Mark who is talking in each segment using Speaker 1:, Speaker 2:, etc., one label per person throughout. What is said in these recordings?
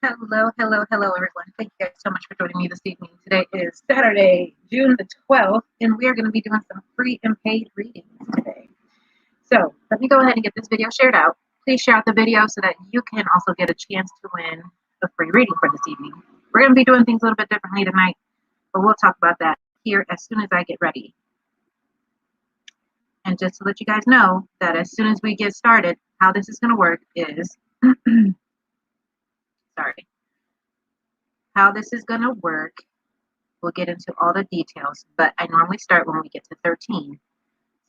Speaker 1: Hello, hello, hello, everyone. Thank you guys so much for joining me this evening. Today is Saturday, June the 12th, and we are going to be doing some free and paid readings today. So let me go ahead and get this video shared out. Please share out the video so that you can also get a chance to win a free reading for this evening. We're going to be doing things a little bit differently tonight, but we'll talk about that here as soon as I get ready. And just to let you guys know that as soon as we get started, how this is going to work is, sorry. How this is going to work, we'll get into all the details, but I normally start when we get to 13.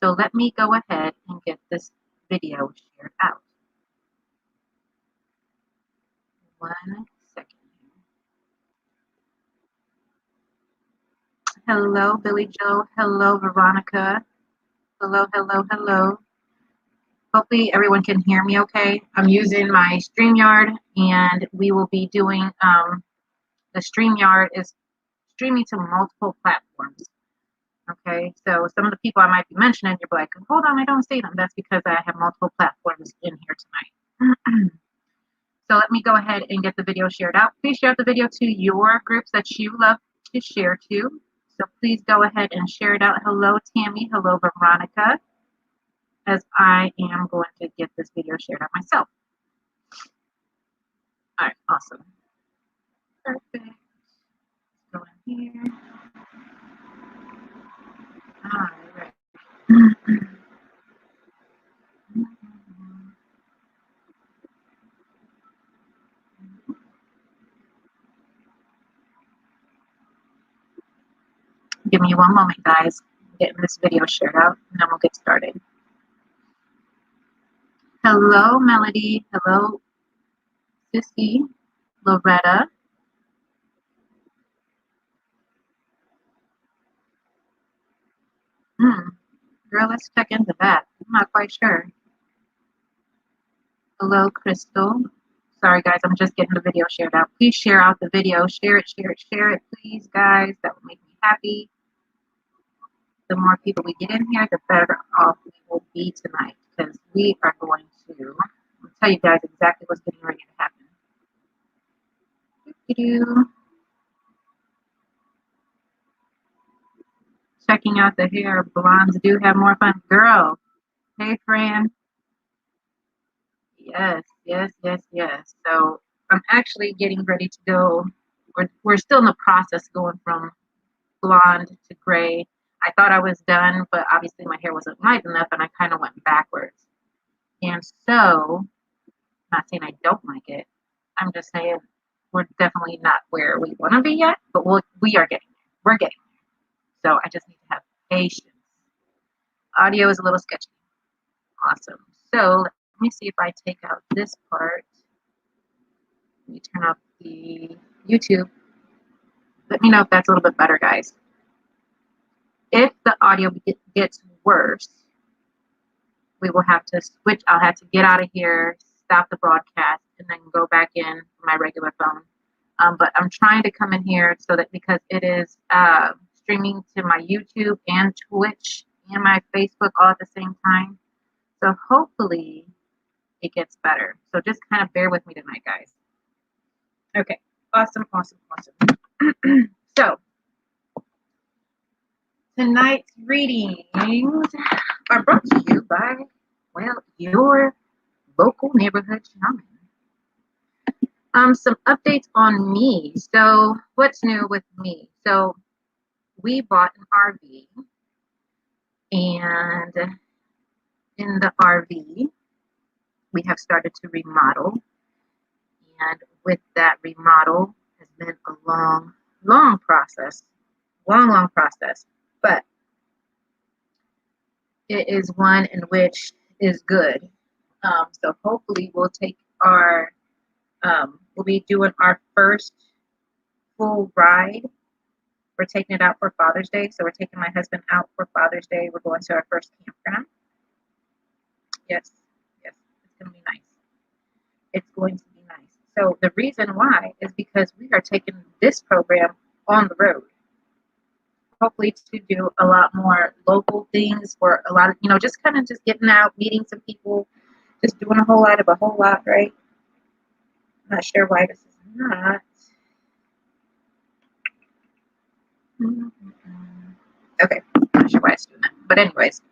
Speaker 1: So let me go ahead and get this video shared out. 1 second. Hello, Billy Joe. Hello, Veronica. Hello, hello, hello. Hopefully everyone can hear me okay. I'm using my StreamYard, and we will be doing, the StreamYard is streaming to multiple platforms. Okay, so some of the people I might be mentioning, you're like, hold on, I don't see them. That's because I have multiple platforms in here tonight. So let me go ahead and get the video shared out. Please share the video to your groups that you love to share to. So please go ahead and share it out. Hello, Tammy. Hello, Veronica. As I am going to get this video shared out myself. All right, awesome. Perfect. Go in here. All right. Give me one moment, guys. Getting this video shared out, and then we'll get started. Hello, Melody. Hello, Sissy, Loretta. Girl, let's check into that. I'm not quite sure. Hello, Crystal. Sorry, guys, I'm just getting the video shared out. Please share out the video. Share it, share it, share it, please, guys. That will make me happy. The more people we get in here, the better off we will be tonight, because we are going to tell you guys exactly what's getting ready to happen. Checking out the hair. Blondes do have more fun. Girl, hey, Fran. Yes, yes, yes, yes. So I'm actually getting ready to go. We're still in the process going from blonde to gray. I thought I was done, but obviously my hair wasn't light enough, and I kind of went backwards. And so, not saying I don't like it. I'm just saying we're definitely not where we want to be yet, but we are getting there. We're getting there. So I just need to have patience. Audio is a little sketchy. Awesome. So let me see if I take out this part. Let me turn off the YouTube. Let me know if that's a little bit better, guys. If the audio gets worse, we will have to switch. I'll have to get out of here, stop the broadcast, and then go back in my regular phone. But I'm trying to come in here so that, because it is streaming to my YouTube and Twitch and my Facebook all at the same time. So hopefully it gets better. So just kind of bear with me tonight, guys. Okay, awesome, awesome, awesome. So tonight's readings are brought to you by, well, your local neighborhood shaman. Some updates on me. So what's new with me? So we bought an RV, and in the RV, we have started to remodel. And with that remodel has been a long process. Long process. But it is one in which is good. So hopefully we'll take our, we'll be doing our first full ride. We're taking it out for Father's Day. So we're taking my husband out for Father's Day. We're going to our first campground. Yes, it's going to be nice. It's going to be nice. So the reason why is because we are taking this program on the road. Hopefully to do a lot more local things, for a lot of, just kind of just getting out, meeting some people, just doing a whole lot, right? I'm not sure why this is not. Okay, I'm not sure why it's doing that. But anyways,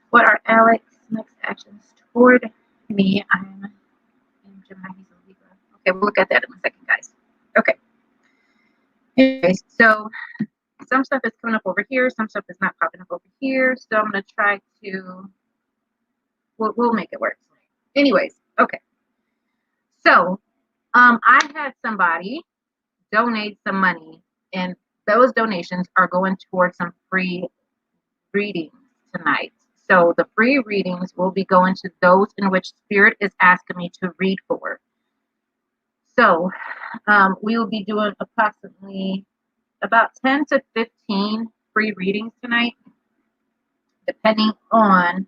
Speaker 1: what are Alex's next actions toward me? I'm in Gemini, he's a Libra. Okay, we'll look at that in a second, guys. Okay. Anyways, so some stuff is coming up over here, some stuff is not popping up over here. So I'm gonna try to we'll make it work. Anyways, okay. So I had somebody donate some money, and those donations are going towards some free readings tonight. So the free readings will be going to those in which Spirit is asking me to read for. So we will be doing approximately about 10 to 15 free readings tonight, depending on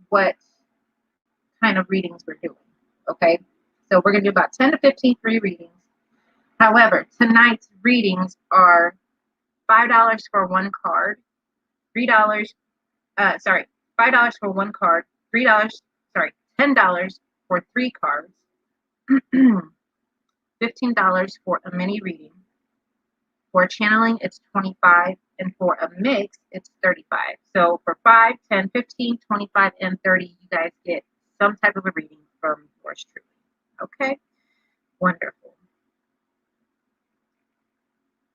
Speaker 1: what kind of readings we're doing. Okay, so we're going to do about 10 to 15 free readings. However, tonight's readings are $5 for one card, $3, $5 for one card, $10 for three cards, $15 for a mini reading. For channeling, it's $25, and for a mix, it's $35. So for 5, 10, 15, 25, and 30, you guys get some type of a reading from yours truly. Okay? Wonderful.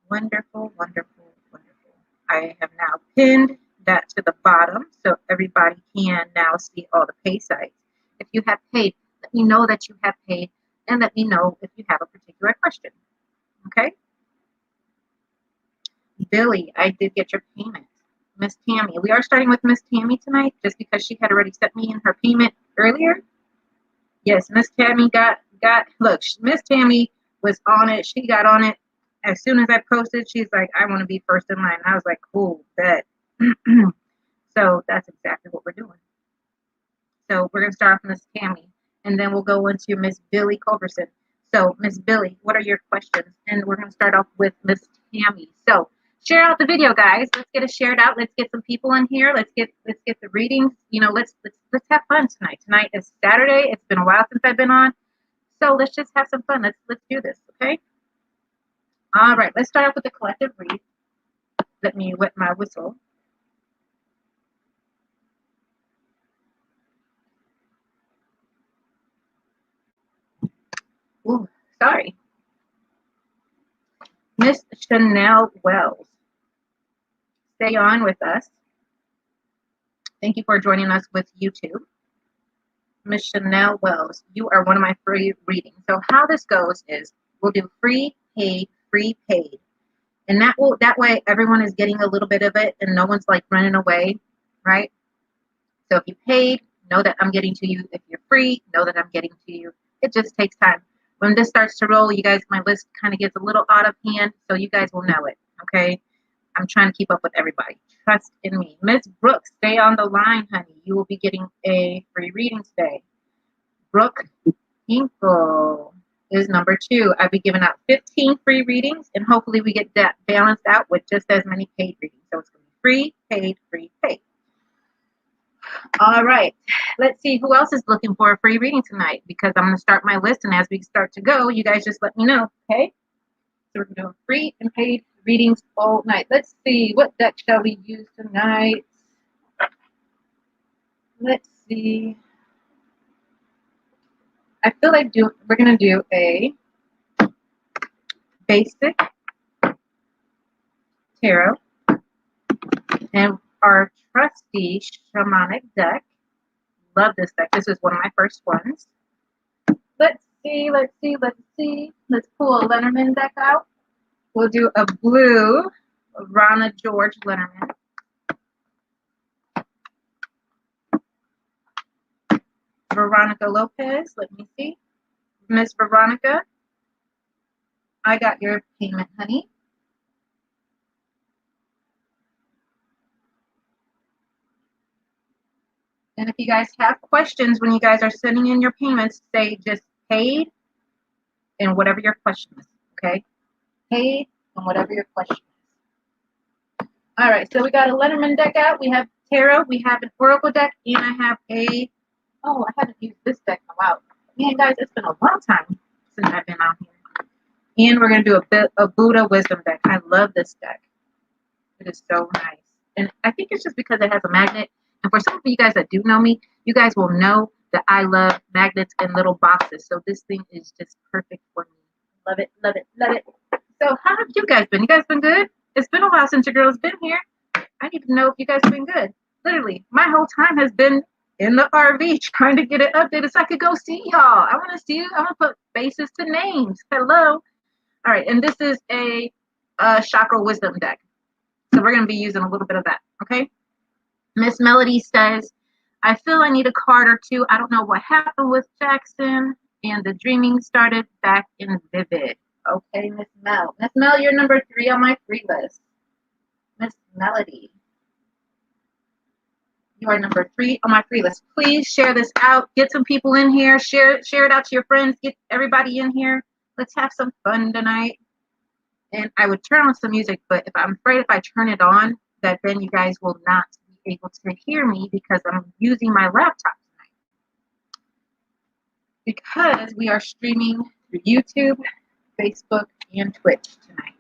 Speaker 1: Wonderful, wonderful, wonderful. I have now pinned that to the bottom so everybody can now see all the pay sites. If you have paid, let me know that you have paid, and let me know if you have a particular question. Okay? Billy, I did get your payment. Miss Tammy, we are starting with Miss Tammy tonight just because she had already sent me in her payment earlier. Yes, Miss Tammy got, look, Miss Tammy was on it. She got on it. As soon as I posted, she's like, I want to be first in line. I was like, cool, bet. So that's exactly what we're doing. So we're going to start off with Miss Tammy, and then we'll go into Miss Billy Culberson. So Miss Billy, what are your questions? And we're going to start off with Miss Tammy. So share out the video, guys. Let's get it shared out. Let's get some people in here. Let's get the readings. You know, let's have fun tonight. Tonight is Saturday. It's been a while since I've been on. So let's just have some fun. Let's do this, okay? All right, let's start off with the collective read. Let me wet my whistle. Ooh, sorry. Miss Chanel Wells, stay on with us. Thank you for joining us with YouTube. Miss Chanel Wells, you are one of my free readings. So how this goes is we'll do free, paid, free, paid. And that way everyone is getting a little bit of it and no one's like running away, right? So if you paid, know that I'm getting to you. If you're free, know that I'm getting to you. It just takes time. When this starts to roll, you guys, my list kind of gets a little out of hand, so you guys will know it, okay? I'm trying to keep up with everybody. Trust in me. Miss Brooks, stay on the line, honey. You will be getting a free reading today. Brooke Hinkle is number 2. I'll be giving out 15 free readings, and hopefully we get that balanced out with just as many paid readings. So it's going to be free, paid, free, paid. All right. Let's see who else is looking for a free reading tonight, because I'm going to start my list, and as we start to go, you guys just let me know, okay? So we're going to do free and paid readings all night. Let's see, what deck shall we use tonight? Let's see. I feel like we're going to do a basic tarot and our trusty shamanic deck. Love this deck. This is one of my first ones. Let's see. Let's pull a Lenormand deck out. We'll do a blue Rana George Lenormand. Veronica Lopez, let me see. Miss Veronica, I got your payment, honey. And if you guys have questions when you guys are sending in your payments, say just paid and whatever your question is, okay? Paid and whatever your question is. All right, so we got a Lenormand deck out. We have tarot, we have an oracle deck, and I have a, oh, I haven't used this deck in a while. Man, guys, it's been a long time since I've been on here. And we're going to do a Buddha wisdom deck. I love this deck. It is so nice. And I think it's just because it has a magnet. And for some of you guys that do know me, you guys will know that I love magnets and little boxes. So this thing is just perfect for me. Love it, love it, love it. So how have you guys been? You guys been good? It's been a while since your girl's been here. I need to know if you guys have been good. Literally, my whole time has been in the RV trying to get it updated so I could go see y'all. I want to see you. I want to put faces to names. Hello. All right, and this is a chakra wisdom deck. So we're going to be using a little bit of that, okay? Miss Melody says, I feel I need a card or two. I don't know what happened with Jackson, and the dreaming started back in Vivid. Okay, Miss Mel. Miss Mel, you're number 3 on my free list. Miss Melody. You are number 3 on my free list. Please share this out. Get some people in here. Share it out to your friends. Get everybody in here. Let's have some fun tonight. And I would turn on some music, but if I'm afraid if I turn it on, that then you guys will not be able to hear me because I'm using my laptop tonight. Because we are streaming through YouTube, Facebook, and Twitch tonight.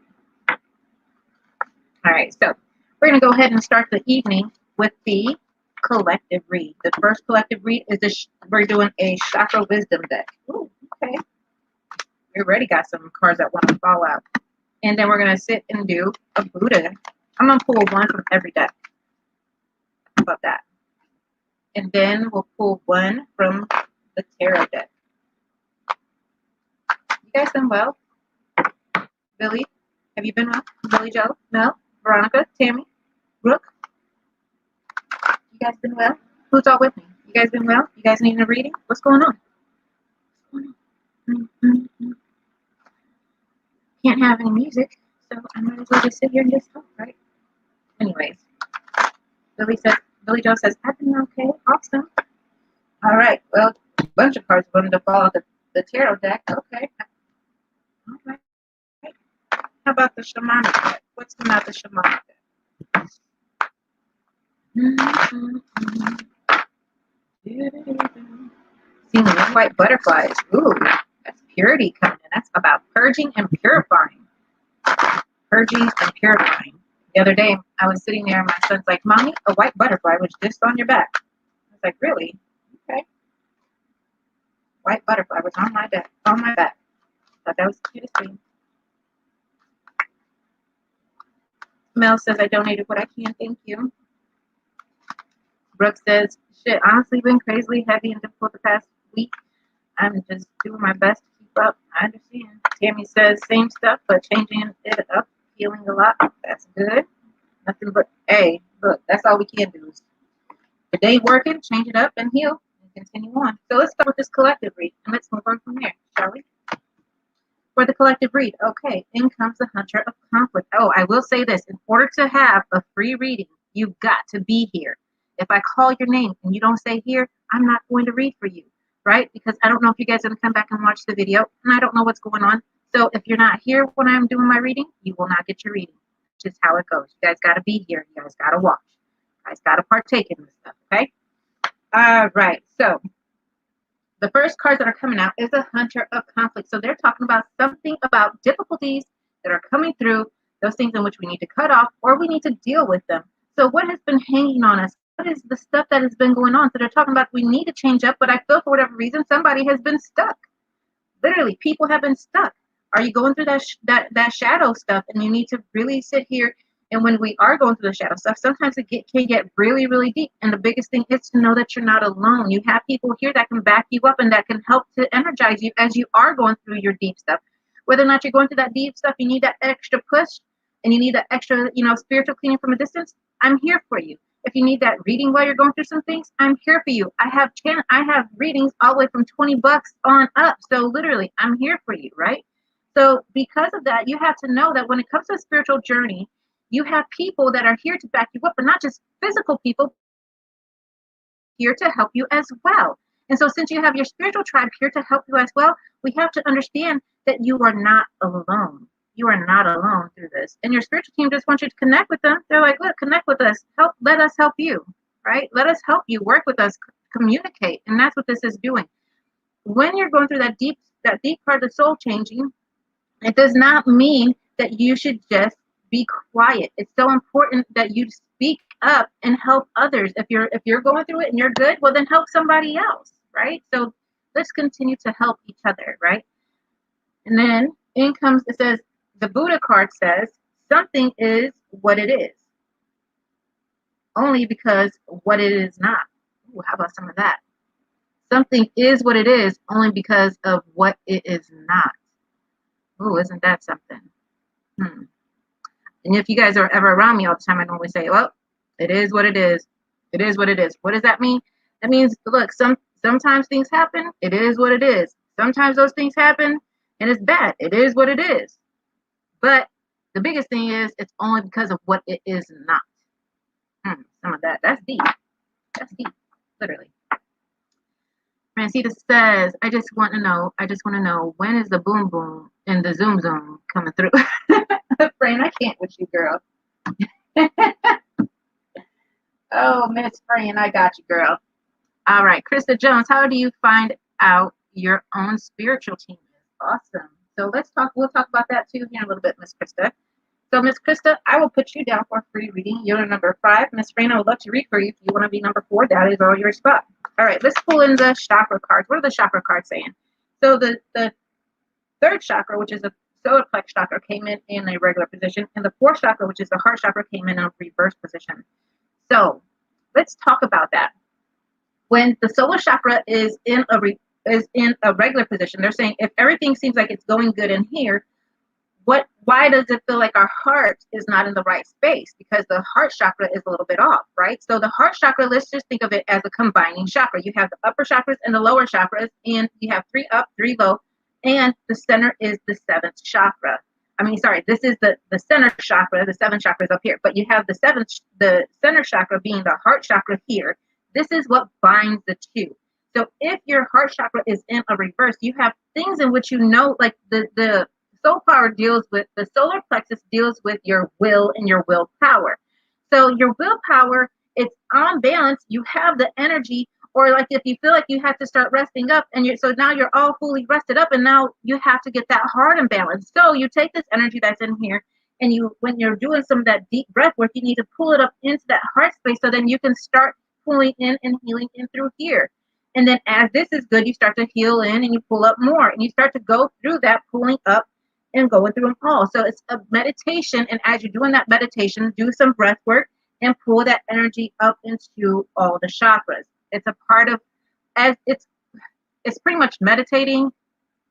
Speaker 1: All right, so we're going to go ahead and start the evening with the collective read. The first collective read is this. We're doing a chakra wisdom deck. Ooh, okay. We already got some cards that want to fall out. And then we're going to sit and do a Buddha. I'm going to pull one from every deck. How about that? And then we'll pull one from the tarot deck. You guys been well? Billy, have you been well? Billy Joe? Mel? Veronica? Tammy? Brooke? You guys been well? Who's all with me? You guys been well? You guys need a reading? What's going on? Can't have any music, so I might as well just sit here and just talk, right? Anyways, Billy Joe says, I've been okay. Awesome. All right. Well, a bunch of cards wanted to fall out the tarot deck. Okay. All right. How about the Shamanic deck? What's coming out the Shamanic deck? Seeing the white butterflies. Ooh, that's purity coming in. That's about purging and purifying. Purging and purifying. The other day, I was sitting there and my son's like, Mommy, a white butterfly was just on your back. I was like, really? Okay. White butterfly was on my back. Thought that was the cutest thing. Mel says, I donated what I can. Thank you. Brooke says, shit, honestly been crazily heavy and difficult the past week. I'm just doing my best to keep up. I understand. Tammy says, same stuff, but changing it up, healing a lot. That's good. Nothing but, hey, look, that's all we can do. Is the day working, change it up and heal and continue on. So let's start with this collective read and let's move on from there, shall we? For the collective read, okay, in comes the Hunter of Conflict. Oh, I will say this. In order to have a free reading, you've got to be here. If I call your name and you don't say here, I'm not going to read for you, right? Because I don't know if you guys are going to come back and watch the video, and I don't know what's going on. So if you're not here when I'm doing my reading, you will not get your reading. Just how it goes. You guys got to be here. You guys got to watch. You guys got to partake in this stuff, okay? All right, so the first cards that are coming out is a Hunter of Conflict. So they're talking about something about difficulties that are coming through, those things in which we need to cut off or we need to deal with them. So what has been hanging on us? What is the stuff that has been going on? So they're talking about we need to change up, but I feel for whatever reason somebody has been stuck. Literally, people have been stuck. Are you going through that shadow stuff and you need to really sit here? And when we are going through the shadow stuff, sometimes it can get really, really deep. And the biggest thing is to know that you're not alone. You have people here that can back you up and that can help to energize you as you are going through your deep stuff. Whether or not you're going through that deep stuff, you need that extra push and you need that extra, spiritual cleaning from a distance. I'm here for you. If you need that reading while you're going through some things, I'm here for you. I have readings all the way from $20 on up. So literally, I'm here for you, right? So because of that, you have to know that when it comes to a spiritual journey, you have people that are here to back you up, but not just physical people here to help you as well. And so since you have your spiritual tribe here to help you as well, we have to understand that you are not alone. You are not alone through this. And your spiritual team just wants you to connect with them. They're like, look, connect with us. Let us help you, right? Let us help you, work with us, communicate. And that's what this is doing. When you're going through that deep that deep part of soul changing, it does not mean that you should just be quiet. It's so important that you speak up and help others. If you're going through it and you're good, well then help somebody else, right? So let's continue to help each other, right? And then in comes, it says, the Buddha card says, something is what it is, only because what it is not. Ooh, how about some of that? Something is what it is, only because of what it is not. Ooh, isn't that something? Hmm. And if you guys are ever around me all the time, I normally say, well, it is what it is. It is what it is. What does that mean? That means, look, sometimes things happen. It is what it is. Sometimes those things happen and it's bad. It is what it is. But the biggest thing is it's only because of what it is not. Some of that. That's deep. That's deep. Literally. Francita says, I just want to know when is the boom boom and the zoom zoom coming through? Fran, I can't with you, girl. Oh, Miss Fran, I got you, girl. All right, Krista Jones, how do you find out your own spiritual team is? Awesome. So we'll talk about that too here in a little bit, Miss Krista. So, Miss Krista, I will put you down for a free reading. You're number 5. Miss Fran, I would love to read for you. If you want to be number 4, that is all your spot. All right, let's pull in the chakra cards. What are the chakra cards saying? So the third chakra, which is the solar plex chakra, came in a regular position, and the fourth chakra, which is the heart chakra, came in a reverse position. So let's talk about that. When the solar chakra is in a regular position, they're saying if everything seems like it's going good in here, why does it feel like our heart is not in the right space? Because the heart chakra is a little bit off, right? So the heart chakra, let's just think of it as a combining chakra. You have the upper chakras and the lower chakras, and you have 3 up, 3 low, and the center is the 7th chakra. This is the center chakra. The 7th chakra is up here, but you have the center chakra being the heart chakra here. This is what binds the two. So if your heart chakra is in a reverse, you have things in which like the soul power deals with, the solar plexus deals with your will and your willpower. So your willpower, it's on balance. You have the energy, or like if you feel like you have to start resting up, so now you're all fully rested up, and now you have to get that heart in balance. So you take this energy that's in here, and when you're doing some of that deep breath work, you need to pull it up into that heart space, so then you can start pulling in and healing in through here. And then as this is good, you start to heal in and you pull up more, and you start to go through that pulling up and going through them all. So it's a meditation, and as you're doing that meditation, do some breath work and pull that energy up into all the chakras. It's a part of, as it's pretty much meditating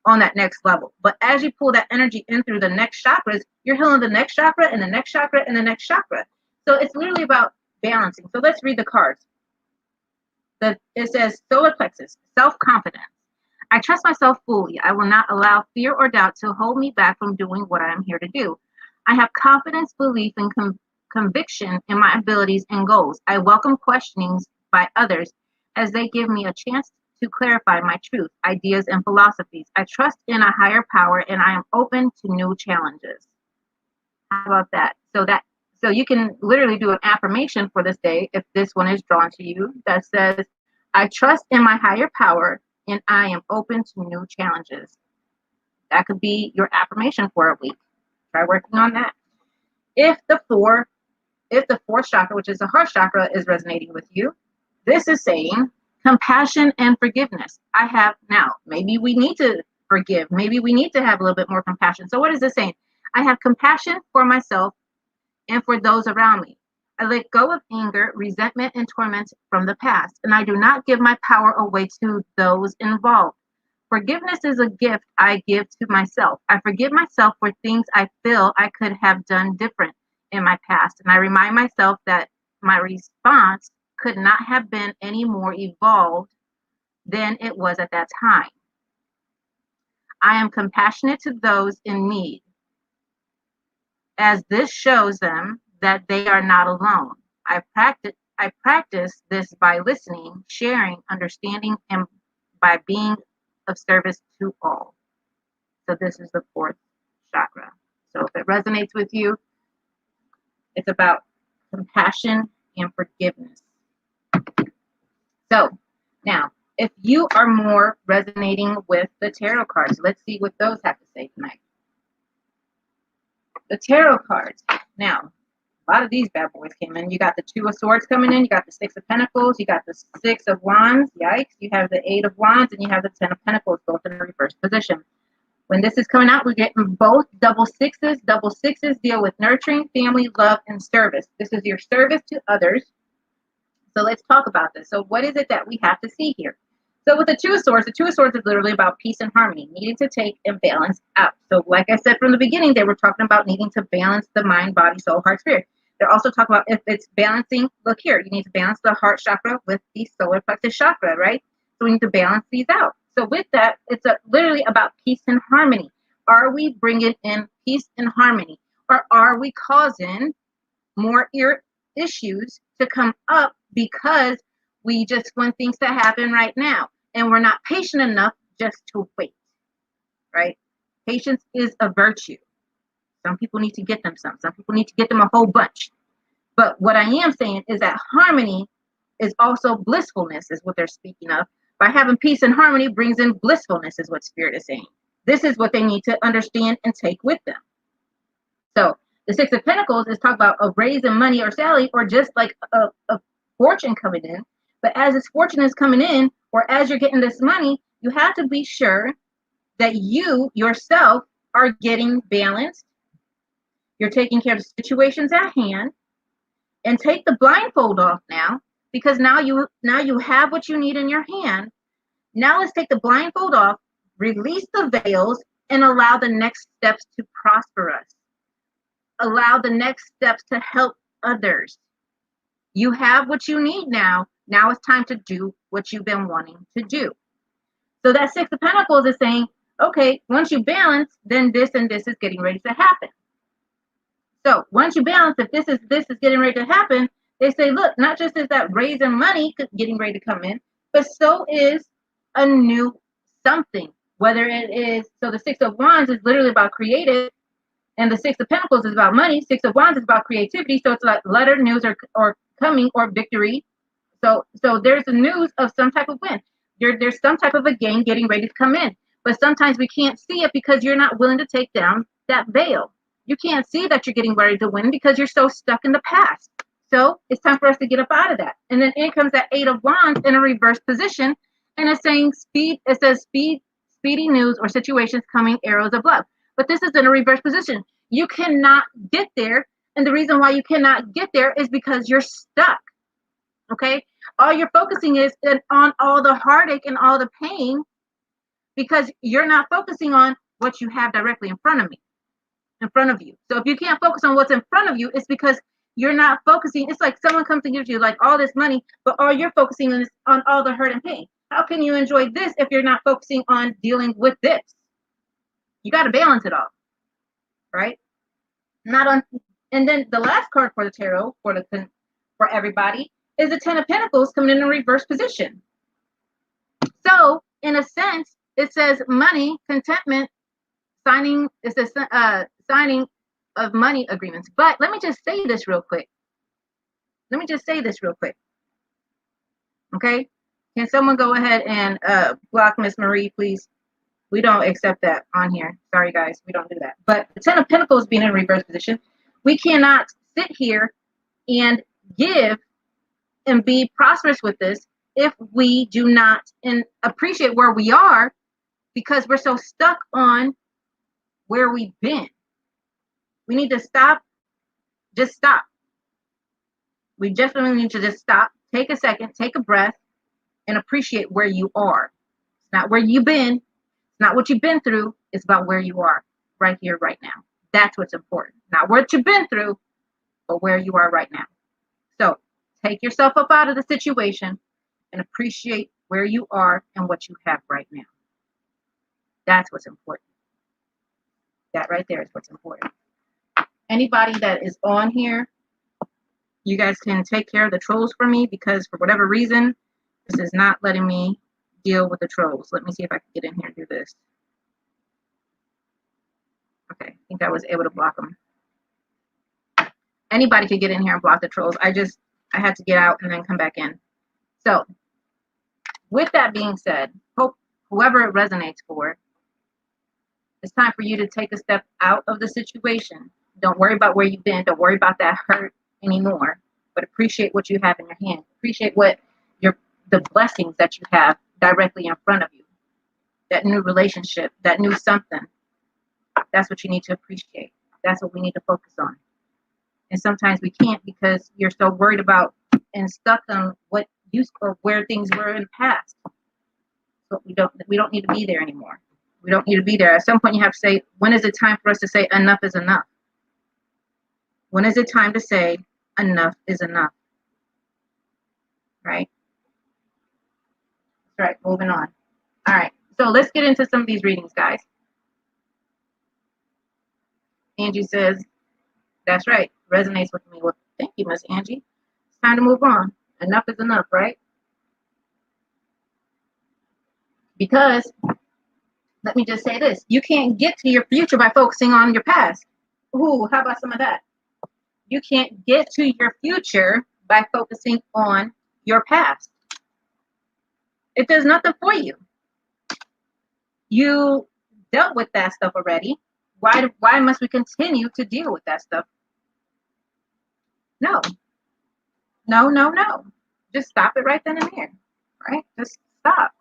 Speaker 1: on that next level. But as you pull that energy in through the next chakras, you're healing the next chakra and the next chakra and the next chakra. So it's literally about balancing. So let's read the cards. It says solar plexus, self-confidence. I trust myself fully. I will not allow fear or doubt to hold me back from doing what I am here to do. I have confidence, belief, and conviction in my abilities and goals. I welcome questionings by others as they give me a chance to clarify my truth, ideas, and philosophies. I trust in a higher power, and I am open to new challenges. How about that? So you can literally do an affirmation for this day if this one is drawn to you that says, I trust in my higher power, and I am open to new challenges. That could be your affirmation for a week. Try working on that. If the fourth chakra, which is the heart chakra, is resonating with you, this is saying compassion and forgiveness. Maybe we need to forgive. Maybe we need to have a little bit more compassion. So what is this saying? I have compassion for myself and for those around me. I let go of anger, resentment, and torment from the past, and I do not give my power away to those involved. Forgiveness is a gift I give to myself. I forgive myself for things I feel I could have done different in my past, and I remind myself that my response could not have been any more evolved than it was at that time. I am compassionate to those in need, as this shows them that they are not alone. I practice this by listening, sharing, understanding, and by being of service to all. So this is the fourth chakra. So if it resonates with you, it's about compassion and forgiveness. So now if you are more resonating with the tarot cards, let's see what those have to say tonight. The tarot cards. Now, a lot of these bad boys came in. You got the Two of Swords coming in. You got the Six of Pentacles. You got the Six of Wands. Yikes. You have the Eight of Wands. And you have the Ten of Pentacles, both in the reverse position. When this is coming out, we're getting both double sixes. Double sixes deal with nurturing, family, love, and service. This is your service to others. So let's talk about this. So what is it that we have to see here? So with the Two of Swords is literally about peace and harmony, needing to take and balance out. So like I said from the beginning, they were talking about needing to balance the mind, body, soul, heart, spirit. They're also talking about if it's balancing, look here, you need to balance the heart chakra with the solar plexus chakra, right? So we need to balance these out. So with that, it's literally about peace and harmony. Are we bringing in peace and harmony? Or are we causing more issues to come up because we just want things to happen right now and we're not patient enough just to wait, right? Patience is a virtue. Some people need to get them some people need to get them a whole bunch. But what I am saying is that harmony is also blissfulness, is what they're speaking of. By having peace and harmony brings in blissfulness, is what Spirit is saying. This is what they need to understand and take with them. So the Six of Pentacles is talking about a raise in money or salary, or just like a fortune coming in. But as this fortune is coming in, or as you're getting this money, you have to be sure that you yourself are getting balanced. You're taking care of the situations at hand, and take the blindfold off now, because now you have what you need in your hand. Now let's take the blindfold off, release the veils, and allow the next steps to prosper us. Allow the next steps to help others. You have what you need now. Now it's time to do what you've been wanting to do. So that Six of Pentacles is saying, okay, once you balance, then this and this is getting ready to happen. So once you balance, if this is getting ready to happen, they say, look, not just is that raising money getting ready to come in, but so is a new something. Whether it is, so the Six of Wands is literally about creative, and the Six of Pentacles is about money. Six of Wands is about creativity. So it's like letter, news, or coming, or victory. So there's the news of some type of win. There's some type of a gain getting ready to come in. But sometimes we can't see it because you're not willing to take down that veil. You can't see that you're getting ready to win because you're so stuck in the past. So it's time for us to get up out of that. And then in comes that Eight of Wands in a reverse position. And it's saying speed. It says speedy news or situations coming, arrows of love. But this is in a reverse position. You cannot get there. And the reason why you cannot get there is because you're stuck. Okay? All you're focusing is on all the heartache and all the pain, because you're not focusing on what you have directly in front of you. So if you can't focus on what's in front of you, it's because you're not focusing. It's like someone comes and gives you like all this money, but all you're focusing on is on all the hurt and pain. How can you enjoy this if you're not focusing on dealing with this? You got to balance it all, right? And then the last card for the tarot for everybody is the Ten of Pentacles coming in a reverse position. So in a sense, it says money, contentment, signing. It says signing of money agreements. But let me just say this real quick. Okay? Can someone go ahead and block Miss Marie, please? We don't accept that on here. Sorry, guys. We don't do that. But the Ten of Pentacles being in a reverse position, we cannot sit here and give and be prosperous with this if we do not appreciate where we are, because we're so stuck on where we've been. We need to stop. Just stop. We definitely need to just stop, take a second, take a breath, and appreciate where you are. It's not where you've been. It's not what you've been through. It's about where you are right here, right now. That's what's important. Not what you've been through, but where you are right now. So take yourself up out of the situation and appreciate where you are and what you have right now. That's what's important. That right there is what's important. Anybody that is on here, you guys can take care of the trolls for me, because for whatever reason, this is not letting me deal with the trolls. Let me see if I can get in here and do this. Okay, I think I was able to block them. Anybody could get in here and block the trolls. I had to get out and then come back in. So with that being said, hope whoever it resonates for, it's time for you to take a step out of the situation. Don't worry about where you've been. Don't worry about that hurt anymore. But appreciate what you have in your hand. Appreciate the blessings that you have directly in front of you. That new relationship, that new something. That's what you need to appreciate. That's what we need to focus on. And sometimes we can't because you're so worried about and stuck on what used or where things were in the past. But we don't need to be there anymore. We don't need to be there. At some point you have to say, when is it time for us to say enough is enough? When is it time to say enough is enough? Right? That's right. Moving on. All right. So let's get into some of these readings, guys. Angie says, that's right. Resonates with me. Well, thank you, Miss Angie. It's time to move on. Enough is enough, right? Because, let me just say this. You can't get to your future by focusing on your past. Ooh, how about some of that? You can't get to your future by focusing on your past. It does nothing for you. You dealt with that stuff already. Why must we continue to deal with that stuff? No. No, no, no. Just stop it right then and there. Right? Just stop.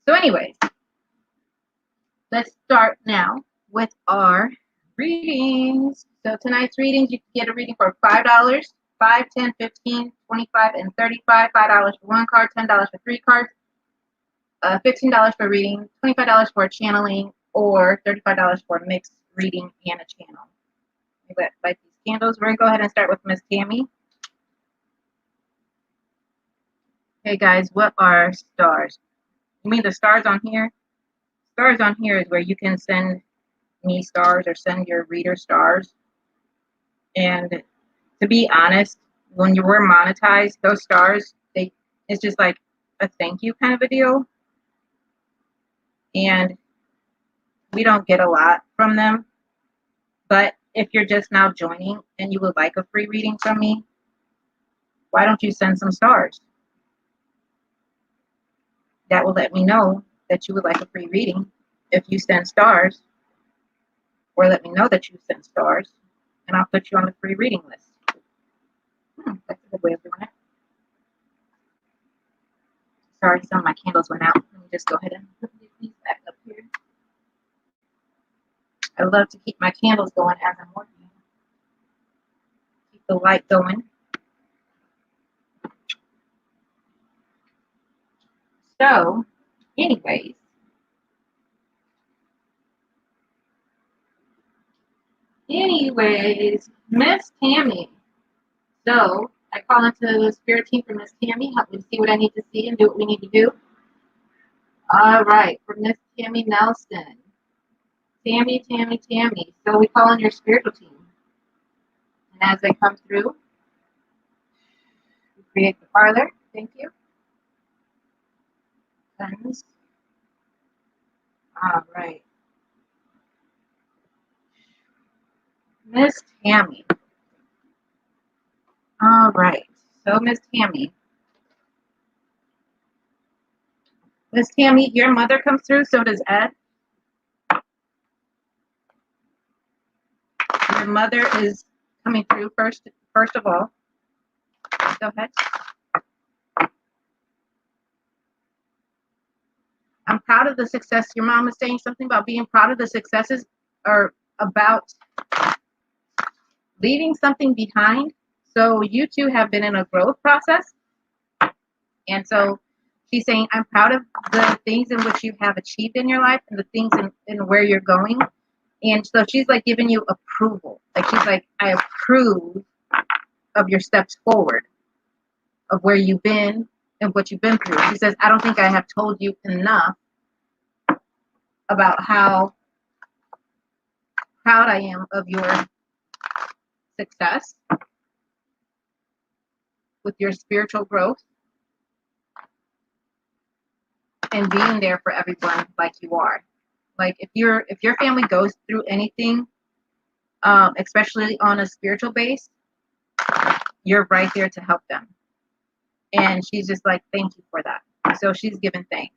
Speaker 1: So anyways, let's start now with our readings. So tonight's readings, you can get a reading for $5, $5, $10, $15, $25, and $35. $5 for one card, $10 for 3 cards, $15 for reading, $25 for channeling, or $35 for a mixed reading and a channel. Like these candles, we're going to go ahead and start with Miss Tammy. Hey guys, what are stars? You mean the stars on here? Stars on here is where you can send me stars or send your reader stars. And to be honest, when you were monetized, those stars, it's just like a thank you kind of a deal. And we don't get a lot from them. But if you're just now joining and you would like a free reading from me, why don't you send some stars? That will let me know that you would like a free reading if you send stars, or let me know that you send stars, and I'll put you on the free reading list. That's a good way of doing it. Sorry, some of my candles went out. Let me just go ahead and put these back up here. I love to keep my candles going as I'm working. Keep the light going. So, anyways, Miss Tammy. So, I call into the spirit team for Miss Tammy, help me see what I need to see and do what we need to do. All right, for Miss Tammy Nelson. Tammy. So, we call on your spiritual team. And as they come through, we create the parlor. Thank you. Friends. All right. Miss Tammy. All right. So, Miss Tammy. Miss Tammy, your mother comes through, so does Ed. Your mother is coming through first of all. Go ahead. I'm proud of the success. Your mom is saying something about being proud of the successes or about leaving something behind. So you two have been in a growth process. And so she's saying, I'm proud of the things in which you have achieved in your life and the things in where you're going. And so she's like giving you approval. Like she's like, I approve of your steps forward, of where you've been and what you've been through. She says, I don't think I have told you enough about how proud I am of your success with your spiritual growth and being there for everyone like you are. Like if your family goes through anything, especially on a spiritual base, you're right there to help them. And she's just like, thank you for that. So she's giving thanks.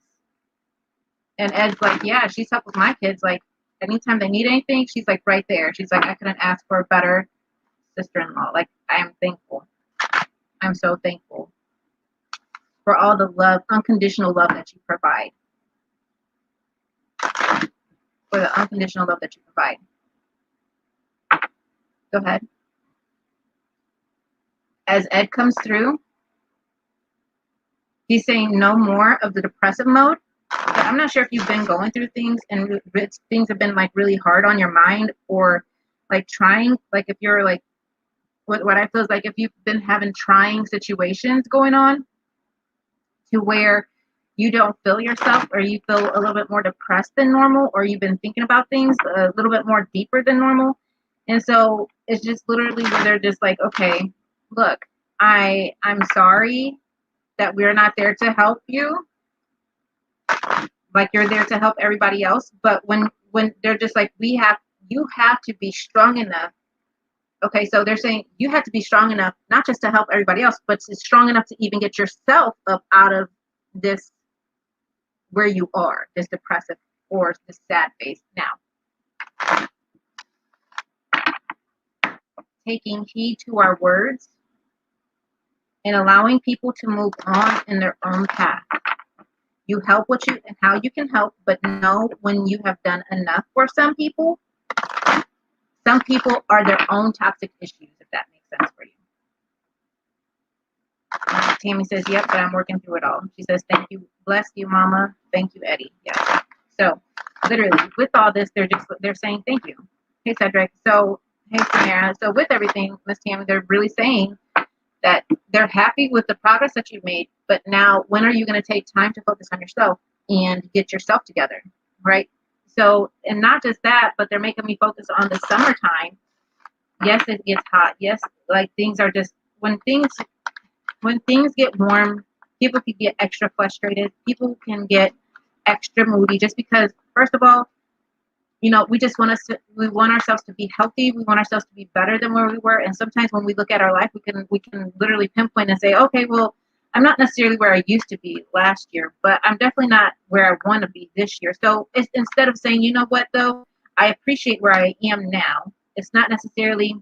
Speaker 1: And Ed's like, yeah, she's helped with my kids. Like, anytime they need anything, she's like right there. She's like, I couldn't ask for a better sister-in-law. Like, I am thankful. I'm so thankful for all the love, unconditional love that you provide. For the unconditional love that you provide. Go ahead. As Ed comes through, he's saying no more of the depressive mode. But I'm not sure if you've been going through things and things have been like really hard on your mind, or like trying, like if you're like, what I feel is like if you've been having trying situations going on to where you don't feel yourself, or you feel a little bit more depressed than normal, or you've been thinking about things a little bit more deeper than normal. And so it's just literally where they're just like, okay, look, I'm sorry that we're not there to help you. Like you're there to help everybody else. But when they're just like, you have to be strong enough. Okay, so they're saying you have to be strong enough, not just to help everybody else, but strong enough to even get yourself up out of this, where you are, this depressive or this sad phase now. Taking heed to our words and allowing people to move on in their own path. You help what you and how you can help, but know when you have done enough for some people. Some people are their own toxic issues, if that makes sense for you. Tammy says, yep, but I'm working through it all. She says, thank you. Bless you, Mama. Thank you, Eddie. Yes. So literally with all this, they're saying thank you. Hey, Cedric. So, hey, Samara. So with everything, Miss Tammy, they're really saying that they're happy with the progress that you've made, but now when are you going to take time to focus on yourself and get yourself together, right? So, and not just that, but they're making me focus on the summertime. Yes, it gets hot. Yes, like things are just, when things get warm, people can get extra frustrated. People can get extra moody just because, first of all, you know, we want ourselves to be healthy. We want ourselves to be better than where we were. And sometimes when we look at our life, we can literally pinpoint and say, okay, well, I'm not necessarily where I used to be last year, but I'm definitely not where I want to be this year. So it's, instead of saying, you know what, though, I appreciate where I am now. It's not necessarily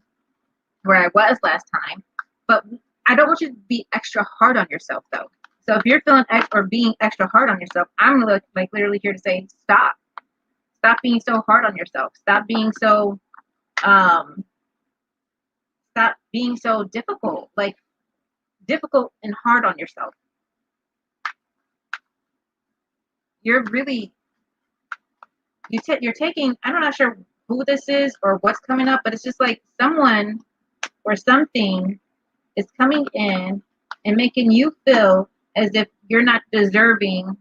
Speaker 1: where I was last time, but I don't want you to be extra hard on yourself, though. So if you're feeling or being extra hard on yourself, I'm like literally here to say, stop. Stop being so hard on yourself. Stop being so difficult, like difficult and hard on yourself. You're really, you're taking, I'm not sure who this is or what's coming up, but it's just like someone or something is coming in and making you feel as if you're not deserving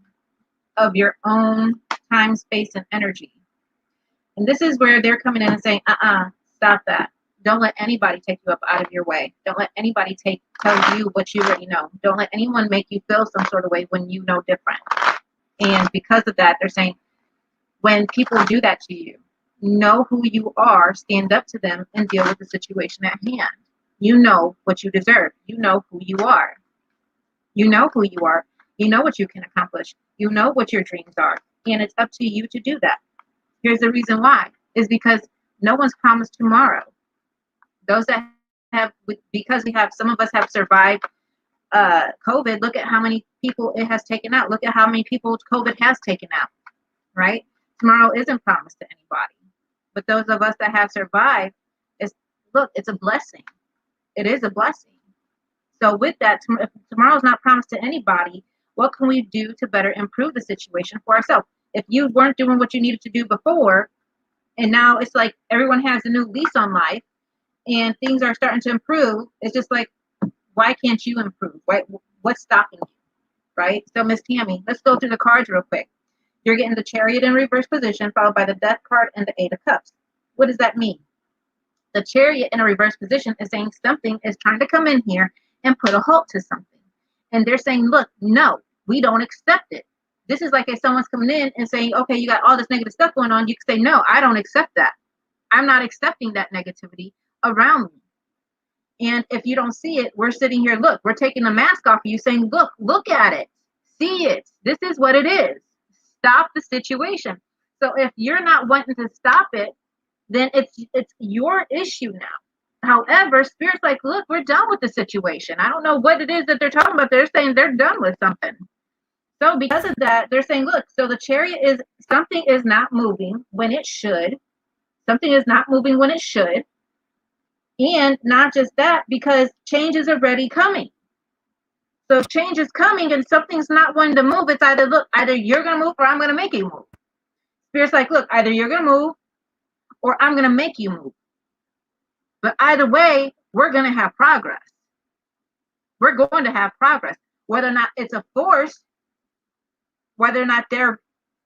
Speaker 1: of your own time, space, and energy. And this is where they're coming in and saying, stop that. Don't let anybody take you up out of your way. Don't let anybody tell you what you already know. Don't let anyone make you feel some sort of way when you know different. And because of that, they're saying, when people do that to you, know who you are, stand up to them, and deal with the situation at hand. You know what you deserve. You know who you are. You know who you are. You know what you can accomplish. You know what your dreams are. And it's up to you to do that. Here's the reason why. Is because no one's promised tomorrow. Those that have, because some of us have survived COVID, look at how many people it has taken out. Look at how many people COVID has taken out, right? Tomorrow isn't promised to anybody. But those of us that have survived, it's a blessing. It is a blessing. So with that, if tomorrow's not promised to anybody, what can we do to better improve the situation for ourselves? If you weren't doing what you needed to do before, and now it's like everyone has a new lease on life and things are starting to improve, it's just like, why can't you improve? Right? What's stopping you? Right? So Miss Tammy, let's go through the cards real quick. You're getting the Chariot in reverse position, followed by the Death card and the Eight of Cups. What does that mean? The Chariot in a reverse position is saying something is trying to come in here and put a halt to something. And they're saying, look, no, we don't accept it. This is like if someone's coming in and saying, okay, you got all this negative stuff going on. You can say, no, I don't accept that. I'm not accepting that negativity around me. And if you don't see it, we're sitting here, look, we're taking the mask off of you saying, look at it, see it. This is what it is. Stop the situation. So if you're not wanting to stop it, then it's your issue now. However, Spirit's like, look, we're done with the situation. I don't know what it is that they're talking about. They're saying they're done with something. So because of that, they're saying, look, so the chariot is, something is not moving when it should. Something is not moving when it should. And not just that, because change is already coming. So if change is coming and something's not wanting to move, it's either, look, either you're going to move or I'm going to make you move. Spirit's like, look, either you're going to move or I'm going to make you move. But either way, we're going to have progress. We're going to have progress. Whether or not it's a force, whether or not they're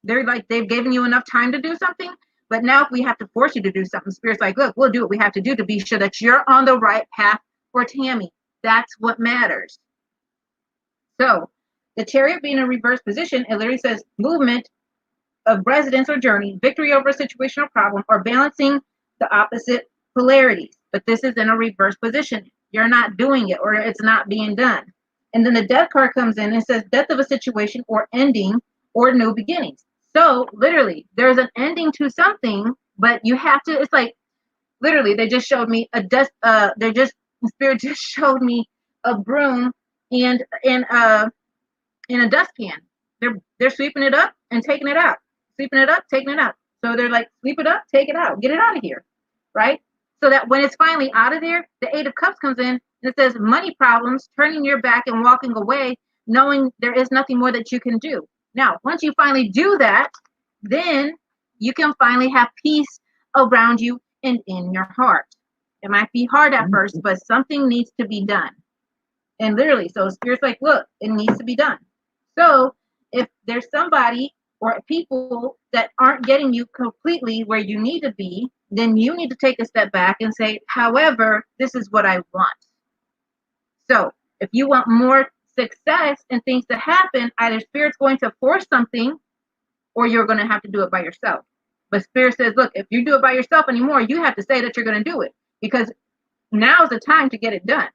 Speaker 1: like they've given you enough time to do something. But now if we have to force you to do something, Spirit's like, look, we'll do what we have to do to be sure that you're on the right path for Tammy. That's what matters. So the chariot being in reverse position, it literally says movement of residence or journey, victory over a situational problem, or balancing the opposite polarities. But this is in a reverse position. You're not doing it, or it's not being done. And then the death card comes in and says death of a situation or ending or new beginnings. So literally there's an ending to something, but you have to, it's like literally they just showed me a dust, Spirit just showed me a broom and in a dustpan. They're sweeping it up and taking it out. Sweeping it up, taking it out. So they're like, sweep it up, take it out, get it out of here, right? So that when it's finally out of there, the Eight of Cups comes in and it says money problems, turning your back and walking away, knowing there is nothing more that you can do. Now, once you finally do that, then you can finally have peace around you and in your heart. It might be hard at first, but something needs to be done. And literally, so Spirit's like, look, it needs to be done. So if there's somebody or people that aren't getting you completely where you need to be, then you need to take a step back and say, however, this is what I want. So if you want more success and things to happen, either Spirit's going to force something or you're going to have to do it by yourself. But Spirit says, look, if you do it by yourself anymore, you have to say that you're going to do it because now's the time to get it done.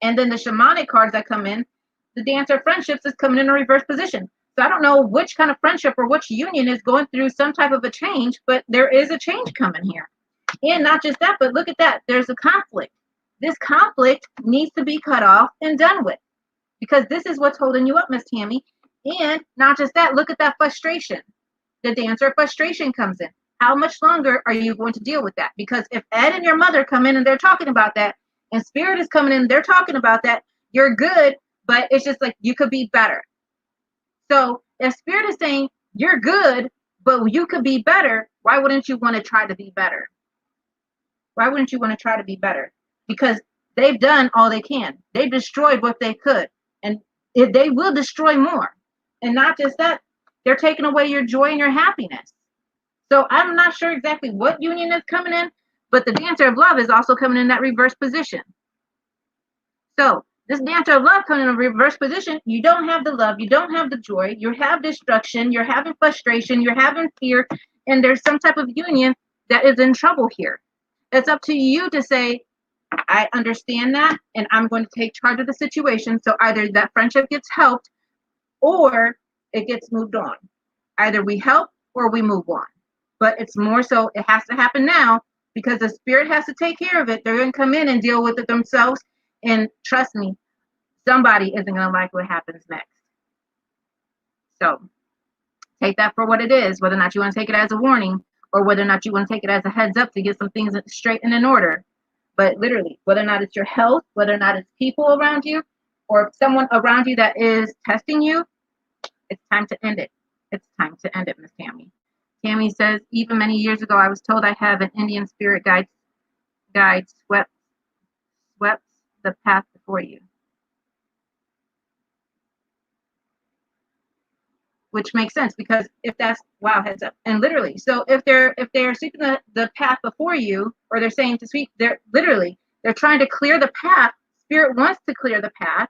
Speaker 1: And then the shamanic cards that come in, the Dancer of Friendships is coming in a reverse position. So I don't know which kind of friendship or which union is going through some type of a change, but there is a change coming here. And not just that, but look at that. There's a conflict. This conflict needs to be cut off and done with because this is what's holding you up, Miss Tammy. And not just that, look at that frustration. The Dancer of Frustration comes in. How much longer are you going to deal with that? Because if Ed and your mother come in and they're talking about that, and Spirit is coming in, they're talking about that, you're good, but it's just like you could be better. So if Spirit is saying you're good, but you could be better, why wouldn't you want to try to be better? Why wouldn't you want to try to be better? Because they've done all they can. They've destroyed what they could. And if they will destroy more. And not just that, they're taking away your joy and your happiness. So I'm not sure exactly what union is coming in, but the Dancer of Love is also coming in that reverse position. So this Dancer of Love coming in a reverse position, you don't have the love, you don't have the joy, you have destruction, you're having frustration, you're having fear, and there's some type of union that is in trouble here. It's up to you to say, I understand that, and I'm going to take charge of the situation. So either that friendship gets helped or it gets moved on. Either we help or we move on. But it's more so it has to happen now because the Spirit has to take care of it. They're going to come in and deal with it themselves. And trust me, somebody isn't going to like what happens next. So take that for what it is, whether or not you want to take it as a warning or whether or not you want to take it as a heads up to get some things straight and in order. But literally, whether or not it's your health, whether or not it's people around you or someone around you that is testing you, it's time to end it. It's time to end it, Miss Tammy. Tammy says, even many years ago, I was told I have an Indian spirit guide swept the path before you. Which makes sense because if that's, wow, heads up. And literally, so if they're sweeping the path before you, or they're saying to sweep, they're trying to clear the path. Spirit wants to clear the path.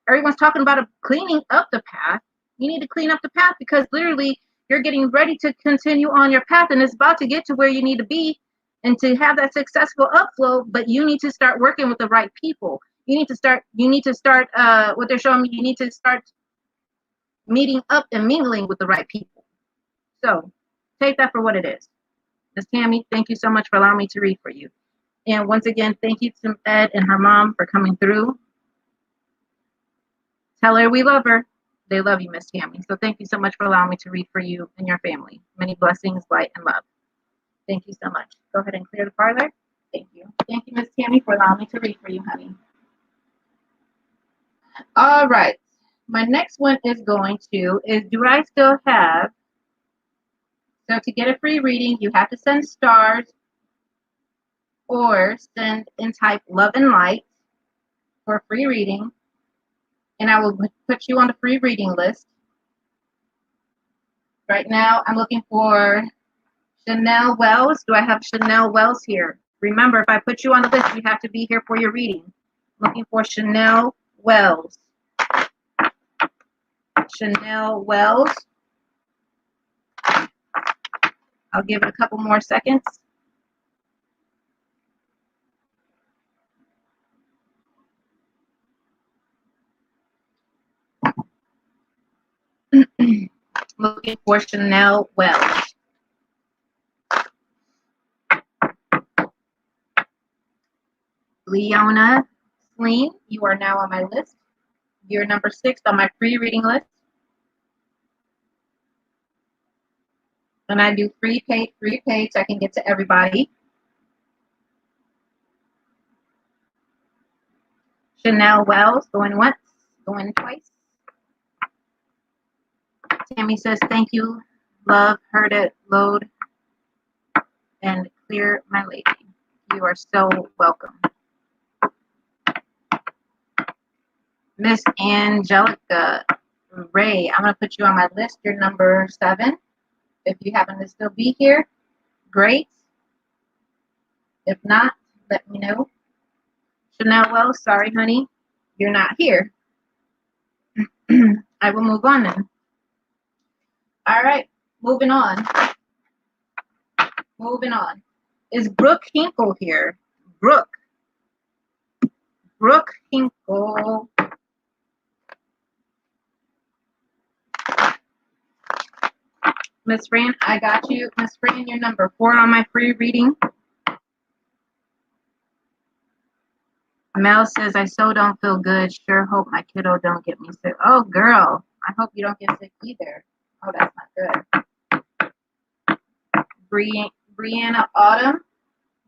Speaker 1: Everyone's talking about cleaning up the path. You need to clean up the path because literally you're getting ready to continue on your path and it's about to get to where you need to be. And to have that successful upflow, but you need to start working with the right people. You need to start what they're showing me, you need to start meeting up and mingling with the right people. So take that for what it is. Ms. Tammy, thank you so much for allowing me to read for you. And once again, thank you to Ed and her mom for coming through. Tell her we love her. They love you, Miss Tammy. So thank you so much for allowing me to read for you and your family. Many blessings, light, and love. Thank you so much. Go ahead and clear the parlor. Thank you. Thank you, Miss Tammy, for allowing me to read for you, honey. All right. My next one is do I still have, so to get a free reading, you have to send stars or send and type love and light for a free reading. And I will put you on the free reading list. Right now, I'm looking for Chanel Wells. Do I have Chanel Wells here? Remember, if I put you on the list, you have to be here for your reading. I'm looking for Chanel Wells. Chanel Wells. I'll give it a couple more seconds. Looking for Chanel Wells. Leona Sleen, you are now on my list. You're number 6 on my free reading list. And I do free paid so I can get to everybody. Chanel Wells, going once, going twice. Tammy says, thank you, love, heard it, load, and clear, my lady. You are so welcome. Miss Angelica Ray, I'm going to put you on my list. You're number 7. If you happen to still be here, great. If not, let me know. Chanel Wells, sorry, honey, you're not here. I will move on then. All right, moving on. Moving on. Is Brooke Hinkle here? Brooke Hinkle. Miss Fran, I got you. Miss Fran, you're number 4 on my free reading. Mel says, I so don't feel good. Sure hope my kiddo don't get me sick. Oh, girl. I hope you don't get sick either. Oh, that's not good. Brianna Autumn,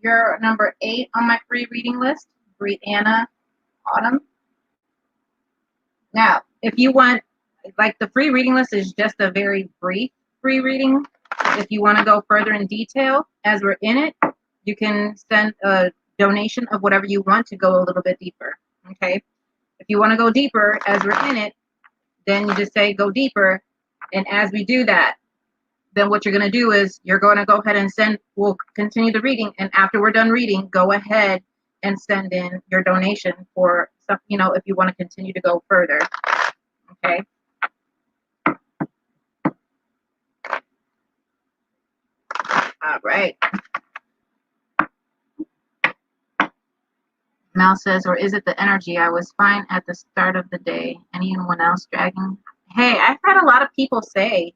Speaker 1: you're number 8 on my free reading list. Brianna Autumn. Now, if you want, like, the free reading list is just a very brief free reading. If you want to go further in detail as we're in it, you can send a donation of whatever you want to go a little bit deeper. Okay, if you want to go deeper as we're in it, then you just say go deeper. And as we do that, then what you're going to do is you're going to go ahead and we'll continue the reading, and after we're done reading, go ahead and send in your donation for some, if you want to continue to go further. Okay. All right. Mal says, or is it the energy? I was fine at the start of the day. Anyone else dragging? Hey, I've had a lot of people say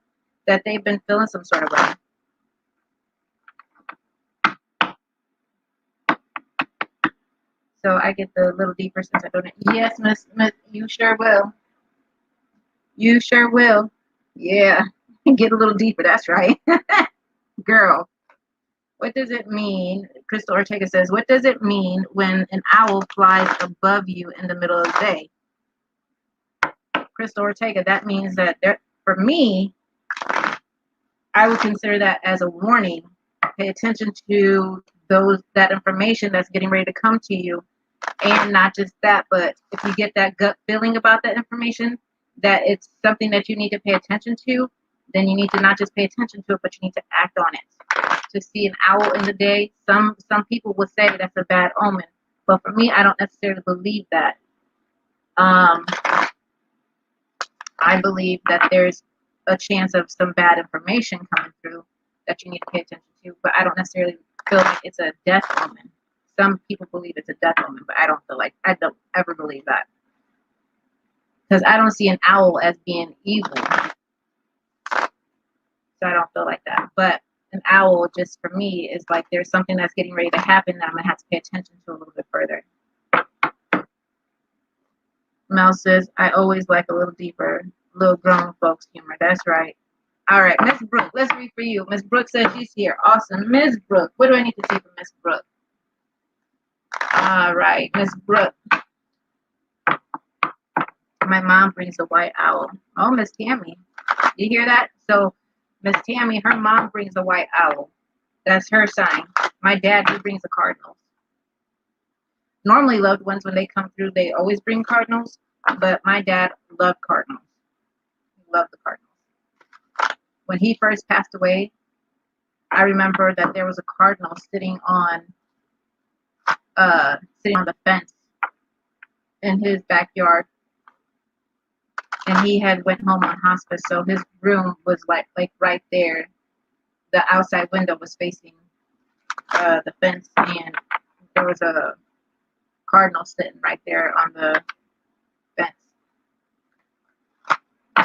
Speaker 1: that they've been feeling some sort of way. So I get the little deeper since I don't. Yes, Miss, you sure will. You sure will. Yeah, get a little deeper. That's right. Girl, what does it mean? Crystal Ortega says, what does it mean when an owl flies above you in the middle of the day? Crystal Ortega, that means that for me, I would consider that as a warning. Pay attention to that information that's getting ready to come to you. And not just that, but if you get that gut feeling about that information, that it's something that you need to pay attention to, then you need to not just pay attention to it, but you need to act on it. To see an owl in the day, some people would say that's a bad omen. But for me, I don't necessarily believe that. I believe that there's a chance of some bad information coming through that you need to pay attention to, but I don't necessarily feel like it's a death omen. Some people believe it's a death omen, but I don't ever believe that. Because I don't see an owl as being evil. So I don't feel like that. But an owl, just for me, is like there's something that's getting ready to happen that I'm going to have to pay attention to a little bit further. Mel says, I always like a little deeper, little grown folks humor. That's right. All right, Miss Brooke, let's read for you. Miss Brooke says she's here. Awesome. Miss Brooke, what do I need to see from Miss Brooke? All right, Miss Brooke. My mom brings a white owl. Oh, Miss Tammy. You hear that? So, Miss Tammy, her mom brings a white owl. That's her sign. My dad, he brings a cardinal. Normally, loved ones, when they come through, they always bring cardinals. But my dad loved cardinals. He loved the cardinals. When he first passed away, I remember that there was a cardinal sitting on the fence in his backyard, and he had went home on hospice, so his room was like right there. The outside window was facing the fence, and there was a cardinal sitting right there on the fence.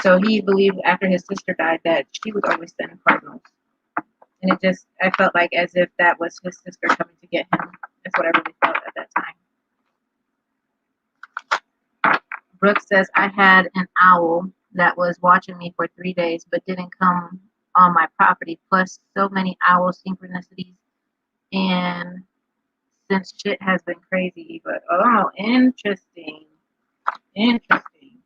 Speaker 1: So he believed after his sister died that she would always send cardinals. And I felt like as if that was his sister coming to get him. That's what I really felt at that time. Brooke says, I had an owl that was watching me for 3 days, but didn't come on my property. Plus, so many owl synchronicities. And since shit has been crazy, but oh, interesting. Interesting.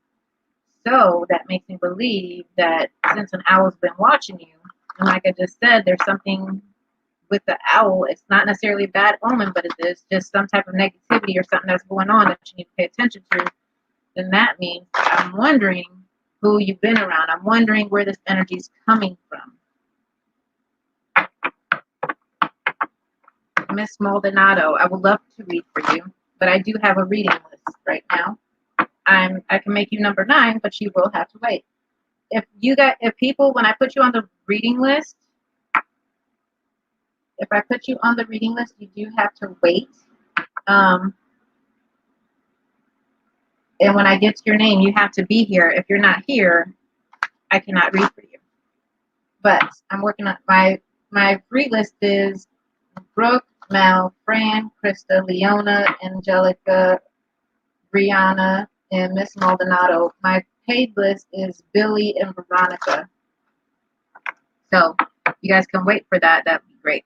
Speaker 1: So that makes me believe that since an owl's been watching you, and like I just said, there's something with the owl. It's not necessarily a bad omen, but it's just some type of negativity or something that's going on that you need to pay attention to. Then that means I'm wondering who you've been around. I'm wondering where this energy is coming from. Miss Maldonado, I would love to read for you, but I do have a reading list right now. I can make you number 9, but you will have to wait. If people, when I put you on the reading list, if I put you on the reading list, you do have to wait. And when I get to your name, you have to be here. If you're not here, I cannot read for you. But I'm working on my free list is Brooke, Mel, Fran, Krista, Leona, Angelica, Brianna, and Miss Maldonado. My paid list is Billy and Veronica. So you guys can wait for that. That'd be great.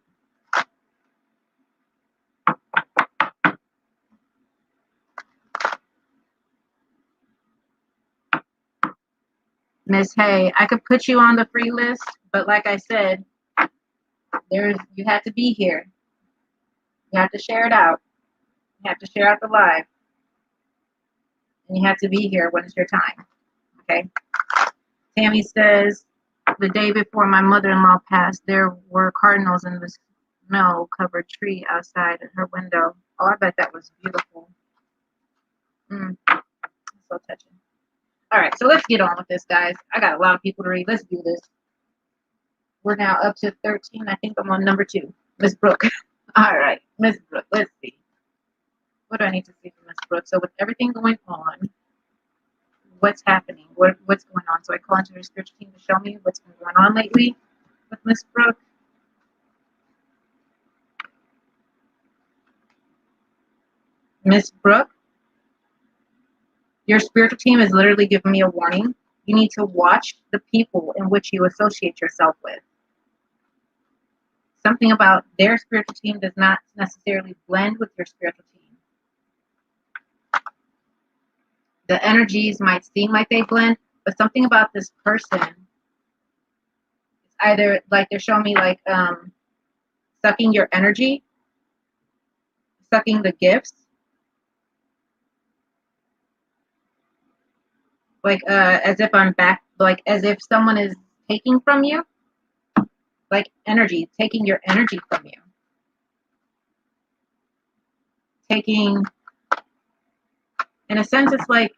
Speaker 1: Miss Hay, I could put you on the free list, but like I said, you have to be here. You have to share it out. You have to share out the live. And you have to be here when it's your time. Okay? Tammy says, the day before my mother-in-law passed, there were cardinals in the snow-covered tree outside her window. Oh, I bet that was beautiful. So touching. All right, so let's get on with this, guys. I got a lot of people to read. Let's do this. We're now up to 13. I think I'm on number 2. Miss Brooke. All right, Miss Brooke, let's see. What do I need to see from Miss Brooke? So with everything going on, what's happening? What's going on? So I call into her spiritual team to show me what's been going on lately with Miss Brooke. Miss Brooke, your spiritual team is literally giving me a warning. You need to watch the people in which you associate yourself with. Something about their spiritual team does not necessarily blend with your spiritual team. The energies might seem like they blend, but something about this person, it's either like they're showing me like sucking your energy, sucking the gifts, like as if I'm back, like as if someone is taking from you, like energy, taking your energy from you, taking, in a sense, it's like,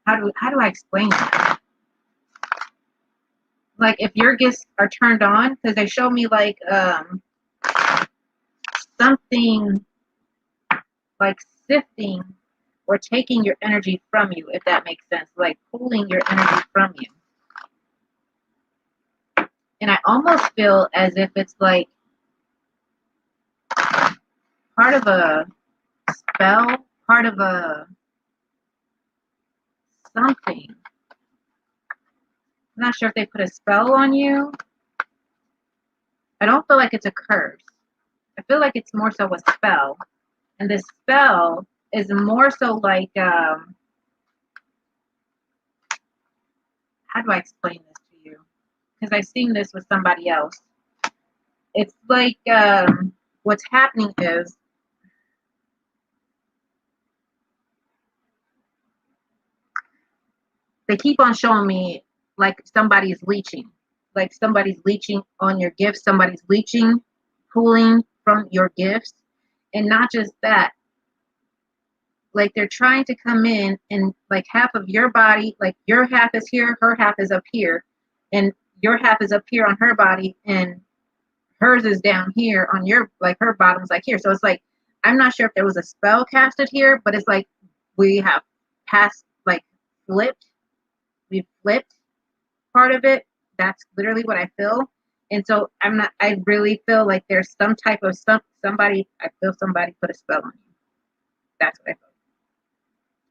Speaker 1: how do I explain that? Like if your gifts are turned on, because they show me like something like sifting or taking your energy from you, if that makes sense, like pulling your energy from you. And I almost feel as if it's like part of a spell, part of a something. I'm not sure if they put a spell on you. I don't feel like it's a curse. I feel like it's more so a spell. And this spell is more so like, how do I explain this to you? Because I've seen this with somebody else. It's like, what's happening is, they keep on showing me like somebody's leeching. Like somebody's leeching on your gifts. Somebody's leeching, pulling from your gifts. And not just that, like they're trying to come in and like half of your body, like your half is here, her half is up here, and your half is up here on her body, and hers is down here on your, like her bottom's like here. So it's like, I'm not sure if there was a spell casted here, but it's like we have passed, like we flipped part of it. That's literally what I feel. And so I really feel like there's some type of somebody, I feel somebody put a spell on you. That's what I feel.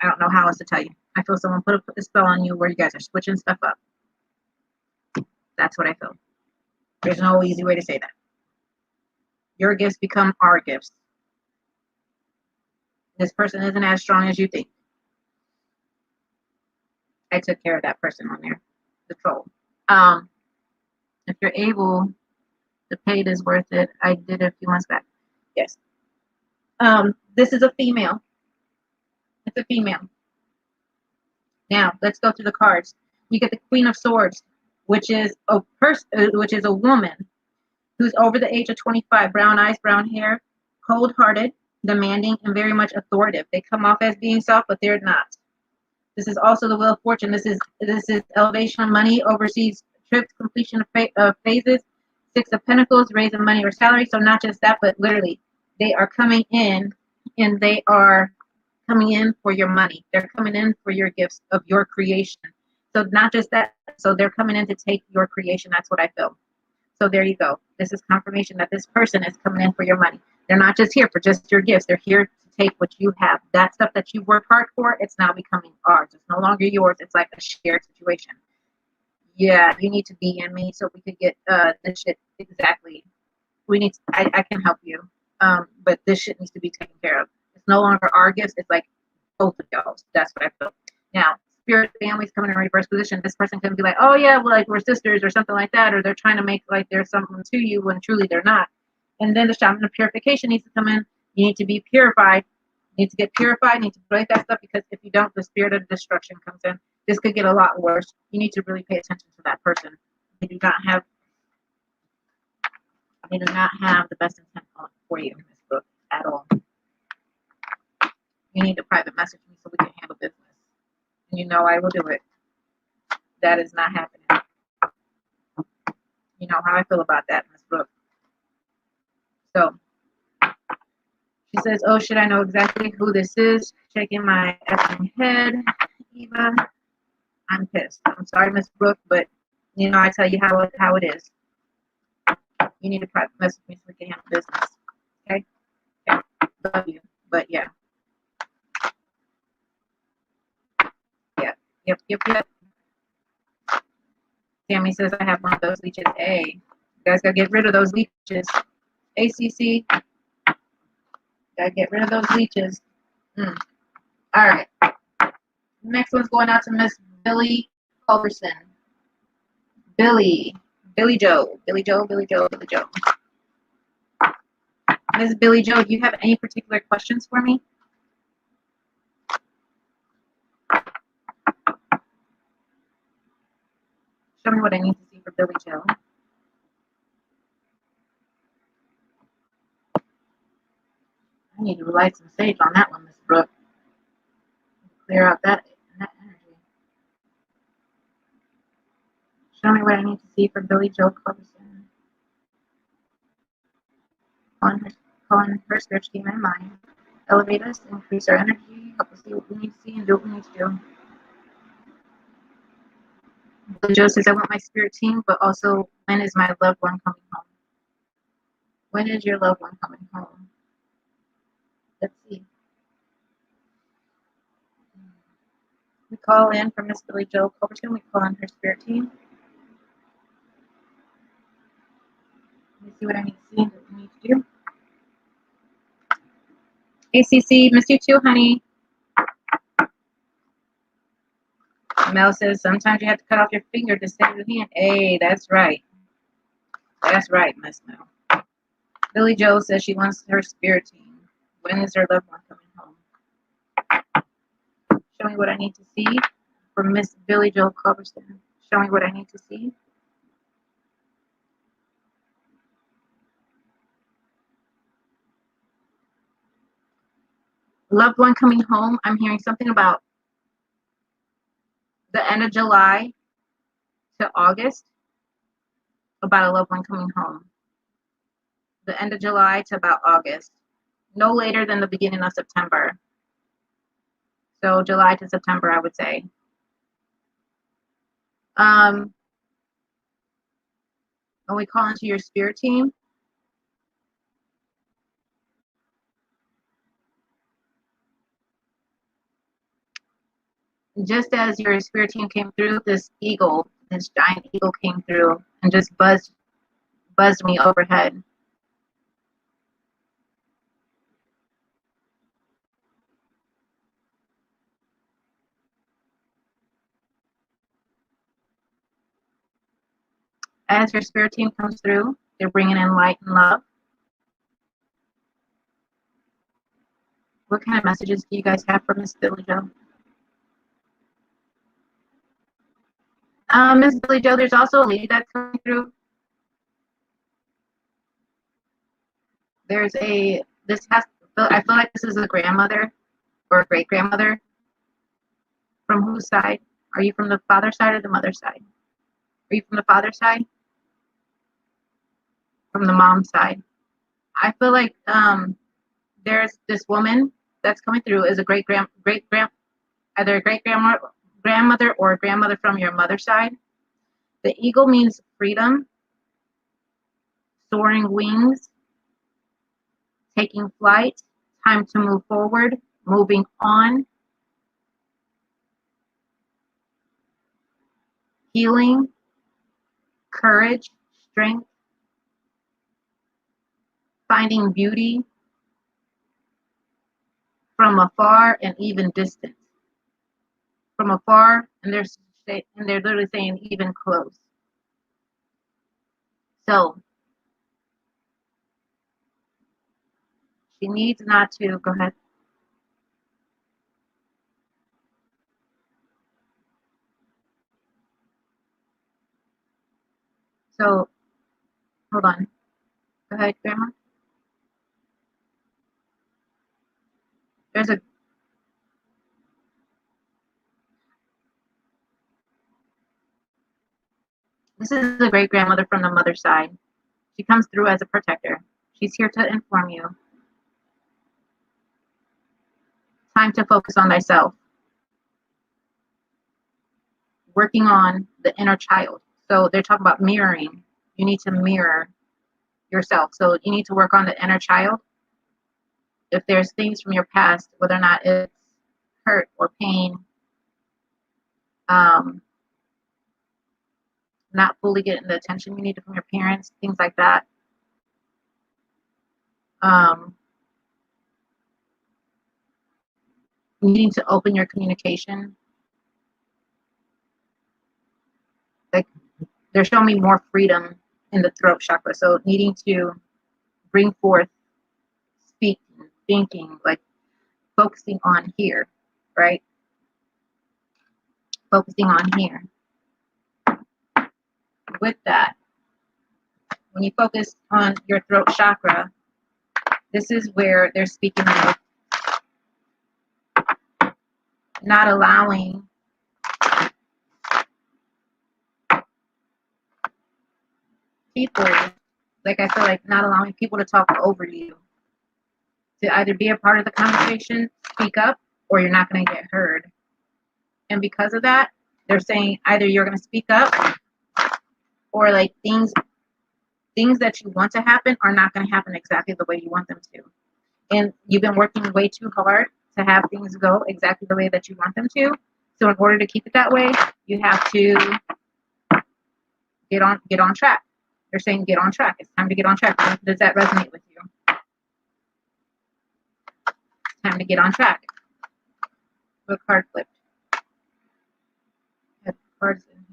Speaker 1: I don't know how else to tell you. I feel someone put a spell on you where you guys are switching stuff up. That's what I feel. There's no easy way to say that. Your gifts become our gifts. This person isn't as strong as you think. I took care of that person on there. The troll. If you're able, the paid is worth it. I did it a few months back. Yes. This is a female. It's a female. Now let's go through the cards. You get the Queen of Swords, which is a woman who's over the age of 25, brown eyes, brown hair, cold-hearted, demanding, and very much authoritative. They come off as being soft, but they're not. This is also the Wheel of Fortune. This is elevation of money, overseas trips, completion of phases, Six of Pentacles, raising money or salary. So not just that, but literally, they are coming in, and they are coming in for your money. They're coming in for your gifts of your creation. So not just that. So they're coming in to take your creation. That's what I feel. So there you go. This is confirmation that this person is coming in for your money. They're not just here for just your gifts. They're here to take what you have. That stuff that you work hard for, it's now becoming ours. It's no longer yours. It's like a shared situation. Yeah, you need to DM me so we could get this shit exactly. We need to, I can help you. But this shit needs to be taken care of. It's no longer our gifts. It's like both of y'all. That's what I feel. Now, spirit families coming in reverse position. This person can be like, oh yeah, well, like we're sisters or something like that, or they're trying to make like there's something to you when truly they're not. And then the shaman of purification needs to come in. You need to be purified. You need to get purified. You need to break that stuff, because if you don't, the spirit of destruction comes in. This could get a lot worse. You need to really pay attention to that person. They do not have the best intent for you in this book at all. You need to private message me so we can handle business. And you know I will do it. That is not happening. You know how I feel about that in this book. So she says, oh, should I know exactly who this is? Shaking my effing head. Eva, I'm pissed. I'm sorry, Miss Brooke, but you know I tell you how it is. You need to private message me so we can handle business. Okay? Okay. Love you. But yeah. Yep. Tammy says I have one of those leeches. Hey, you guys gotta get rid of those leeches. ACC, gotta get rid of those leeches. All right. Next one's going out to Miss Billy Culberson. Billy Joe. Miss Billy Joe, do you have any particular questions for me? Show me what I need to see for Billy Joe. I need to light some sage on that one, Miss Brooke. Clear out that energy. Show me what I need to see for Billy Joe Culberson. Call on her spirit team and mind. Elevate us, increase our energy, help us see what we need to see and do what we need to do. Joe says, I want my spirit team, but also, when is my loved one coming home? When is your loved one coming home? Let's see. We call in for Miss Billy Joe Culbertson. We call in her spirit team. Let me see what I need to see and what we need to do. ACC, miss you too, honey. Mel says, sometimes you have to cut off your finger to save your hand. Hey, that's right. That's right, Miss Mel. Billy Joe says she wants her spirit team. When is her loved one coming home? Show me what I need to see from Miss Billy Joe Culbertson. Show me what I need to see. Loved one coming home. I'm hearing something about the end of July to August, about a loved one coming home. The end of July to about August. No later than the beginning of September. So July to September, I would say. When we call into your spirit team, just as your spirit team came through, this eagle, this giant eagle came through and just buzzed me overhead. As your spirit team comes through, they're bringing in light and love. What kind of messages do you guys have for Miss Billy Joe? Miss Billy Joe, there's also a lady that's coming through. There's I feel like this is a grandmother or a great grandmother. From whose side? Are you from the father's side or the mother's side? Are you from the father's side? From the mom's side? I feel like there's this woman that's coming through is a either a grandmother or a grandmother from your mother's side. The eagle means freedom, soaring wings, taking flight, time to move forward, moving on, healing, courage, strength, finding beauty from afar and even distant. From afar, and they're literally saying even close. So she needs not to go ahead. So hold on. Go ahead, Grandma. There's a This is a great grandmother from the mother's side. She comes through as a protector. She's here to inform you. Time to focus on thyself. Working on the inner child. So they're talking about mirroring. You need to mirror yourself. So you need to work on the inner child. If there's things from your past, whether or not it's hurt or pain, not fully getting the attention you need from your parents, things like that. Needing to open your communication. Like they're showing me more freedom in the throat chakra. So needing to bring forth speaking, thinking, like focusing on here, right? Focusing on here. With that, when you focus on your throat chakra, this is where they're speaking of not allowing people, like I feel like not allowing people to talk over you, to either be a part of the conversation, speak up, or you're not going to get heard. And because of that, they're saying either you're going to speak up, or like things that you want to happen are not going to happen exactly the way you want them to. And you've been working way too hard to have things go exactly the way that you want them to. So in order to keep it that way, you have to get on track. They're saying get on track. It's time to get on track. Does that resonate with you? It's time to get on track. What card flipped? Had cards in here.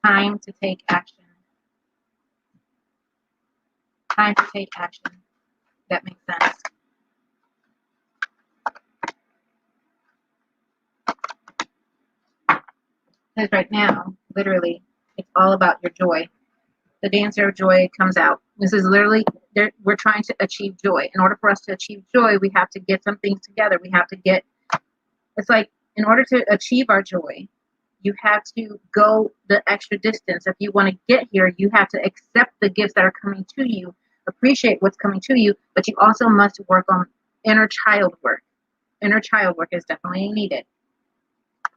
Speaker 1: Time to take action. Time to take action. That makes sense. Because right now, literally, it's all about your joy. The dancer of joy comes out. This is literally, we're trying to achieve joy. In order for us to achieve joy, we have to get some things together. We have to get, it's like, in order to achieve our joy, you have to go the extra distance. If you want to get here, you have to accept the gifts that are coming to you, appreciate what's coming to you, but you also must work on inner child work. Inner child work is definitely needed.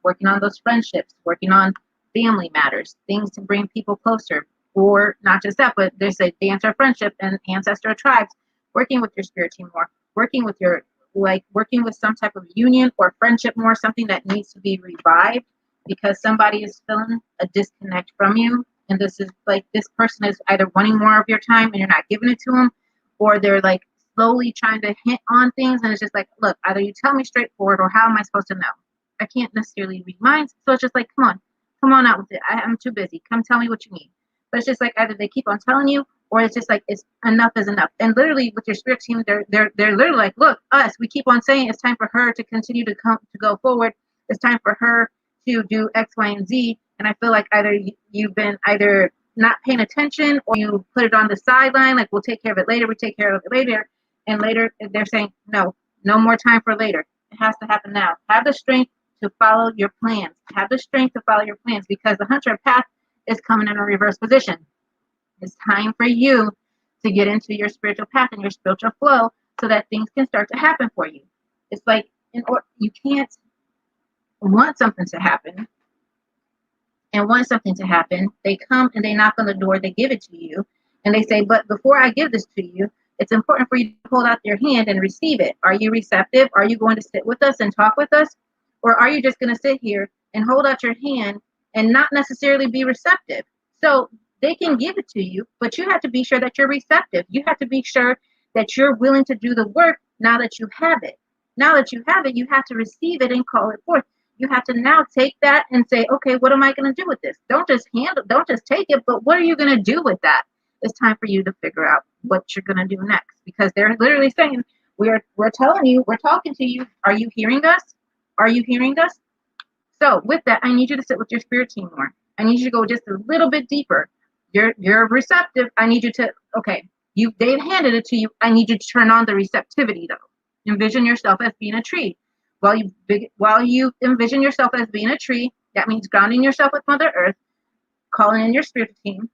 Speaker 1: Working on those friendships, working on family matters, things to bring people closer, or not just that, but there's a dancer friendship and ancestor tribes, working with your spirit team more, working with your, like working with some type of union or friendship more, something that needs to be revived because somebody is feeling a disconnect from you. And this is like, this person is either wanting more of your time and you're not giving it to them, or they're like slowly trying to hint on things. And it's just like, look, either you tell me straightforward or how am I supposed to know? I can't necessarily read minds. So it's just like, come on out with it. I'm too busy. Come tell me what you need. But it's just like either they keep on telling you, or it's just like it's enough is enough. And literally with your spirit team, they're literally like, look, we keep on saying it's time for her to continue to go forward. It's time for her to do X, Y, and Z. And I feel like either you've been either not paying attention, or you put it on the sideline, like we'll take care of it later. We take care of it later, and later they're saying no more time for later. It has to happen now. Have the strength to follow your plans. Have the strength to follow your plans, because the hunter path is coming in a reverse position. It's time for you to get into your spiritual path and your spiritual flow so that things can start to happen for you. It's like, you can't want something to happen and want something to happen. They come and they knock on the door, they give it to you, and they say, but before I give this to you, it's important for you to hold out your hand and receive it. Are you receptive? Are you going to sit with us and talk with us? Or are you just going to sit here and hold out your hand and not necessarily be receptive? So they can give it to you, but you have to be sure that you're receptive. You have to be sure that you're willing to do the work now that you have it. Now that you have it, you have to receive it and call it forth. You have to now take that and say, okay, what am I going to do with this? Don't just take it, but what are you going to do with that? It's time for you to figure out what you're going to do next, because they're literally saying, we're telling you, we're talking to you. Are you hearing us? Are you hearing us? So with that, I need you to sit with your spirit team more. I need you to go just a little bit deeper. You're receptive. I need you to, okay, they've handed it to you. I need you to turn on the receptivity though. Envision yourself as being a tree. While you envision yourself as being a tree, that means grounding yourself with Mother Earth, calling in your spirit team,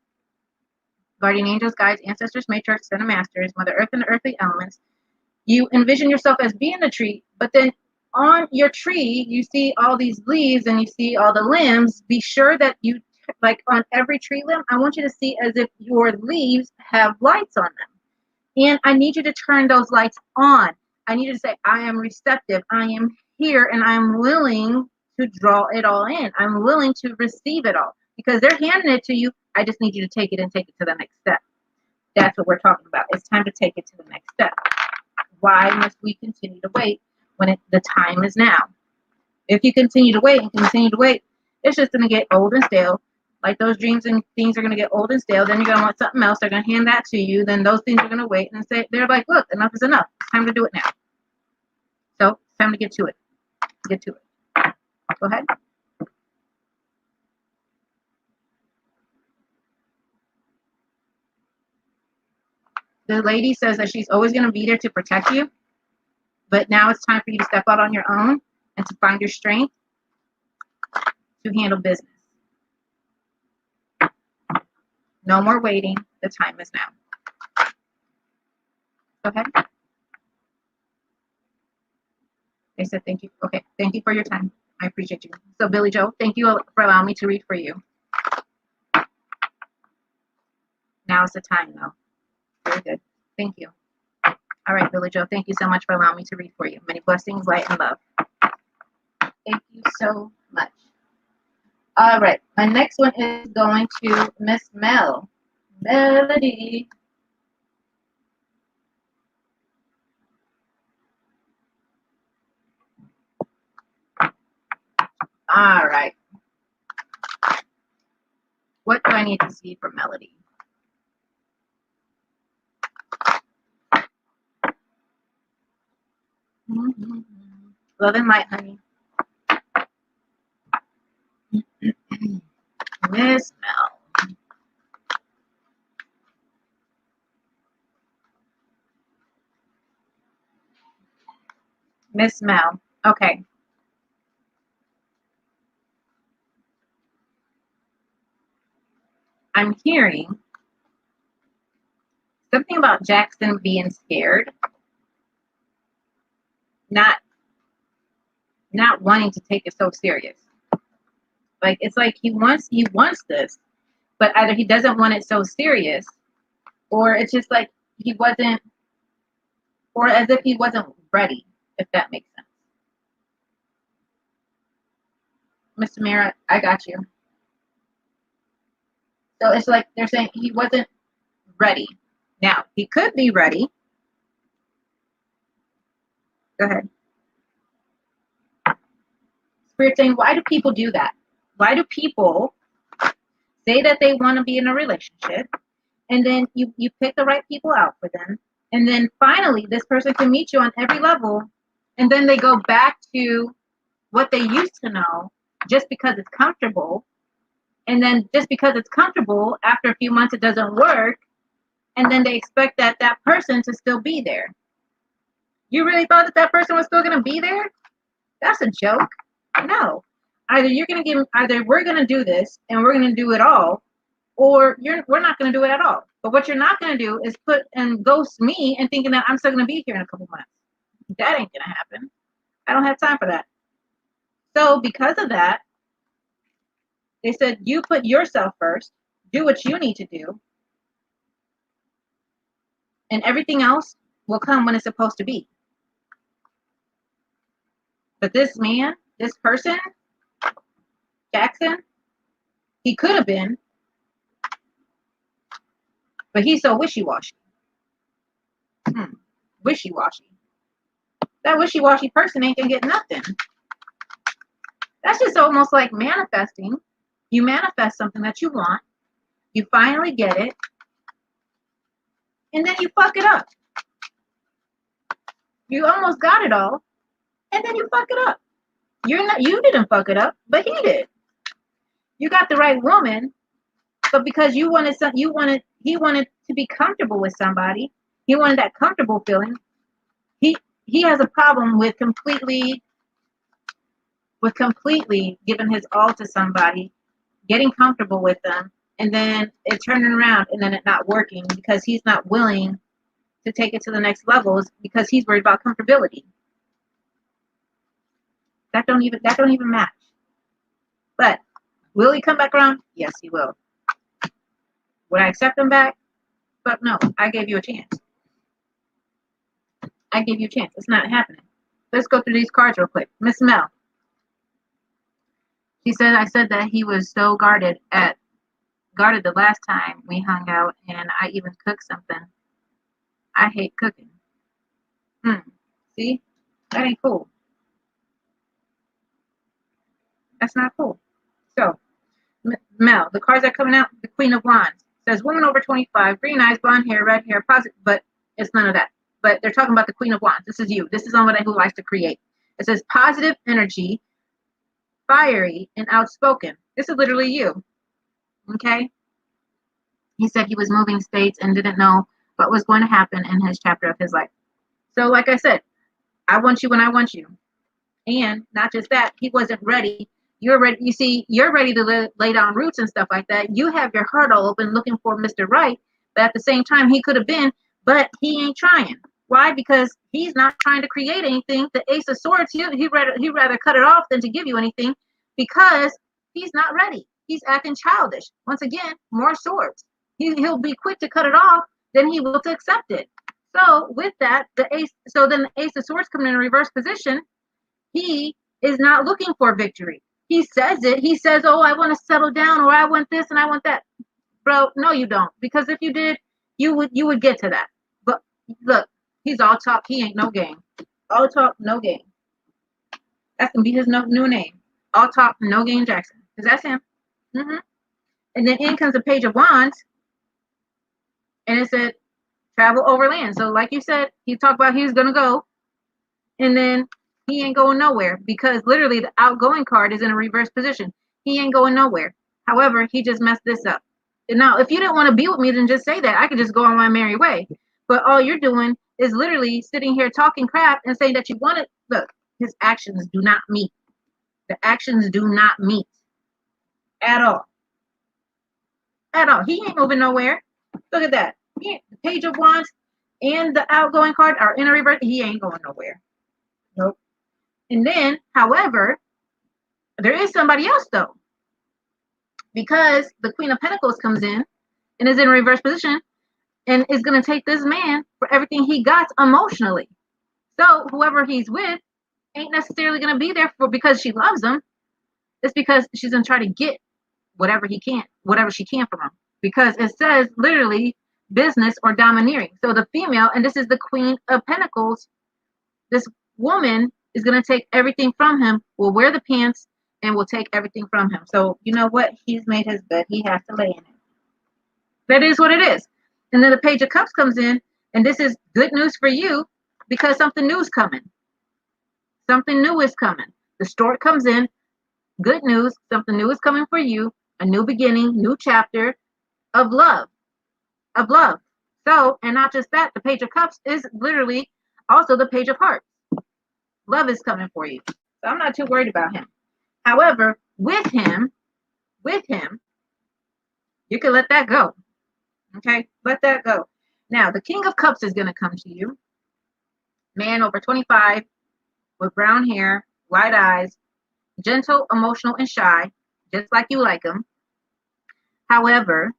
Speaker 1: guardian angels, guides, ancestors, matriarchs, and masters, Mother Earth and the earthly elements. You envision yourself as being a tree, but then on your tree, you see all these leaves and you see all the limbs. Be sure that you, like on every tree limb, I want you to see as if your leaves have lights on them. And I need you to turn those lights on. I need you to say, I am receptive. I am here and I'm willing to draw it all in. I'm willing to receive it all, because they're handing it to you. I just need you to take it and take it to the next step. That's what we're talking about. It's time to take it to the next step. Why must we continue to wait when the time is now? If you continue to wait and continue to wait, it's just going to get old and stale. Like those dreams and things are going to get old and stale. Then you're going to want something else. They're going to hand that to you. Then those things are going to wait and say, they're like, look, enough is enough. It's time to do it now. So it's time to get to it. Get to it. Go ahead. The lady says that she's always going to be there to protect you. But now it's time for you to step out on your own and to find your strength to handle business. No more waiting. The time is now. Okay? They said thank you. Okay. Thank you for your time. I appreciate you. So, Billy Joe, thank you for allowing me to read for you. Now is the time, though. Very good. Thank you. All right, Billy Joe, thank you so much for allowing me to read for you. Many blessings, light, and love. Thank you so much. All right, my next one is going to Miss Mel. Melody. All right. What do I need to see for Melody? Love and light, honey. Miss Mel. Miss Mel. Okay. I'm hearing something about Jackson being scared, not wanting to take it so serious. Like it's like he wants this, but either he doesn't want it so serious, or it's just like he wasn't, or as if he wasn't ready, if that makes sense. Mr. Mira, I got you. So it's like they're saying he wasn't ready. Now, he could be ready. Go ahead. Spirit saying, why do people do that? Why do people say that they want to be in a relationship, and then you pick the right people out for them, and then finally this person can meet you on every level, and then they go back to what they used to know just because it's comfortable, and then just because it's comfortable, after a few months it doesn't work, and then they expect that person to still be there. You really thought that person was still going to be there? That's a joke. No. Either we're going to do this and we're going to do it all, or we're not going to do it at all. But what you're not going to do is put and ghost me and thinking that I'm still going to be here in a couple months. That ain't going to happen. I don't have time for that. So because of that, they said you put yourself first, do what you need to do, and everything else will come when it's supposed to be. But this man, this person, Jackson, he could have been, but he's so wishy-washy. Wishy-washy. That wishy-washy person ain't gonna get nothing. That's just almost like manifesting. You manifest something that you want, you finally get it, and then you fuck it up. You almost got it all, and then you fuck it up. You didn't fuck it up, but he did. You got the right woman, but because he wanted to be comfortable with somebody, he wanted that comfortable feeling. He has a problem with completely giving his all to somebody, getting comfortable with them, and then it turning around and then it not working because he's not willing to take it to the next levels because he's worried about comfortability. That don't even match. But will he come back around? Yes, he will. Would I accept him back? But no, I gave you a chance. I gave you a chance. It's not happening. Let's go through these cards real quick. Miss Mel. She said I said that he was so guarded the last time we hung out, and I even cooked something. I hate cooking. See? That ain't cool. That's not cool. So, Mel, the cards that are coming out, the Queen of Wands. Says woman over 25, green eyes, blonde hair, red hair, positive, but it's none of that. But they're talking about the Queen of Wands. This is you. This is somebody who likes to create. It says positive energy, fiery, and outspoken. This is literally you. Okay? He said he was moving states and didn't know what was going to happen in his chapter of his life. So like I said, I want you when I want you. And not just that, he wasn't ready. You're ready. You see, you're ready to lay down roots and stuff like that. You have your heart all open looking for Mr. Right. But at the same time, he could have been, but he ain't trying. Why? Because he's not trying to create anything. The Ace of Swords, he'd rather cut it off than to give you anything because he's not ready. He's acting childish. Once again, more swords. He'll be quick to cut it off than he will to accept it. So with that, then the Ace of Swords coming in a reverse position, he is not looking for victory. He says it. He says, oh, I want to settle down, or I want this and I want that. Bro, no, you don't. Because if you did, you would get to that. But look, he's all talk. He ain't no game. All talk, no game. That's going to be his new name. All talk, no game Jackson. Because that's him. And then in comes the Page of Wands. And it said, travel overland. So like you said, he talked about he was going to go. And then he ain't going nowhere because literally the outgoing card is in a reverse position. He ain't going nowhere. However, he just messed this up. And now, if you didn't want to be with me, then just say that. I could just go on my merry way. But all you're doing is literally sitting here talking crap and saying that you want it. Look, his actions do not meet. The actions do not meet at all. At all. He ain't moving nowhere. Look at that. The Page of Wands and the outgoing card are in a reverse. He ain't going nowhere. Nope. And then, however, there is somebody else though, because the Queen of Pentacles comes in and is in a reverse position and is going to take this man for everything he got emotionally. So whoever he's with ain't necessarily going to be there for because she loves him. It's because she's going to try to get whatever she can from him. Because it says literally business or domineering. So the female, and this is the Queen of Pentacles, this woman is going to take everything from him, will wear the pants, and will take everything from him. So, you know what? He's made his bed. He has to lay in it. That is what it is. And then the Page of Cups comes in, and this is good news for you because something new is coming. Something new is coming. The Stork comes in, good news, something new is coming for you, a new beginning, new chapter of love. Of love. So, and not just that, the Page of Cups is literally also the Page of Hearts. Love is coming for you. So I'm not too worried about him. However, with him, you can let that go. Okay? Let that go. Now, the King of Cups is going to come to you. Man over 25 with brown hair, light eyes, gentle, emotional, and shy, just like you like him. However,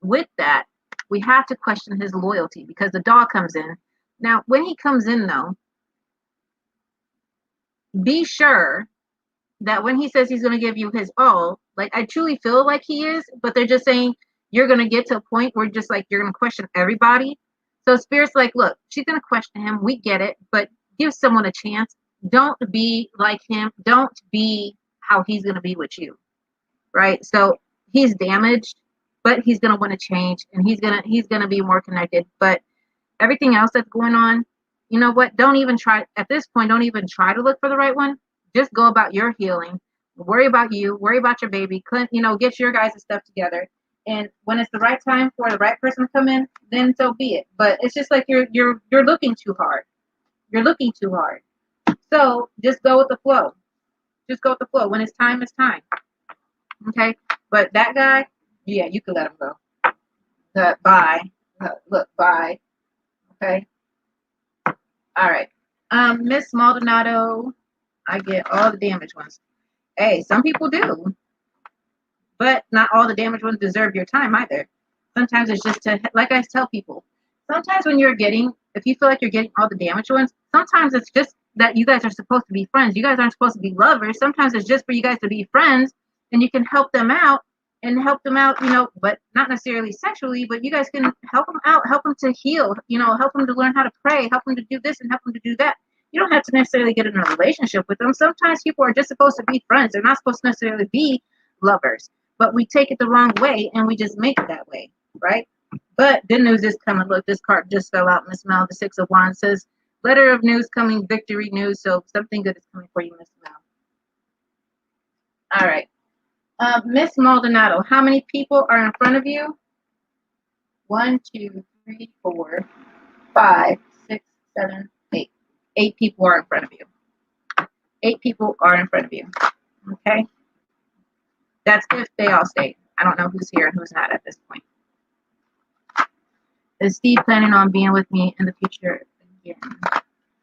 Speaker 1: with that, we have to question his loyalty because the dog comes in. Now, when he comes in, though, be sure that when he says he's going to give you his all, like I truly feel like he is, but they're just saying you're going to get to a point where just like you're going to question everybody. So Spirit's like, look, she's going to question him. We get it, but give someone a chance. Don't be like him. Don't be how he's going to be with you, right? So he's damaged, but he's going to want to change, and he's going to be more connected. But everything else that's going on, you know what? Don't even try at this point. Don't even try to look for the right one. Just go about your healing. Worry about you. Worry about your baby. Get your guys' stuff together. And when it's the right time for the right person to come in, then so be it. But it's just like you're looking too hard. You're looking too hard. So just go with the flow. Just go with the flow. When it's time, it's time. Okay. But that guy, yeah, you can let him go. Bye. Look, bye. Okay. All right. Miss Maldonado, I get all the damaged ones. Hey, some people do. But not all the damaged ones deserve your time either. Sometimes it's just like I tell people, sometimes when if you feel like you're getting all the damaged ones, sometimes it's just that you guys are supposed to be friends. You guys aren't supposed to be lovers. Sometimes it's just for you guys to be friends, and you can help them out, but not necessarily sexually, but you guys can help them out, help them to heal, help them to learn how to pray, help them to do this and help them to do that. You don't have to necessarily get in a relationship with them. Sometimes people are just supposed to be friends. They're not supposed to necessarily be lovers. But we take it the wrong way, and we just make it that way, right? But good news is coming. Look, this card just fell out, Miss Mel. The Six of Wands says, letter of news coming, victory news. So something good is coming for you, Miss Mel. All right. Miss Maldonado, how many people are in front of you? 1, 2, 3, 4, 5, 6, 7, 8. 8 people are in front of you. 8 people are in front of you. Okay? That's if they all stay. I don't know who's here and who's not at this point. Is Steve planning on being with me in the future again?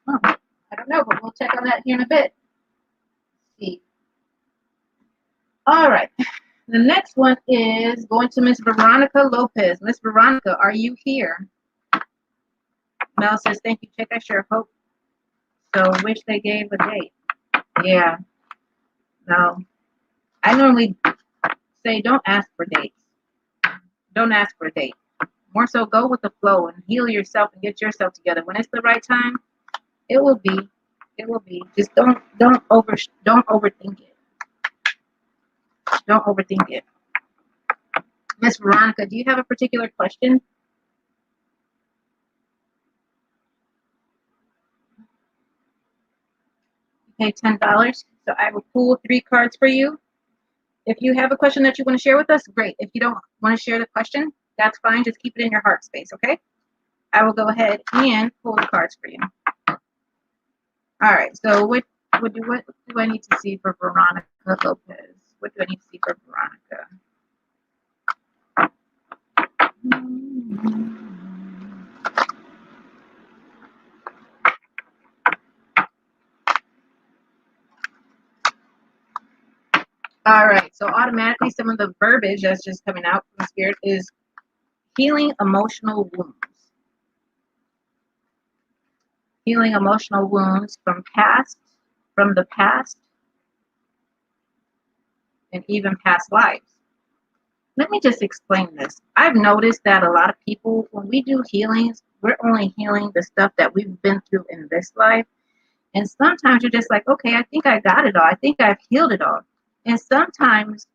Speaker 1: Oh, I don't know, but we'll check on that here in a bit. Steve. All right. The next one is going to Miss Veronica Lopez. Miss Veronica, are you here? Mel says, thank you, Chick. I sure hope so. Wish they gave a date. Yeah. No. I normally say don't ask for dates. Don't ask for a date. More so go with the flow and heal yourself and get yourself together. When it's the right time, it will be. It will be. Just don't overthink it. Don't overthink it. Miss Veronica, do you have a particular question? You pay $10, so I will pull 3 cards for you. If you have a question that you want to share with us, great. If you don't want to share the question, that's fine. Just keep it in your heart space, okay? I will go ahead and pull the cards for you. All right, so what do I need to see for Veronica Lopez? What do I need to see for Veronica? All right, so automatically some of the verbiage that's just coming out from Spirit is healing emotional wounds. Healing emotional wounds from the past, and even past lives. Let me just explain this. I've noticed that a lot of people, when we do healings, we're only healing the stuff that we've been through in this life. And sometimes you're just like, okay, I think I got it all. I think I've healed it all. And sometimes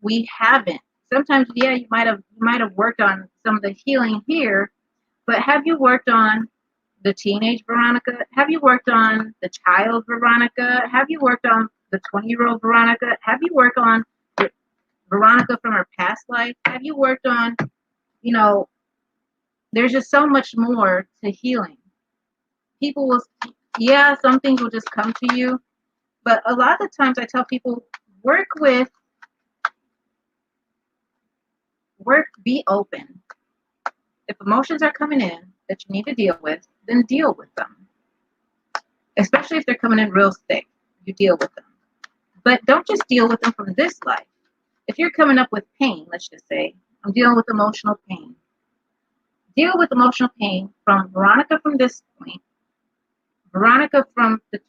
Speaker 1: we haven't. Sometimes, yeah, you might have worked on some of the healing here, but have you worked on the teenage Veronica? Have you worked on the child Veronica? Have you worked on the 20-year-old Veronica? Have you worked on the Veronica from her past life? Have you worked on, there's just so much more to healing. People will, yeah, some things will just come to you, but a lot of the times I tell people, be open. If emotions are coming in that you need to deal with, then deal with them. Especially if they're coming in real thick, you deal with them. But don't just deal with them from this life. If you're coming up with pain, let's just say, I'm dealing with emotional pain. Deal with emotional pain from Veronica from this point, Veronica from the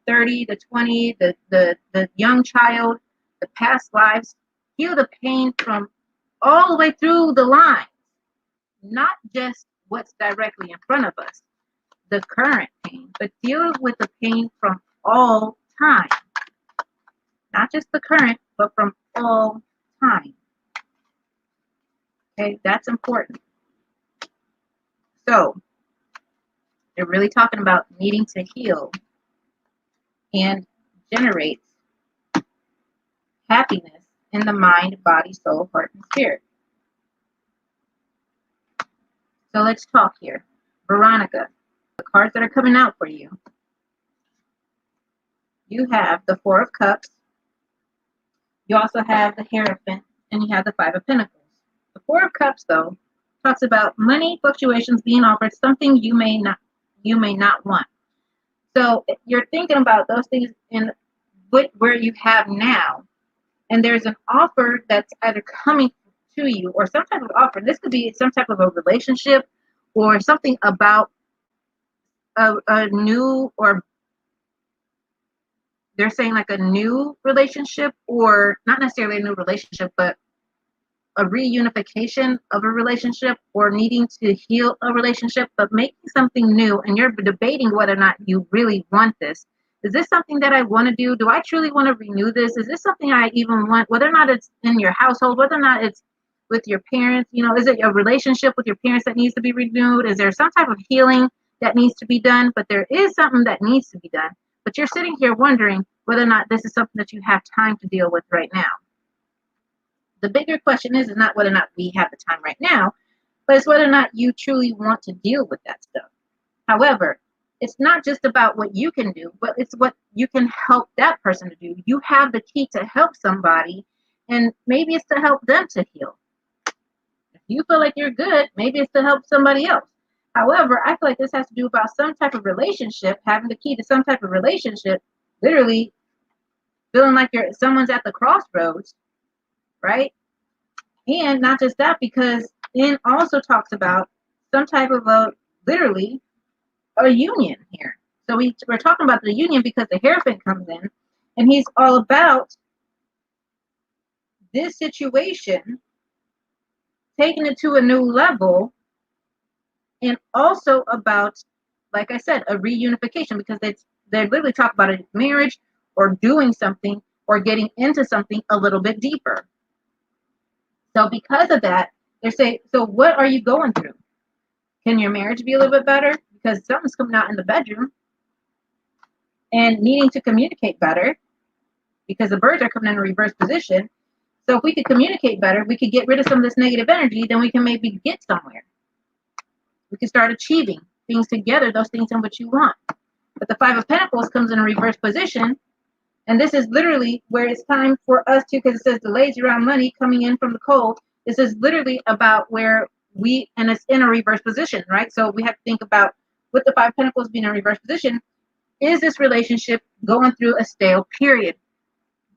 Speaker 1: 30, the 20, the young child, the past lives. Heal the pain from all the way through the line, not just what's directly in front of us, the current pain, but deal with the pain from all time. Not just the current, but from all time. Okay, that's important. So, they're really talking about needing to heal and generate happiness in the mind, body, soul, heart, and spirit. So let's talk here. Veronica, the cards that are coming out for you. You have the 4 of Cups. You also have the Hierophant, and you have the 5 of Pentacles. The 4 of Cups, though, talks about money fluctuations being offered, something you may not want. So you're thinking about those things in where you have now, and there's an offer that's either coming to you or some type of offer. This could be some type of a relationship or something about a new, or they're saying like a new relationship, or not necessarily a new relationship, but a reunification of a relationship, or needing to heal a relationship, but making something new, and you're debating whether or not you really want this. Is this something that I want to do? Do I truly want to renew this? Is this something I even want? Whether or not it's in your household, whether or not it's with your parents, is it a relationship with your parents that needs to be renewed? Is there some type of healing that needs to be done? But there is something that needs to be done. But you're sitting here wondering whether or not this is something that you have time to deal with right now. The bigger question is not whether or not we have the time right now, but it's whether or not you truly want to deal with that stuff. However, it's not just about what you can do, but it's what you can help that person to do. You have the key to help somebody, and maybe it's to help them to heal. If you feel like you're good, maybe it's to help somebody else. However, I feel like this has to do about some type of relationship, having the key to some type of relationship, literally feeling like someone's at the crossroads, right? And not just that, because it also talks about some type of literally a union here. So we're talking about the union because the Hierophant comes in, and he's all about this situation, taking it to a new level, and also about, like I said, a reunification, because they literally talk about a marriage or doing something or getting into something a little bit deeper. So because of that, they say, so what are you going through? Can your marriage be a little bit better? Because something's coming out in the bedroom, and needing to communicate better, because the birds are coming in a reverse position. So if we could communicate better, we could get rid of some of this negative energy, then we can maybe get somewhere. We can start achieving things together, those things in which you want. But the Five of Pentacles comes in a reverse position, and this is literally where it's time for us to, because it says delays around money coming in from the cold. This is literally about where and it's in a reverse position, right? So we have to think about, with the Five of Pentacles being in a reverse position, is this relationship going through a stale period?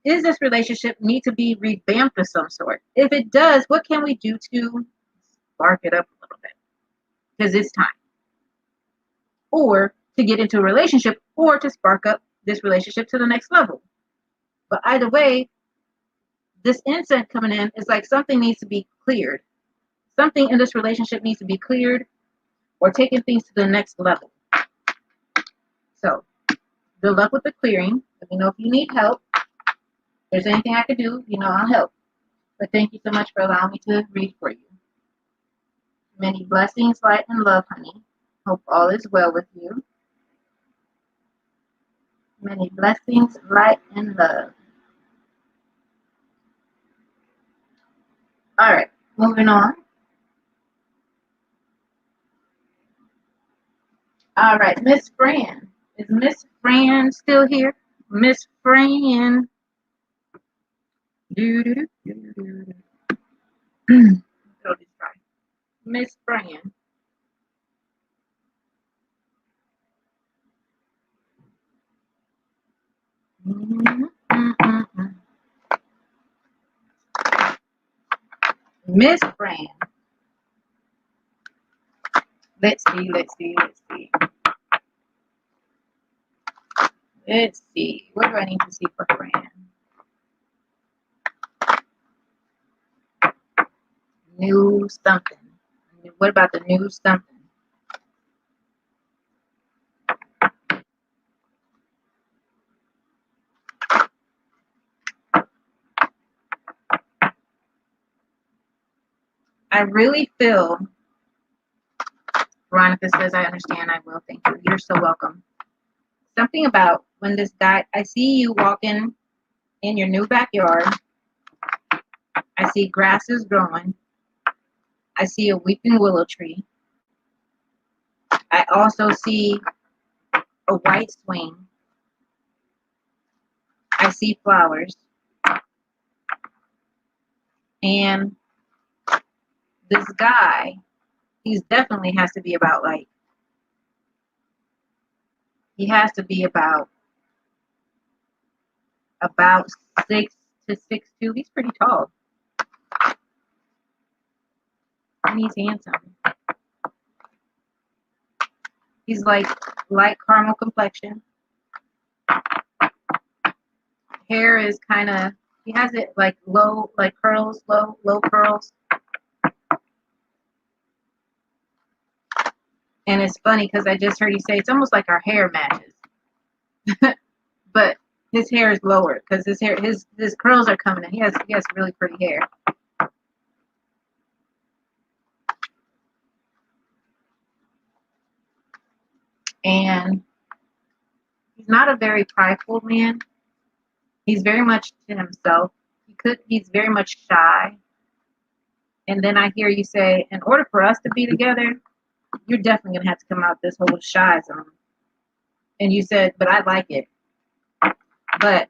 Speaker 1: Is this relationship need to be revamped of some sort? If it does, what can we do to spark it up a little bit? Because it's time. Or to get into a relationship, or to spark up this relationship to the next level. But either way, this incense coming in is like something needs to be cleared. Something in this relationship needs to be cleared, or taking things to the next level. So, good luck with the clearing. Let me know if you need help. If there's anything I could do, I'll help. But thank you so much for allowing me to read for you. Many blessings, light, and love, honey. Hope all is well with you. Many blessings, light, and love. All right, moving on. All right, Miss Fran. Is Miss Fran still here? Miss Fran. Miss Fran. Miss Fran. Let's see. Let's see. What do I need to see for Fran? New something. What about the new something? I really feel, Veronica says, I understand, I will, thank you. You're so welcome. Something about when this guy, I see you walking in your new backyard. I see grasses growing. I see a weeping willow tree. I also see a white swing. I see flowers. And this guy, he definitely has to be about he has to be about 6 to 6'2". He's pretty tall. And he's handsome. He's like light caramel complexion. Hair is kind of, he has it like low, like curls, low curls. And it's funny because I just heard you say it's almost like our hair matches. But his hair is lower because his curls are coming in. He has really pretty hair. And he's not a very prideful man. He's very much to himself. He's very much shy. And then I hear you say, in order for us to be together, you're definitely gonna have to come out this whole shy zone. And you said, but I like it. But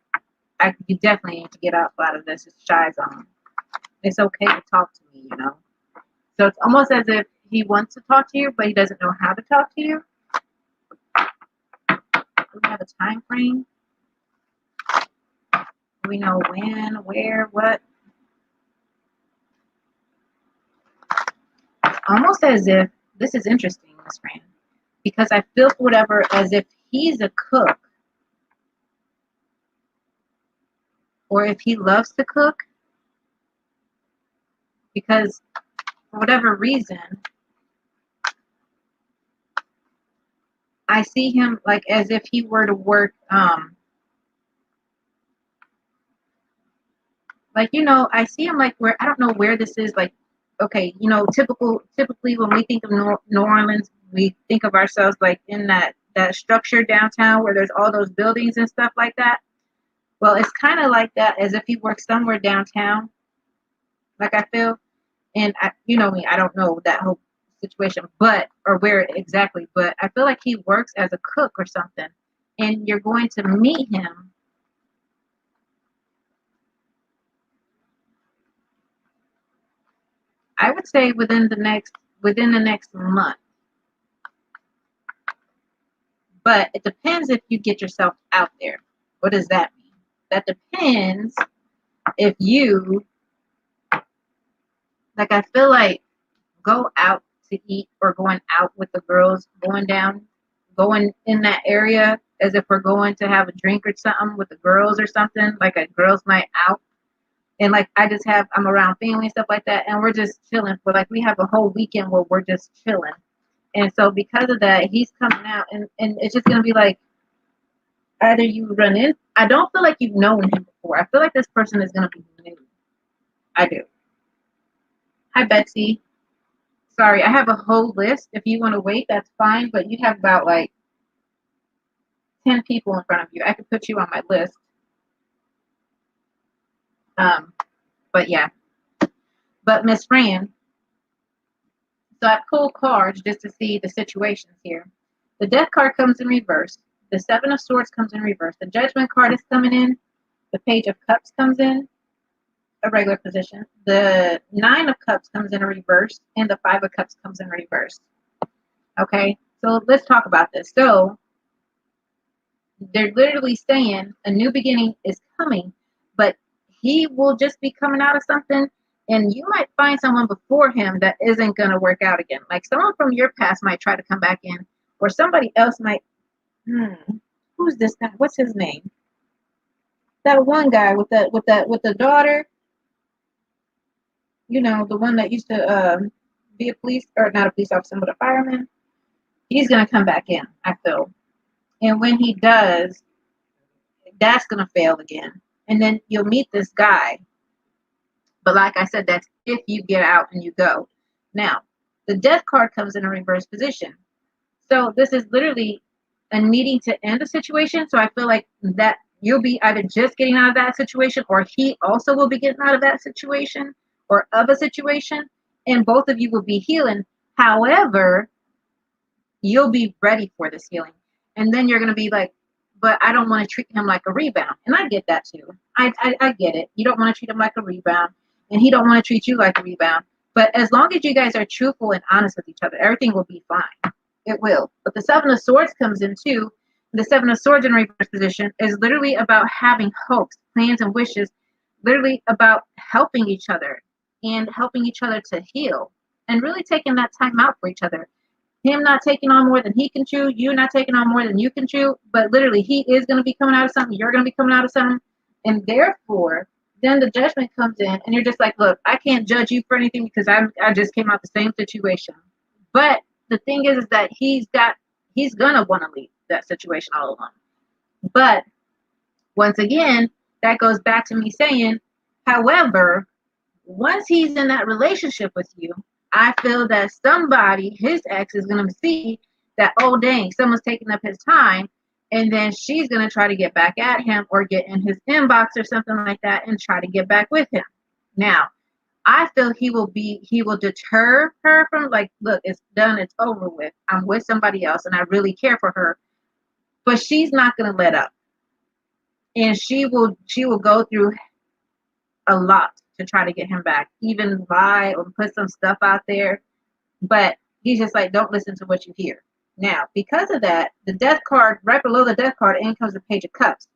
Speaker 1: you definitely need to get out of this shy zone. It's okay to talk to me, you know. So it's almost as if he wants to talk to you, but he doesn't know how to talk to you. Do we have a time frame? Do we know when, where, what? It's almost as if, this is interesting, Miss Fran, because I feel for whatever as if he's a cook, or if he loves to cook, because for whatever reason, I see him like as if he were to work, like, you know, I see him like where, I don't know where this is, like, okay, you know, typically when we think of New Orleans, we think of ourselves like in that structure downtown where there's all those buildings and stuff like that. Well, it's kind of like that, as if he works somewhere downtown, like I feel. And you know me, I don't know that whole situation, but, or where exactly, but I feel like he works as a cook or something. And you're going to meet him, I would say within the next month. But it depends if you get yourself out there. What does that mean? That depends if you, like, I feel like go out to eat or going out with the girls, going in that area as if we're going to have a drink or something with the girls or something, like a girls' night out. And like I'm around family and stuff like that, and we're just chilling for like we have a whole weekend where we're just chilling. And so because of that, he's coming out, and it's just gonna be like either you run in. I don't feel like you've known him before. I feel like this person is gonna be new. I do. Hi Betsy. Sorry, I have a whole list. If you want to wait, that's fine. But you have about like 10 people in front of you. I could put you on my list. But yeah. But Miss Fran, so I pull cards just to see the situations here. The Death card comes in reverse. The Seven of Swords comes in reverse. The Judgment card is coming in. The Page of Cups comes in a regular position. The Nine of Cups comes in a reverse. And the Five of Cups comes in reverse. Okay, so let's talk about this. So they're literally saying a new beginning is coming, but he will just be coming out of something, and you might find someone before him that isn't going to work out again. Like someone from your past might try to come back in, or somebody else might. Who's this guy? What's his name? That one guy with the daughter. You know, the one that used to be a police, or not a police officer, but a fireman. He's going to come back in, I feel. And when he does, that's going to fail again. And then you'll meet this guy. But like I said, that's if you get out and you go. Now, the Death card comes in a reverse position. So this is literally a needing to end a situation. So I feel like that you'll be either just getting out of that situation, or he also will be getting out of that situation or of a situation. And both of you will be healing. However, you'll be ready for this healing. And then you're going to be like, but I don't want to treat him like a rebound. And I get that too. I get it. You don't want to treat him like a rebound, and he don't want to treat you like a rebound. But as long as you guys are truthful and honest with each other, everything will be fine. It will. But the Seven of Swords comes in too. The Seven of Swords in reverse position is literally about having hopes, plans, and wishes, literally about helping each other and helping each other to heal, and really taking that time out for each other. Him not taking on more than he can chew, you not taking on more than you can chew, but literally he is going to be coming out of something, you're going to be coming out of something, and therefore then the Judgment comes in, and you're just like, look, I can't judge you for anything because I just came out the same situation. But the thing is that he's going to want to leave that situation all alone. But once again, that goes back to me saying, however, once he's in that relationship with you, I feel that somebody, his ex, is going to see that, oh, dang, someone's taking up his time. And then she's going to try to get back at him or get in his inbox or something like that and try to get back with him. Now, I feel he will deter her from, like, look, it's done, it's over with. I'm with somebody else and I really care for her. but she's not going to let up. And she will go through a lot to try to get him back, even lie or put some stuff out there. But he's just like, don't listen to what you hear. Now, because of that, the death card, right below the death card, in comes the Page of Cups.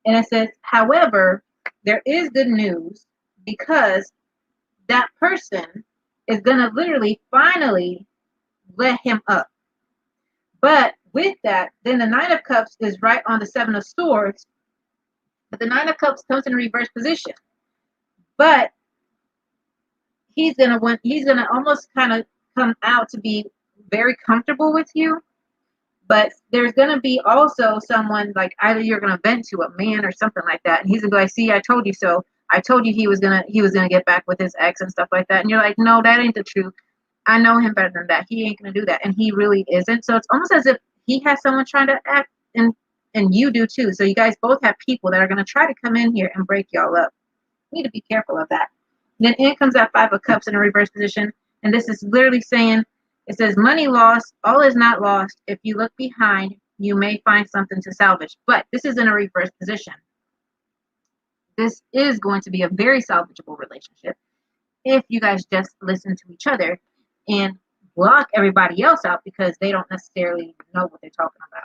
Speaker 1: And it says, however, there is good news, because that person is going to literally finally let him up. But with that, then the Nine of Cups is right on the Seven of Swords. But the Nine of Cups comes in a reverse position. But he's gonna almost kind of come out to be very comfortable with you. But there's gonna be also someone, like, either you're gonna vent to a man or something like that, and he's gonna be like, see, I told you so. I told you he was gonna get back with his ex and stuff like that. And you're like, no, that ain't the truth. I know him better than that. He ain't gonna do that. And he really isn't. So it's almost as if he has someone trying to act, and you do too. So you guys both have people that are gonna try to come in here and break y'all up. You need to be careful of that. Then in comes that Five of Cups in a reverse position. And this is literally saying, it says, money lost, all is not lost. If you look behind, you may find something to salvage. But this is in a reverse position. This is going to be a very salvageable relationship if you guys just listen to each other and block everybody else out, because they don't necessarily know what they're talking about.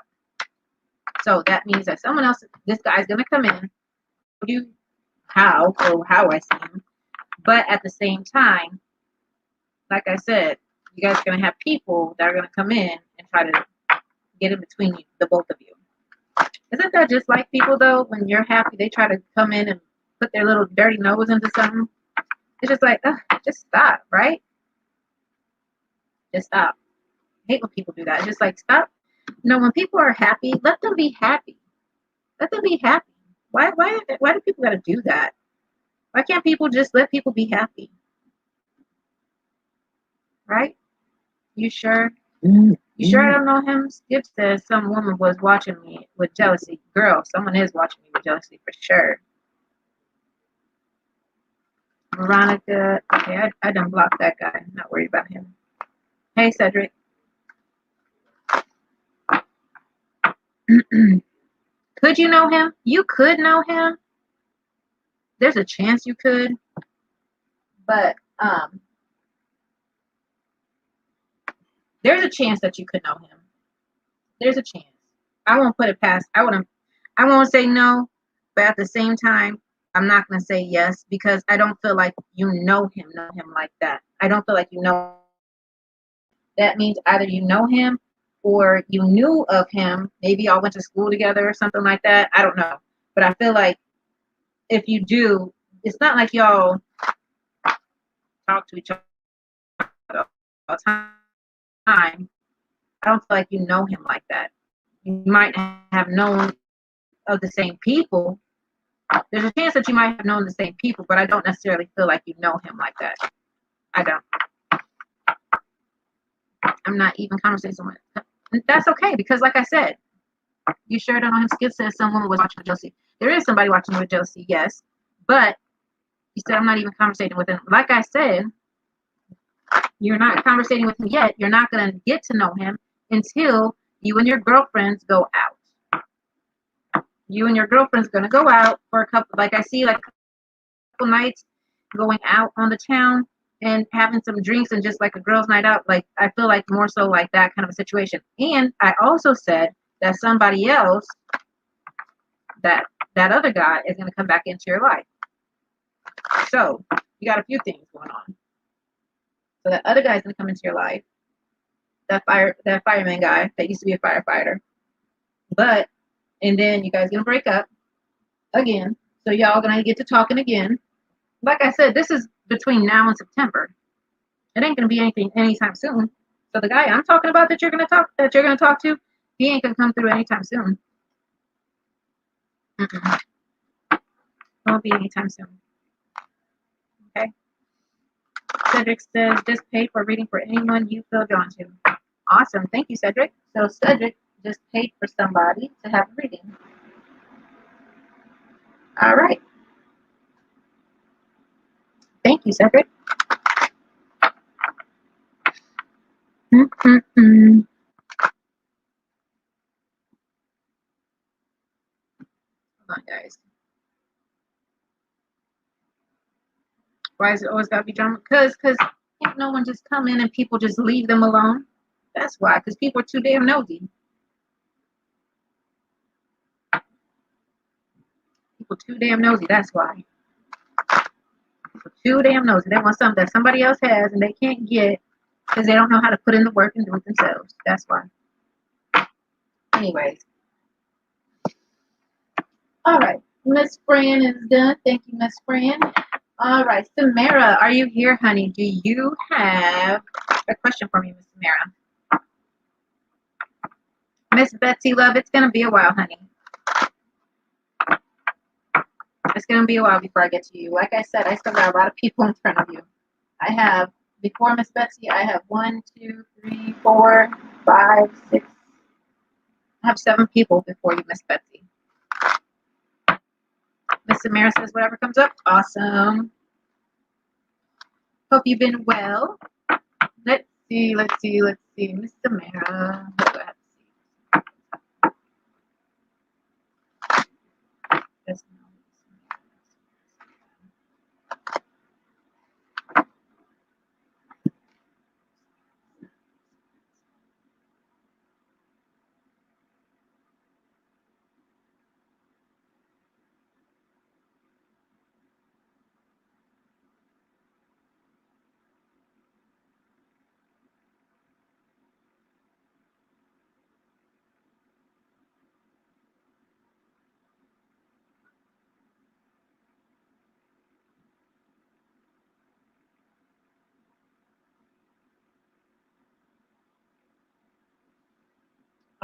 Speaker 1: So that means that someone else, this guy's going to come in, you how I see him. But at the same time, like I said, you guys are going to have people that are going to come in and try to get in between you, the both of you. Isn't that just like people, though? When you're happy, they try to come in and put their little dirty nose into something. It's just like, just stop, right? Just stop. I hate when people do that. It's just like, stop. When people are happy, let them be happy. Let them be happy. Why do people got to do that? Why can't people just let people be happy? Right? You sure? You sure I don't know him? Skip says some woman was watching me with jealousy. Girl, someone is watching me with jealousy for sure. Veronica, okay, I done blocked that guy. I'm not worried about him. Hey, Cedric. Could you know him? You could know him. There's a chance you could. But there's a chance that you could know him. There's a chance. I won't put it past. I won't say no, but at the same time, I'm not going to say yes, because I don't feel like you know him like that. I don't feel like you know. That means either you know him or you knew of him. Maybe y'all went to school together or something like that. I don't know. But I feel like if you do, it's not like y'all talk to each other all the time. I don't feel like you know him like that. You might have known of the same people. There's a chance that you might have known the same people, but I don't necessarily feel like you know him like that. I don't. I'm not even conversating with someone. That's okay, because like I said, you sure don't know him. Skip says some woman was watching with jealousy. There is somebody watching with jealousy, yes. But he said, I'm not even conversating with him. Like I said, you're not conversating with him yet. You're not going to get to know him until you and your girlfriends go out. You and your girlfriend's going to go out for a couple, like I see, like a couple nights going out on the town and having some drinks and just like a girls' night out. Like, I feel like more so like that kind of a situation. And I also said that somebody else, that other guy is going to come back into your life. So you got a few things going on. So that other guy is going to come into your life. That fireman guy that used to be a firefighter. And then you guys going to break up again. So y'all going to get to talking again. Like I said, this is between now and September. It ain't going to be anything anytime soon. So the guy I'm talking about that you're going to talk to, he ain't going to come through anytime soon. Won't be anytime soon. Okay. Cedric says, just paid for reading for anyone you feel drawn to. Awesome. Thank you, Cedric. So Cedric just paid for somebody to have a reading. All right. Thank you, Cedric. Why is it always gotta be drama? Because can't no one just come in and people just leave them alone? That's why. Because people are too damn nosy. People too damn nosy. That's why. People too damn nosy. They want something that somebody else has and they can't get because they don't know how to put in the work and do it themselves. That's why. Anyways. All right. Miss Fran is done. Thank you, Miss Fran. All right. Samara, are you here, honey? Do you have a question for me, Miss Samara? Miss Betsy Love, it's going to be a while, honey. It's going to be a while before I get to you. Like I said, I still got a lot of people in front of you. I have, before Miss Betsy, I have 1, 2, 3, 4, 5, 6. I have 7 people before you, Miss Betsy. Miss Samara says whatever comes up. Awesome. Hope you've been well. Let's see. Miss Samara. What do I have to see?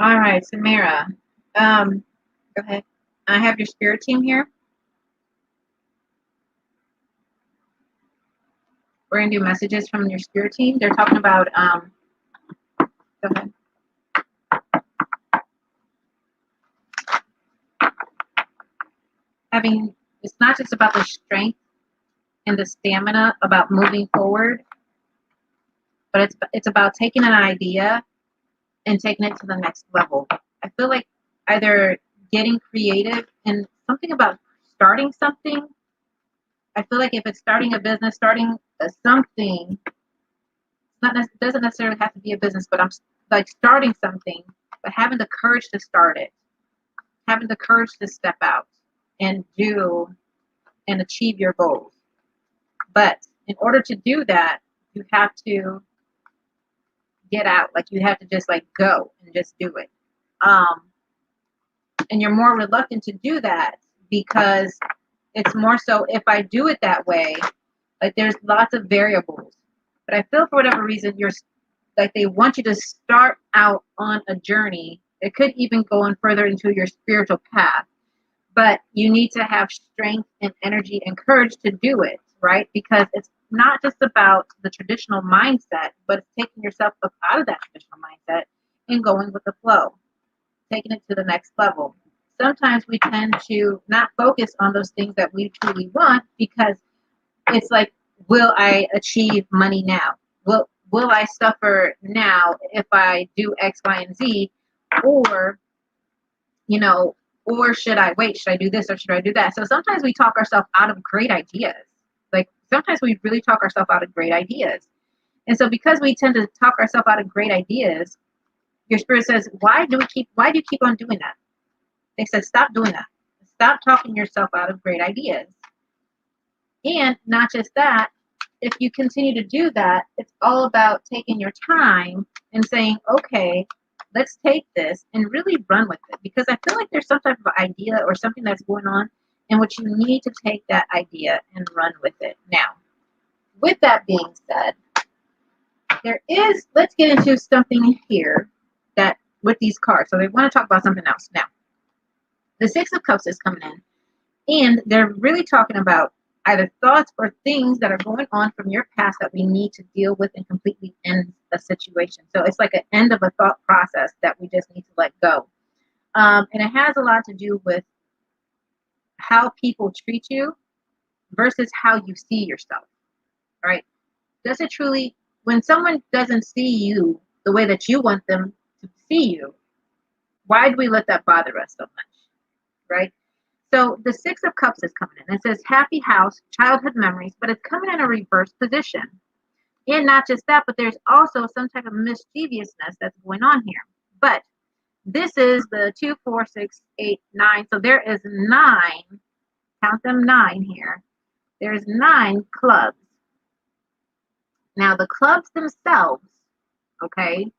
Speaker 1: All right, Samara. Go ahead. I have your spirit team here. We're gonna do messages from your spirit team. They're talking about go ahead. Having, it's not just about the strength and the stamina about moving forward, but it's about taking an idea and taking it to the next level. I feel like either getting creative and something about starting something. I feel like if it's starting a business, starting something, it doesn't necessarily have to be a business, but I'm like starting something, but having the courage to start it, having the courage to step out and do and achieve your goals. But in order to do that, you have to get out. Like you have to just like go and just do it. And you're more reluctant to do that because it's more so if I do it that way, like there's lots of variables. But I feel for whatever reason you're like they want you to start out on a journey. It could even go on further into your spiritual path. But you need to have strength and energy and courage to do it, right? Because it's not just about the traditional mindset, but it's taking yourself up out of that traditional mindset and going with the flow, taking it to the next level. Sometimes we tend to not focus on those things that we truly want because it's like, will I achieve money now? Will I suffer now if I do X, Y, and Z? Or, you know, or should I wait? Should I do this or should I do that? So sometimes we talk ourselves out of great ideas. Like sometimes we really talk ourselves out of great ideas. And so because we tend to talk ourselves out of great ideas, your spirit says, why do you keep on doing that? They said, stop doing that. Stop talking yourself out of great ideas. And not just that, if you continue to do that, it's all about taking your time and saying, okay, let's take this and really run with it. Because I feel like there's some type of idea or something that's going on in which you need to take that idea and run with it. Now, with that being said, let's get into something here that with these cards. So they want to talk about something else. Now, the Six of Cups is coming in, and they're really talking about either thoughts or things that are going on from your past that we need to deal with and completely end a situation. So it's like an end of a thought process that we just need to let go. And it has a lot to do with how people treat you versus how you see yourself, right? Does it truly, when someone doesn't see you the way that you want them to see you, why do we let that bother us so much, right? So the Six of Cups is coming in. It says happy house, childhood memories, but it's coming in a reverse position. And not just that, but there's also some type of mischievousness that's going on here. But this is the 2, 4, 6, 8, 9. So there is 9, count them 9 here. There's 9 clubs. Now the clubs themselves, okay,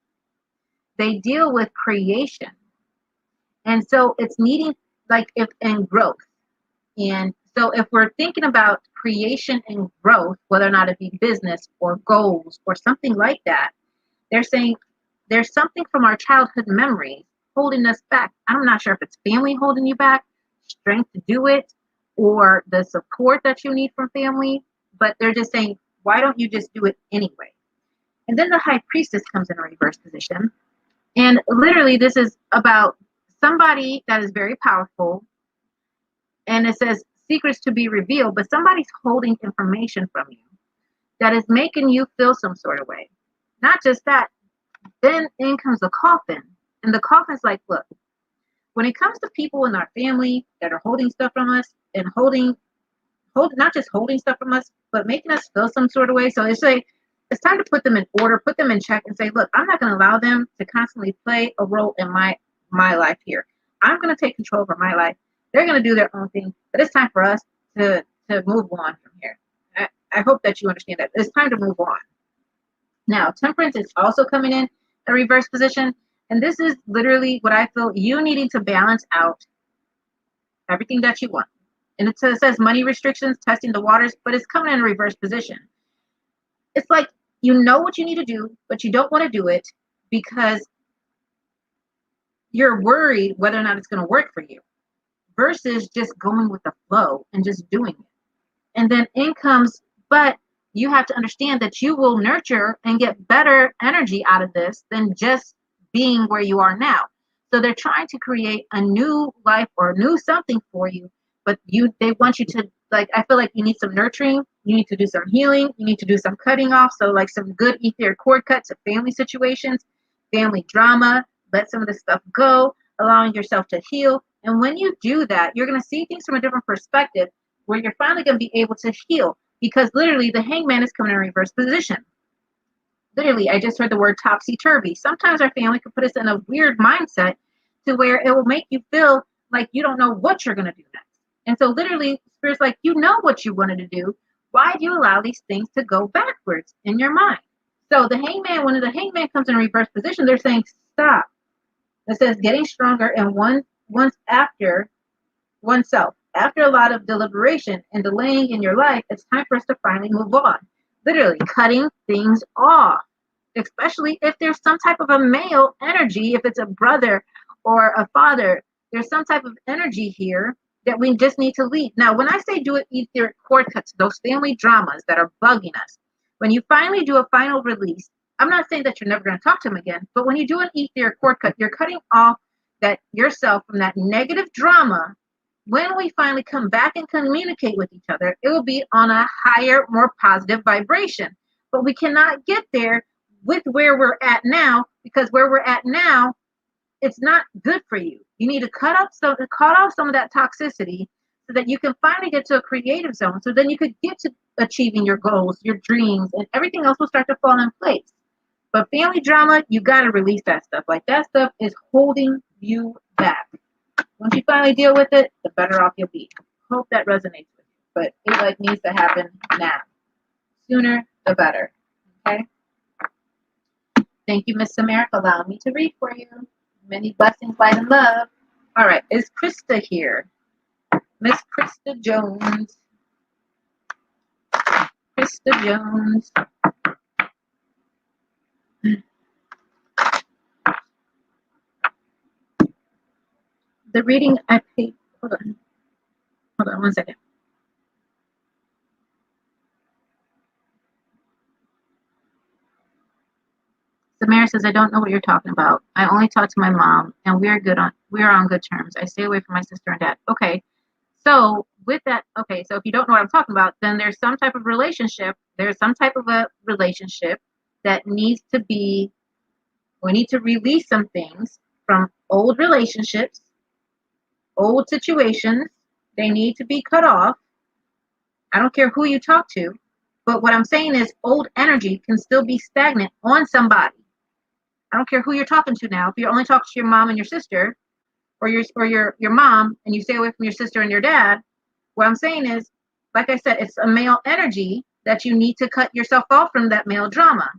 Speaker 1: they deal with creation. And so it's needing like if and growth. And so if we're thinking about creation and growth, whether or not it be business or goals or something like that, they're saying there's something from our childhood memories holding us back. I'm not sure if it's family holding you back, strength to do it, or the support that you need from family, but they're just saying, why don't you just do it anyway? And then the high priestess comes in a reverse position. And literally, this is about somebody that is very powerful. And it says secrets to be revealed, but somebody's holding information from you that is making you feel some sort of way. Not just that, then in comes the coffin. And the coffin's like, look, when it comes to people in our family that are holding stuff from us and not just holding stuff from us, but making us feel some sort of way. So it's like, it's time to put them in order, put them in check and say, look, I'm not going to allow them to constantly play a role in my life here. I'm going to take control over my life. They're going to do their own thing, but it's time for us to move on from here. I hope that you understand that. It's time to move on. Now, temperance is also coming in a reverse position. And this is literally what I feel you needing to balance out everything that you want. And it says money restrictions, testing the waters, but it's coming in a reverse position. It's like you know what you need to do, but you don't want to do it because you're worried whether or not it's going to work for you versus just going with the flow and just doing it. And then in comes, but you have to understand that you will nurture and get better energy out of this than just being where you are now. So they're trying to create a new life or a new something for you, but they want you to, like, I feel like you need some nurturing, you need to do some healing, you need to do some cutting off. So like some good etheric cord cuts of family situations, family drama, let some of this stuff go, allowing yourself to heal. And when you do that, you're going to see things from a different perspective where you're finally going to be able to heal, because literally the hangman is coming in a reverse position. Literally, I just heard the word topsy-turvy. Sometimes our family can put us in a weird mindset to where it will make you feel like you don't know what you're going to do next. And so literally, Spirit's like, you know what you wanted to do. Why do you allow these things to go backwards in your mind? So the hangman, when the hangman comes in a reverse position, they're saying, stop. It says getting stronger and once after oneself. After a lot of deliberation and delaying in your life, it's time for us to finally move on. Literally cutting things off, especially if there's some type of a male energy, if it's a brother or a father, there's some type of energy here that we just need to leave. Now, when I say do it etheric cord cuts, those family dramas that are bugging us, when you finally do a final release, I'm not saying that you're never going to talk to them again, but when you do an etheric cord cut, you're cutting off that yourself from that negative drama. When we finally come back and communicate with each other, it will be on a higher, more positive vibration. But we cannot get there with where we're at now, because where we're at now, it's not good for you. You need to cut off some of that toxicity so that you can finally get to a creative zone. So then you could get to achieving your goals, your dreams, and everything else will start to fall in place. But family drama, you got to release that stuff. Like that stuff is holding you back. Once you finally deal with it, the better off you'll be. Hope that resonates with you. But it like needs to happen now. Sooner the better. Okay? Thank you, Miss Samara, for allowing me to read for you. Many blessings, light, and love. All right, is Krista here? Miss Krista Jones. Krista Jones. The reading I paid. Hold on 1 second. Samara says, I don't know what you're talking about. I only talk to my mom, and we're on good terms. I stay away from my sister and dad. Okay. So with that, okay, so if you don't know what I'm talking about, then there's some type of relationship. There's some type of a relationship that needs to be, we need to release some things from old relationships, old situations, They need to be cut off. I don't care who you talk to, but what I'm saying is old energy can still be stagnant on somebody. I don't care who you're talking to now. If you're only talking to your mom and your sister, or your mom, and you stay away from your sister and your dad, what I'm saying is, like I said, it's a male energy that you need to cut yourself off from that male drama.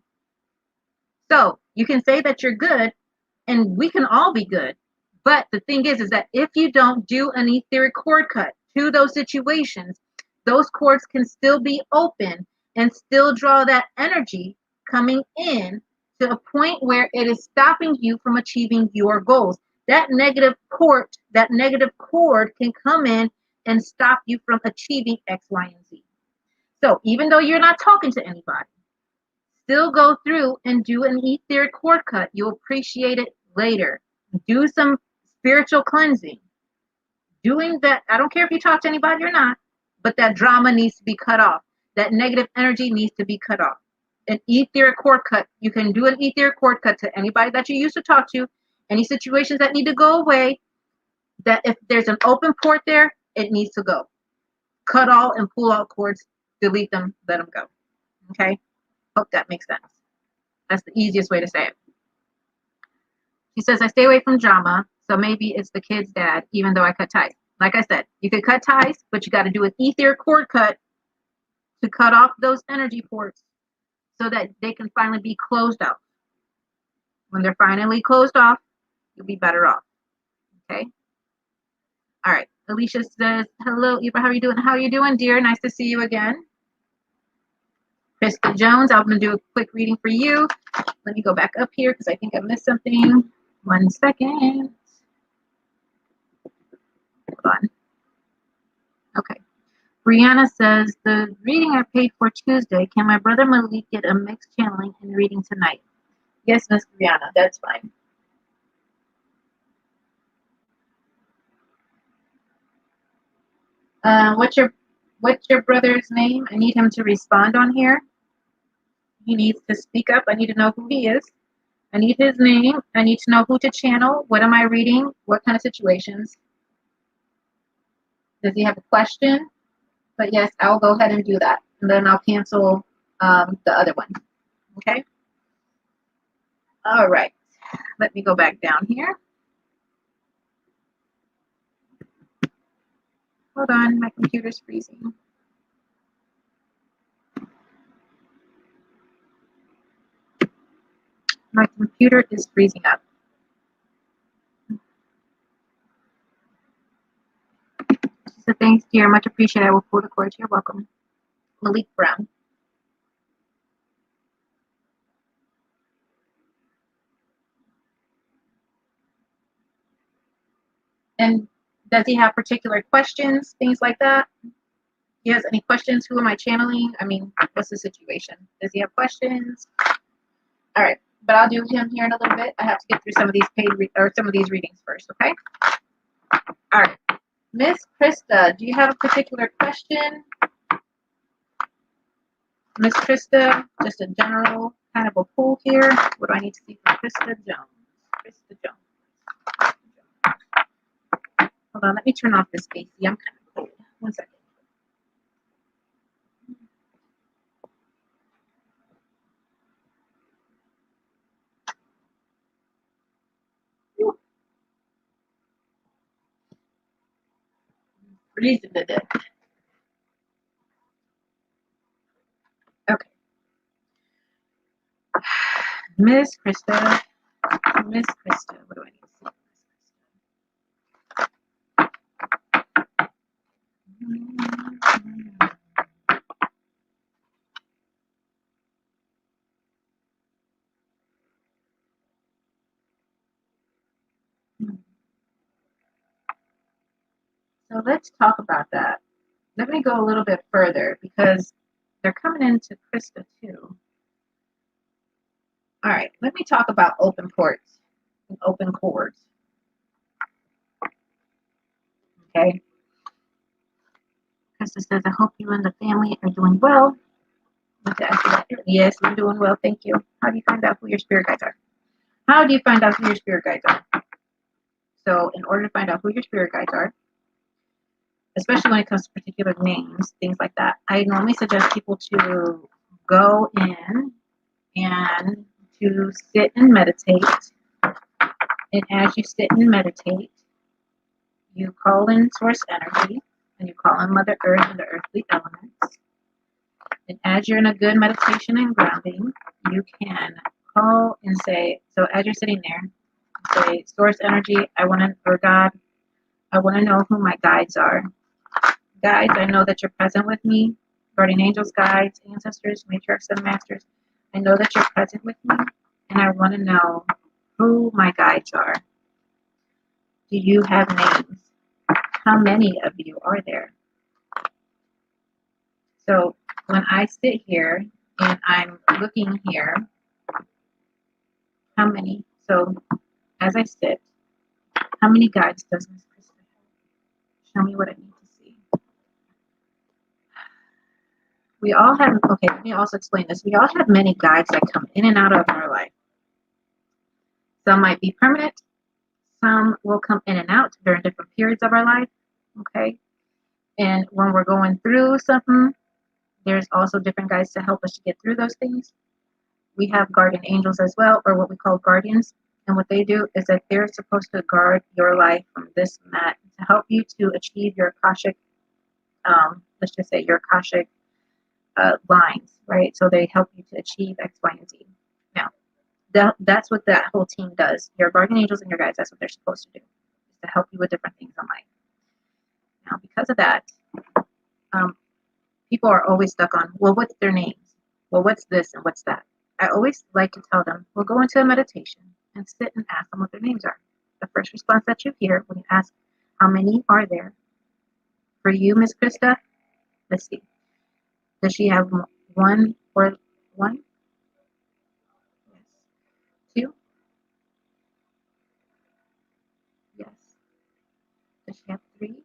Speaker 1: So you can say that you're good, and we can all be good. But the thing is that if you don't do an etheric cord cut to those situations, those cords can still be open and still draw that energy coming in to a point where it is stopping you from achieving your goals. That negative cord can come in and stop you from achieving X, Y, and Z. So even though you're not talking to anybody, still go through and do an etheric cord cut. You'll appreciate it later. Do some spiritual cleansing. Doing that, I don't care if you talk to anybody or not, but that drama needs to be cut off. That negative energy needs to be cut off. An etheric cord cut, you can do an etheric cord cut to anybody that you used to talk to, any situations that need to go away, that if there's an open port there, it needs to go. Cut all and pull out cords, delete them, let them go. Okay? Hope that makes sense. That's the easiest way to say it. She says, I stay away from drama, so maybe it's the kid's dad, even though I cut ties. Like I said, you could cut ties, but you got to do an etheric cord cut to cut off those energy ports so that they can finally be closed off. When they're finally closed off, you'll be better off. Okay? All right. Alicia says, hello, Eva, how are you doing? How are you doing, dear? Nice to see you again. Krista Jones, I'm going to do a quick reading for you. Let me go back up here because I think I missed something. 1 second. Hold on. Okay. Brianna says, the reading I paid for Tuesday, can my brother Malik get a mixed channeling and reading tonight? Yes, Miss Brianna, that's fine. What's your brother's name? I need him to respond on here. He needs to speak up. I need to know who he is. I need his name. I need to know who to channel. What am I reading? What kind of situations? Does he have a question? But yes, I'll go ahead and do that. And then I'll cancel the other one. Okay? All right. Let me go back down here. Hold on. My computer's freezing. My computer is freezing up. So thanks, dear. Much appreciated. I will pull the cords. You're welcome. Malik Brown. And does he have particular questions, things like that? He has any questions? Who am I channeling? I mean, what's the situation? Does he have questions? All right, but I'll do him here in a little bit. I have to get through some of these some of these readings first, okay? All right, Miss Krista, do you have a particular question? Miss Krista, just a general kind of a pull here. What do I need to see from Krista Jones? Krista Jones. Hold on, let me turn off this AC. I'm kind of cold. 1 second. Freezing to death. Okay. Miss Krista. Miss Krista. What do I need to see? So let's talk about that. Let me go a little bit further because they're coming into Krista too. All right, let me talk about open ports and open cords. Okay. Krista says, I hope you and the family are doing well. Yes, I'm doing well. Thank you. How do you find out who your spirit guides are? How do you find out who your spirit guides are? So in order to find out who your spirit guides are, especially when it comes to particular names, things like that. I normally suggest people to go in and to sit and meditate. And as you sit and meditate, you call in source energy and you call in Mother Earth and the earthly elements. And as you're in a good meditation and grounding, you can call and say, so as you're sitting there, say, source energy, I want to, or God, I want to know who my guides are. Guides, I know that you're present with me. Guardian angels, guides, ancestors, matriarchs, and masters, I know that you're present with me, and I want to know who my guides are. Do you have names? How many of you are there? So when I sit here and I'm looking here, how many? So as I sit, how many guides does Miss Krista have? Show me what I need to see. We all have, okay, let me also explain this. We all have many guides that come in and out of our life. Some might be permanent. Some will come in and out during different periods of our life, okay? And when we're going through something, there's also different guides to help us to get through those things. We have guardian angels as well, or what we call guardians. And what they do is that they're supposed to guard your life from this and that to help you to achieve your Akashic, let's just say your Akashic lines, right? So they help you to achieve X, Y, and Z. Now, that's what that whole team does. Your guardian angels and your guides, that's what they're supposed to do, is to help you with different things in life. Now, because of that, people are always stuck on, well, what's their names? Well, what's this and what's that? I always like to tell them, we'll go into a meditation and sit and ask them what their names are. The first response that you hear when you ask, how many are there? For you, Miss Krista, let's see. Does she have one or one? Yes. Two? Yes. Does she have three?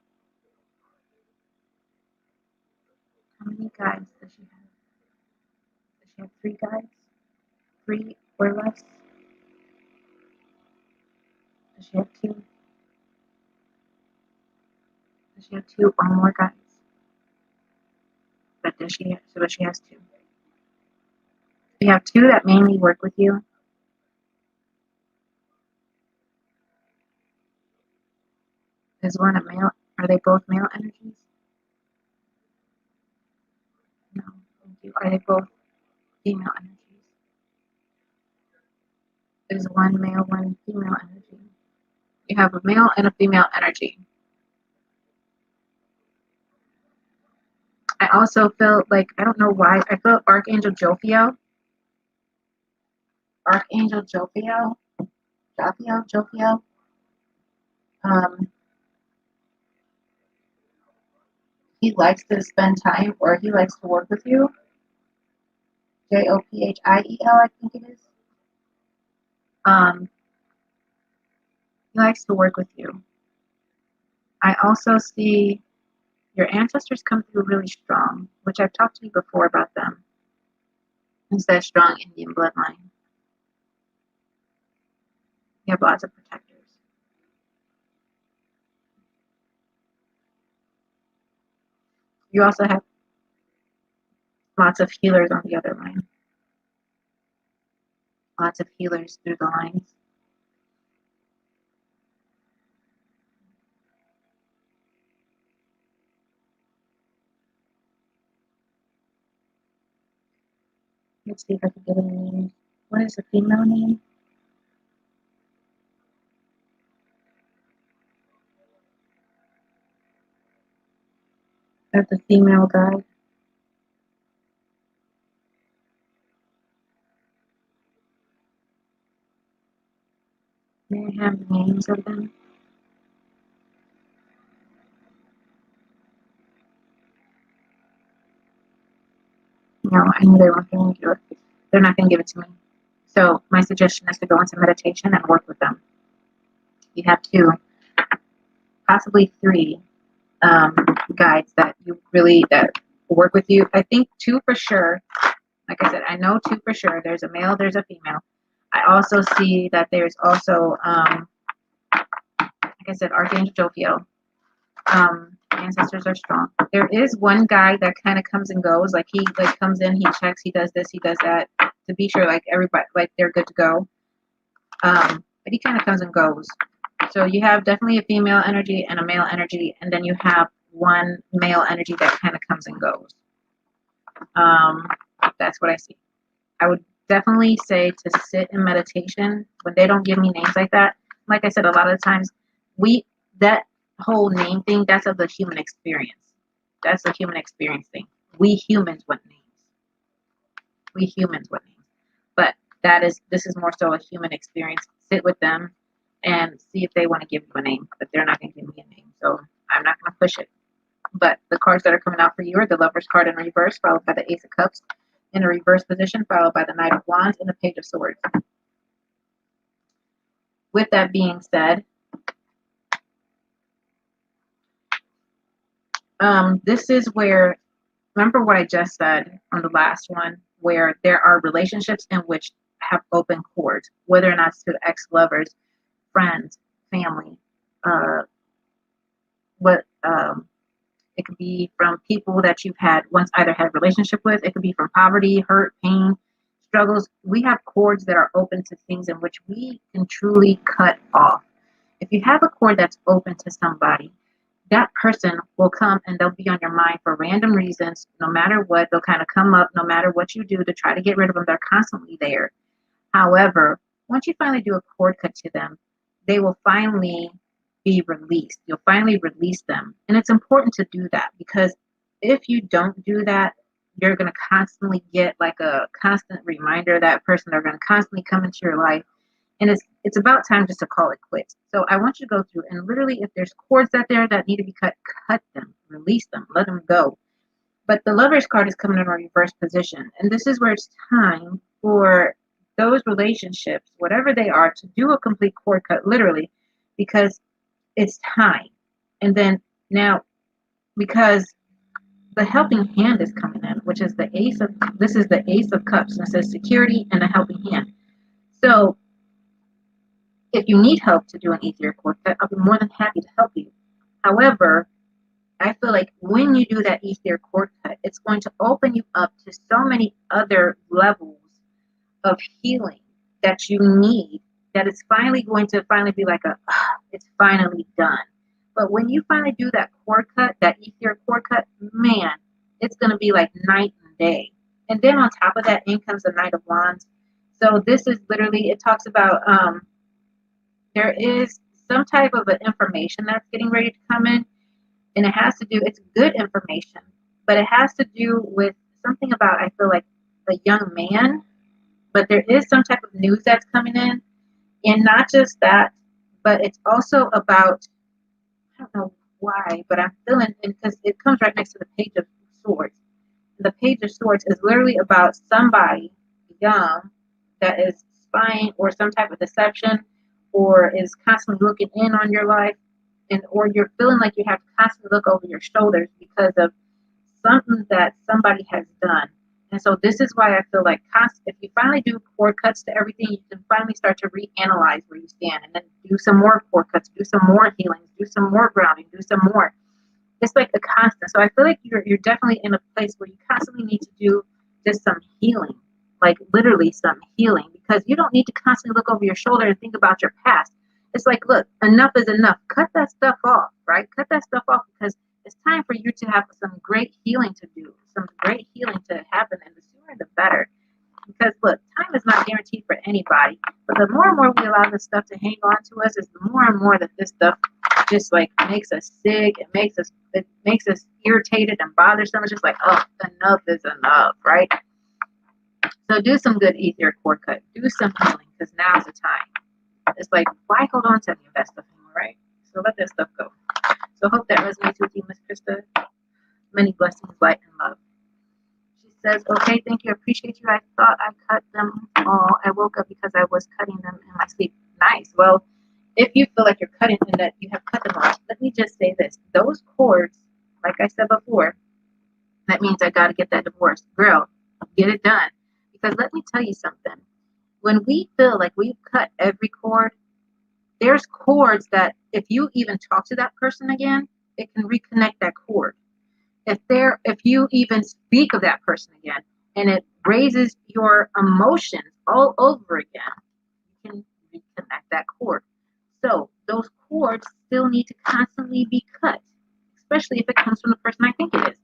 Speaker 1: How many guides does she have? Does she have three guides? Three or less? Does she have two? Does she have two or more guides? But does she have, so she has two. You have two that mainly work with you. Is one a male? Are they both male energies? No, thank you. Are they both female energies? Is one male, one female energy? You have a male and a female energy. I also feel like, I don't know why, I feel Archangel Jophiel. Archangel Jophiel. Jophiel. He likes to spend time, or he likes to work with you. Jophiel, I think it is. He likes to work with you. I also see your ancestors come through really strong, which I've talked to you before about them. It's that strong Indian bloodline. You have lots of protectors. You also have lots of healers on the other line. Lots of healers through the lines. Let's see if I can get a name. What is the female name? Of the female guide. May I have the names of them? No, I knew they weren't going to do it. They're not going to give it to me. So my suggestion is to go into meditation and work with them. You have two, possibly three guides that you really, that work with you. I think two for sure. Like I said, I know two for sure. There's a male, there's a female. I also see that there's also, like I said, Archangel Jophiel. Ancestors are strong. There is one guy that kind of comes and goes. Like he like comes in, he checks, he does this, he does that to be sure like everybody like they're good to go. But he kind of comes and goes. So you have definitely a female energy and a male energy, and then you have one male energy that kind of comes and goes. Um, that's what I see. I would definitely say to sit in meditation when they don't give me names like that. Like I said, a lot of the times that whole name thing, that's of the human experience. That's the human experience thing. We humans want names. We humans want names. But this is more so a human experience. Sit with them and see if they want to give you a name. But they're not going to give me a name. So I'm not going to push it. But the cards that are coming out for you are the Lover's card in reverse, followed by the Ace of Cups in a reverse position, followed by the Knight of Wands and the Page of Swords. With that being said, this is where, remember what I just said on the last one, where there are relationships in which have open cords, whether or not it's to ex-lovers, friends, family, it could be from people that you've had once either had a relationship with. It could be from poverty, hurt, pain, struggles. We have cords that are open to things in which we can truly cut off. If you have a cord that's open to somebody, that person will come and they'll be on your mind for random reasons. No matter what, they'll kind of come up, no matter what you do to try to get rid of them. They're constantly there. However, once you finally do a cord cut to them, they will finally be released. You'll finally release them. And it's important to do that, because if you don't do that, you're going to constantly get like a constant reminder of that person. They're going to constantly come into your life. And it's about time just to call it quits. So I want you to go through and literally, if there's cords out there that need to be cut them, release them, let them go. But the Lover's card is coming in a reverse position. And this is where it's time for those relationships, whatever they are, to do a complete cord cut, literally, because it's time. And then now, because the helping hand is coming in, which is the Ace of Cups, and it says security and a helping hand. So if you need help to do an easier cord cut, I'll be more than happy to help you. However, I feel like when you do that easier cord cut, it's going to open you up to so many other levels of healing that you need, that it's finally going to be like it's finally done. But when you finally do that cord cut, that easier cord cut, man, it's going to be like night and day. And then on top of that, in comes the Knight of Wands. So this is literally, it talks about there is some type of information that's getting ready to come in, and it has to do, it's good information, but it has to do with something about, I feel like, a young man, but there is some type of news that's coming in, and not just that, but it's also about, I don't know why, but I'm feeling, because it comes right next to the Page of Swords. The Page of Swords is literally about somebody young that is spying or some type of deception, or is constantly looking in on your life, and or you're feeling like you have to constantly look over your shoulders because of something that somebody has done. And so this is why I feel like if you finally do cord cuts to everything, you can finally start to reanalyze where you stand, and then do some more cord cuts, do some more healings, do some more grounding, do some more. It's like a constant. So I feel like you're definitely in a place where you constantly need to do just some healing, like literally some healing, because you don't need to constantly look over your shoulder and think about your past. It's like, look, enough is enough. Cut that stuff off, right? Cut that stuff off, because it's time for you to have some great healing to do, some great healing to happen, and the sooner the better. Because look, time is not guaranteed for anybody, but the more and more we allow this stuff to hang on to us, is the more and more that this stuff just like makes us sick. It makes us irritated and bothersome. It's just like, oh, enough is enough, right? So do some good, easier cord cut. Do some healing, because now's the time. It's like, why hold on to any of that stuff anymore, right? So let that stuff go. So hope that resonates with you, Miss Krista. Many blessings, light, and love. She says, okay, thank you, appreciate you. I thought I cut them all. I woke up because I was cutting them in my sleep. Nice. Well, if you feel like you're cutting and that you have cut them off, let me just say this. Those cords, like I said before, that means I got to get that divorce. Girl, get it done. Because let me tell you something. When we feel like we've cut every cord, there's cords that if you even talk to that person again, it can reconnect that cord. If you even speak of that person again, and it raises your emotions all over again, you can reconnect that cord. So those cords still need to constantly be cut, especially if it comes from the person I think it is.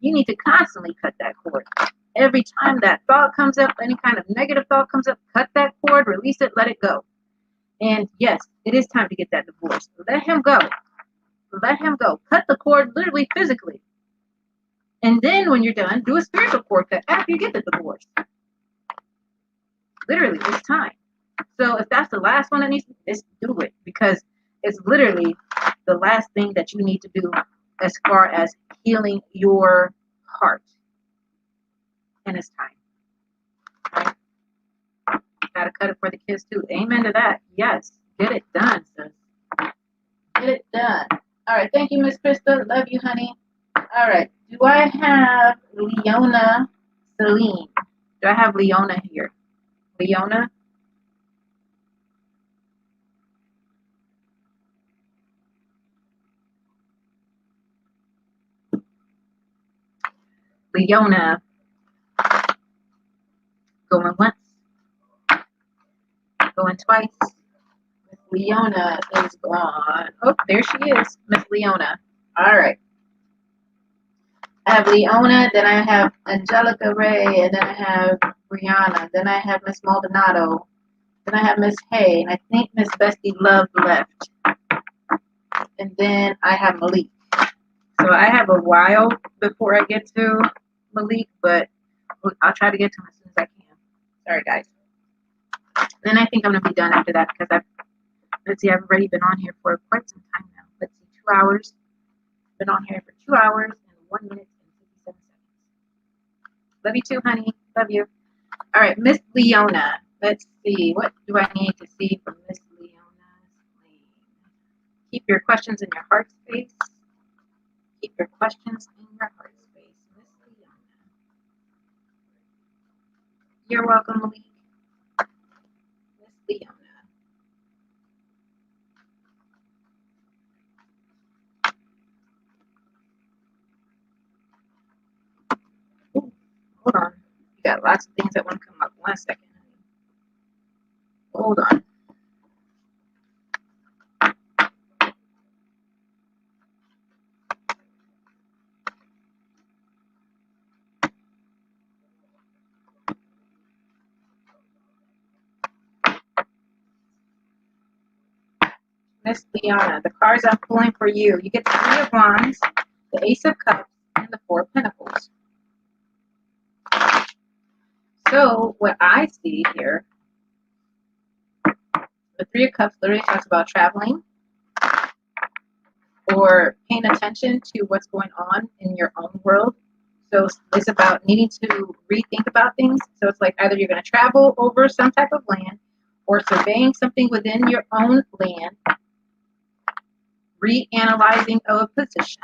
Speaker 1: You need to constantly cut that cord. Every time that thought comes up, any kind of negative thought comes up, cut that cord, release it, let it go. And yes, it is time to get that divorce. Let him go. Let him go. Cut the cord literally physically. And then when you're done, do a spiritual cord cut after you get the divorce. Literally, it's time. So if that's the last one that needs to be, just do it, because it's literally the last thing that you need to do as far as healing your heart. And it's time. Right? Gotta cut it for the kids too. Amen to that. Yes. Get it done, sis. Get it done. All right. Thank you, Miss Krista. Love you, honey. All right. Do I have Leona Celine? Do I have Leona here? Leona? Leona. Going once. Going twice. Miss Leona is gone. Oh, there she is. Miss Leona. All right. I have Leona, then I have Angelica Ray, and then I have Brianna, then I have Miss Maldonado, then I have Miss Hay, and I think Miss Bestie Love left. And then I have Malik. So I have a while before I get to Malik, but I'll try to get to him as soon as I can. Sorry, guys. Then I think I'm going to be done after that, because let's see, I've already been on here for quite some time now. Let's see, 2 hours. Been on here for 2 hours and 1 minute and 57 seconds. Love you too, honey. Love you. All right, Miss Leona. Let's see. What do I need to see from Miss Leona's lane? Keep your questions in your heart space. Keep your questions in your heart space. Miss Leona. You're welcome, Malik. Miss Leona. Ooh, hold on. You got lots of things that want to come up. 1 second. Hold on. Miss Leona, the cards I'm pulling for you. You get the Three of Wands, the Ace of Cups, and the Four of Pentacles. So what I see here, the Three of Cups literally talks about traveling or paying attention to what's going on in your own world. So it's about needing to rethink about things. So it's like either you're going to travel over some type of land or surveying something within your own land, reanalyzing of a position.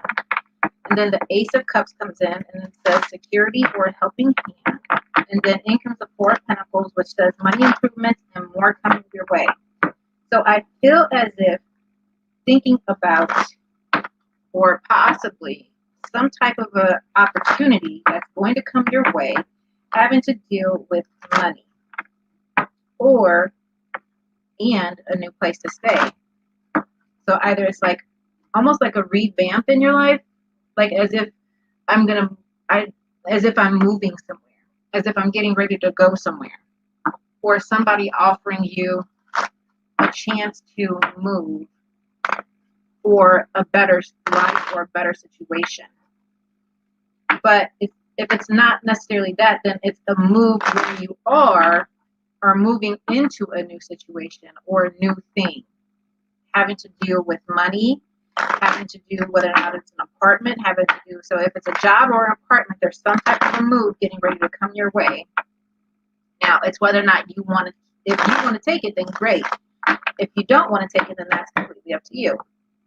Speaker 1: And then the Ace of Cups comes in and it says security or helping hand. And then in comes the Four of Pentacles, which says money improvements and more coming your way. So I feel as if thinking about or possibly some type of a opportunity that's going to come your way having to deal with money and a new place to stay. So either it's like almost like a revamp in your life, like as if I'm moving somewhere, as if I'm getting ready to go somewhere, or somebody offering you a chance to move for a better life or a better situation. But if it's not necessarily that, then it's a move where you are moving into a new situation or a new thing, having to deal with money, having to do whether or not it's an apartment, so if it's a job or an apartment, there's some type of a move getting ready to come your way. Now, it's whether or not you want to, if you want to take it, then great. If you don't want to take it, then that's completely up to you.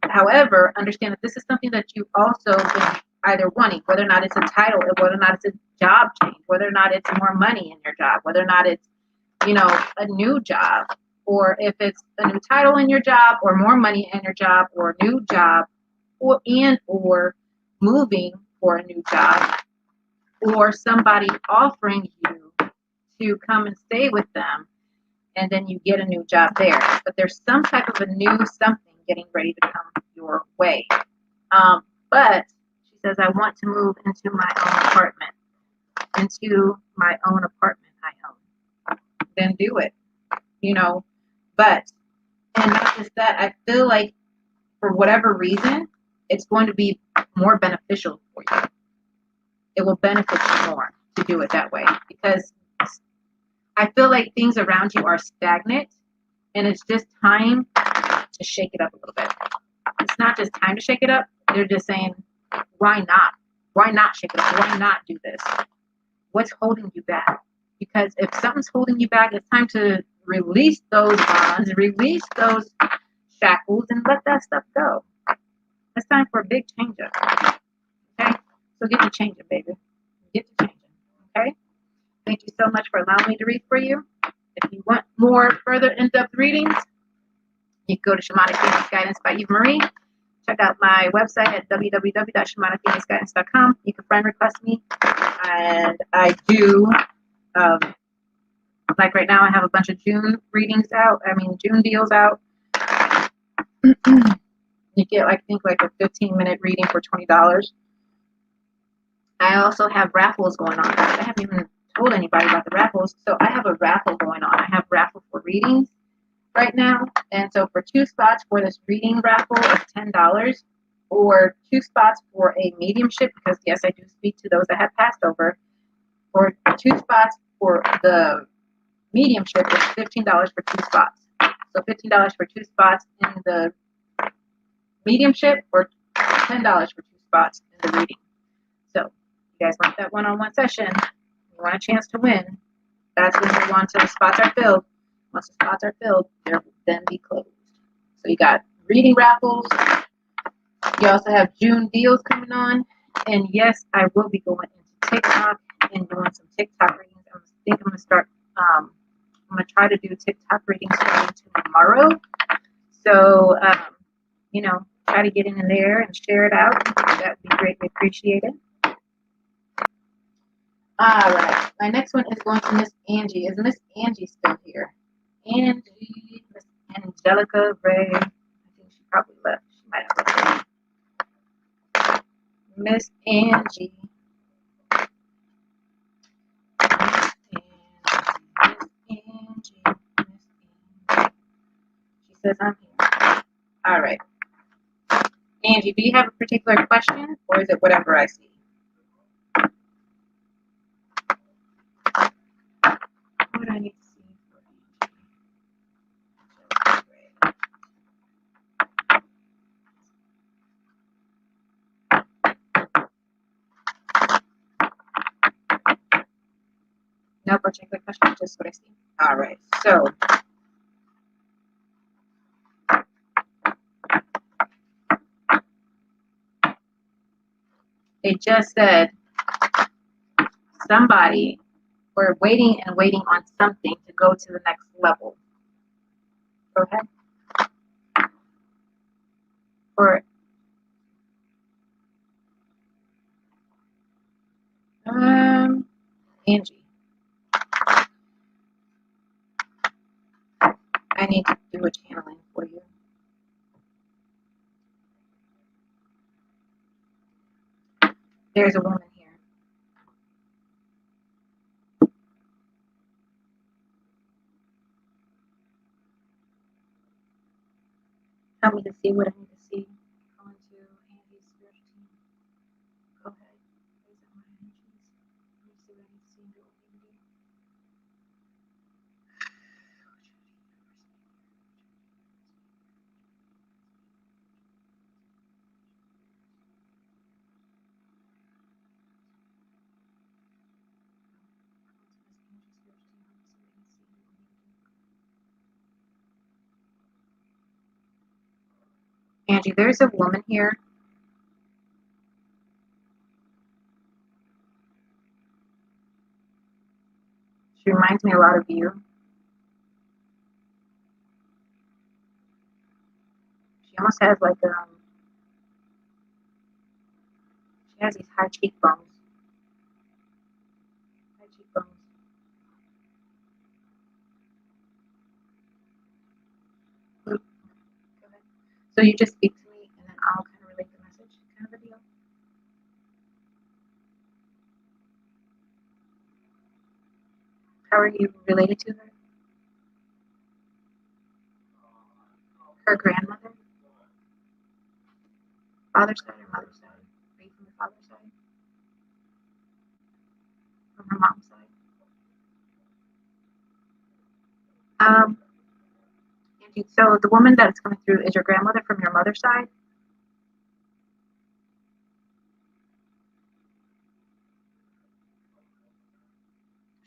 Speaker 1: However, understand that this is something that you also been either wanting, whether or not it's a title, whether or not it's a job change, whether or not it's more money in your job, whether or not it's, a new job, or if it's a new title in your job, or more money in your job, or a new job, or moving for a new job, or somebody offering you to come and stay with them, and then you get a new job there. But there's some type of a new something getting ready to come your way. But she says, I want to move into my own apartment. Into my own apartment I own. Then do it. But, and not just that, I feel like for whatever reason, it's going to be more beneficial for you. It will benefit you more to do it that way, because I feel like things around you are stagnant, and it's just time to shake it up a little bit. It's not just time to shake it up. They're just saying, why not? Why not shake it up? Why not do this? What's holding you back? Because if something's holding you back, it's time to release those bonds, release those shackles, and let that stuff go. It's time for a big change up. Okay? So get to changing, baby. Get to changing. Okay? Thank you so much for allowing me to read for you. If you want more further in-depth readings, you can go to Shamanic Phoenix Guidance by EvaMarie. Check out my website at www.shamanicphoenixguidance.com. You can friend request me. And I do, like right now, I have a bunch of June June deals out. You get, I think, like a 15-minute reading for $20. I also have raffles going on. I haven't even told anybody about the raffles. So I have a raffle going on. I have raffle for readings right now. And so for 2 spots for this reading raffle is $10, or 2 spots for a mediumship, because yes, I do speak to those that have passed over. For 2 spots for the mediumship is $15 for 2 spots. So $15 for 2 spots in the mediumship, or $10 for 2 spots in the reading. So if you guys want that one-on-one session, you want a chance to win, that's when you want, till the spots are filled. Once the spots are filled, they'll then be closed. So you got reading raffles. You also have June deals coming on. And yes, I will be going into TikTok and doing some TikTok readings. I think I'm going to start, I'm going to try to do TikTok readings starting tomorrow. So, try to get in there and share it out. That would be greatly appreciated. All right. My next one is going to Miss Angie. Is Miss Angie still here? Angie, Miss Angelica Ray. I think she probably left. She might have left. Miss Angie. Miss Angie. She says I'm here. All right. Angie, do you have a particular question, or is it whatever I see? What do I need to see for Angie? No particular question, just what I see. All right, so they just said somebody, we're waiting and waiting on something to go to the next level. Go ahead. For Angie, I need to do a channeling for you. There's a woman here. Help me to see what I need to see. Go into Angie's spiritual team. Go ahead. Raise up my energies. Let me see what I need to see and do what I need to do. Angie, there's a woman here. She reminds me a lot of you. She almost has like She has these high cheekbones. High cheekbones. Go ahead. So you just speak to me, and then I'll kind of relate the message, kind of a deal. How are you related to her? Her grandmother? Father's side or mother's side? Are you from the father's side? From her mom's side? Um, so the woman that's coming through is your grandmother from your mother's side?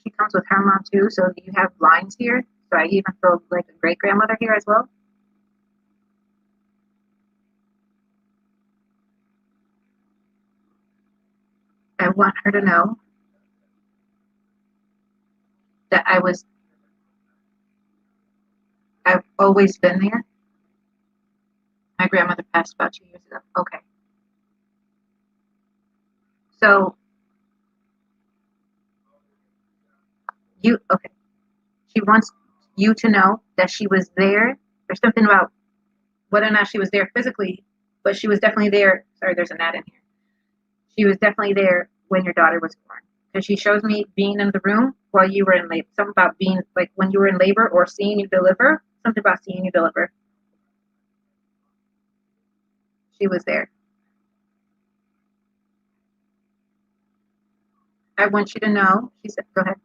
Speaker 1: She comes with her mom too, so you have lines here. So I even feel like a great grandmother here as well. I want her to know that I've always been there. My grandmother passed about 2 years ago. Okay. So okay. She wants you to know that she was there. There's something about whether or not she was there physically, but she was definitely there. Sorry, there's an ad in here. She was definitely there when your daughter was born. Because she shows me being in the room while you were in labor. Something about being like when you were in labor or seeing you deliver. Something about seeing you deliver. She was there. I want you to know, she said, go ahead.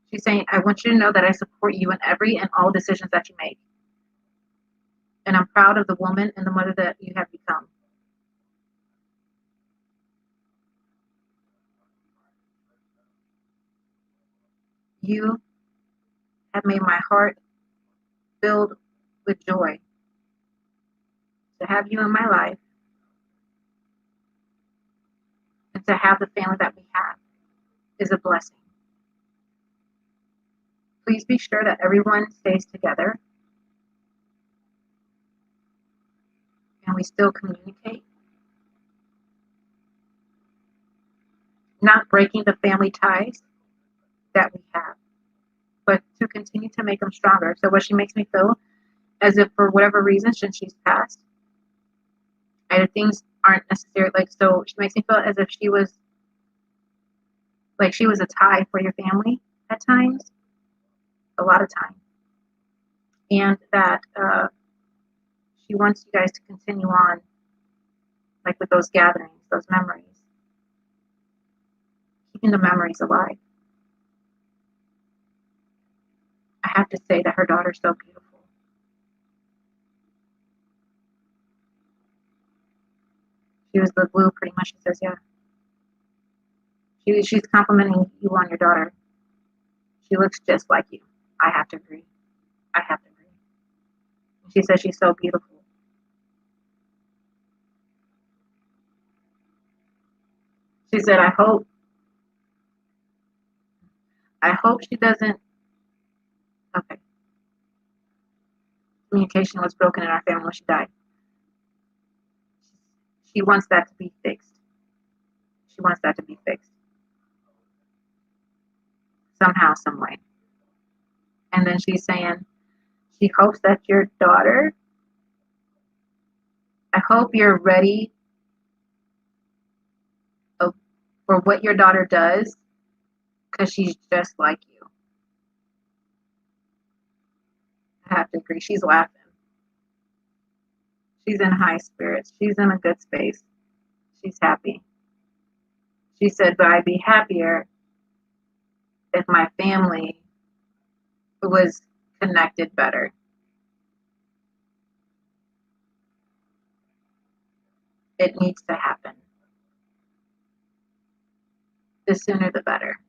Speaker 1: She's saying, I want you to know that I support you in every and all decisions that you make. And I'm proud of the woman and the mother that you have become. You have made my heart filled with joy. To have you in my life and to have the family that we have is a blessing. Please be sure that everyone stays together and we still communicate, not breaking the family ties that we have, but to continue to make them stronger. So what she makes me feel as if for whatever reason, since she's passed, either things aren't necessary. Like, so she makes me feel as if she was a tie for your family at times, a lot of times, and that she wants you guys to continue on, like with those gatherings, those memories, keeping the memories alive. I have to say that her daughter's so beautiful. She was the glue, pretty much. She says, yeah. She's complimenting you on your daughter. She looks just like you. I have to agree. I have to agree. She says she's so beautiful. She said, I hope she doesn't. Okay. Communication was broken in our family when she died. She wants that to be fixed. She wants that to be fixed somehow, some way. And then she's saying she hopes that your daughter, I hope you're ready for what your daughter does because she's just like you. I have to agree. She's laughing. She's in high spirits. She's in a good space. She's happy. She said, but I'd be happier if my family was connected better. It needs to happen. The sooner the better.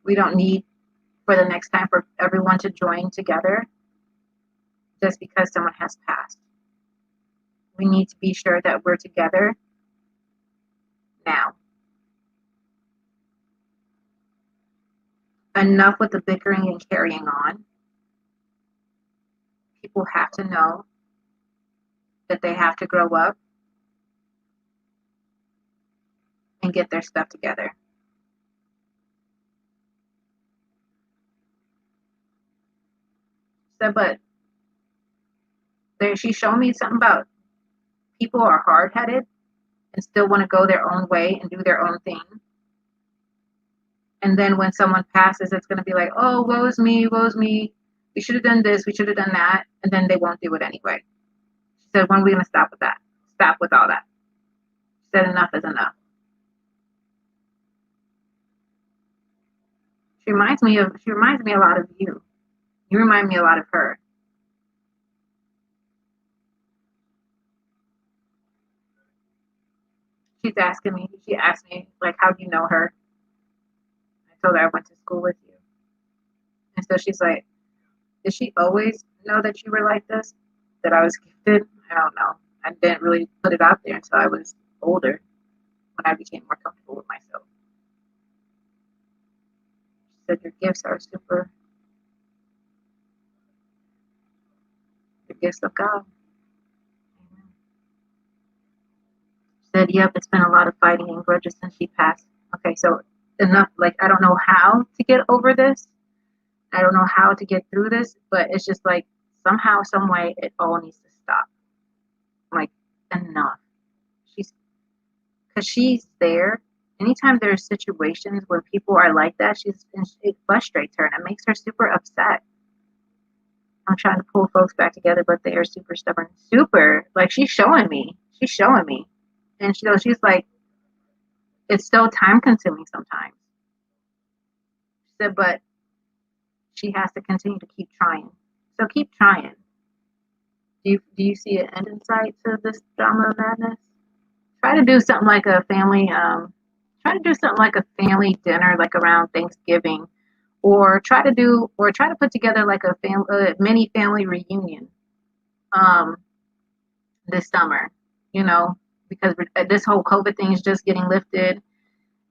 Speaker 1: We don't need for the next time for everyone to join together just because someone has passed. We need to be sure that we're together now. Enough with the bickering and carrying on. People have to know that they have to grow up and get their stuff together. So, but she showed me something about people are hard-headed and still want to go their own way and do their own thing. And then when someone passes, it's going to be like, oh, woe's me, woe's me. We should have done this, we should have done that. And then they won't do it anyway. She said, when are we going to stop with that? Stop with all that. She said, enough is enough. She reminds me a lot of you. You remind me a lot of her. She asked me, like, how do you know her? I told her I went to school with you. And so she's like, did she always know that you were like this? That I was gifted? I don't know. I didn't really put it out there until I was older, when I became more comfortable with myself. She said, your gifts are super, the gifts of God. She said, yep, it's been a lot of fighting and grudges since she passed. Okay, so enough, like, I don't know how to get over this. I don't know how to get through this, but it's just like somehow, some way, it all needs to stop. Like, enough. Because she's there. Anytime there's situations where people are like that, it frustrates her and it makes her super upset. I'm trying to pull folks back together, but they are super stubborn. Super, like, she's showing me. And she's like, it's so time consuming sometimes. She said, but she has to continue to keep trying. So keep trying. Do you see an end in sight to this drama of madness? Try to do something like a family. Try to do something like a family dinner, like around Thanksgiving, or try to put together like a mini family reunion this summer. Because this whole COVID thing is just getting lifted,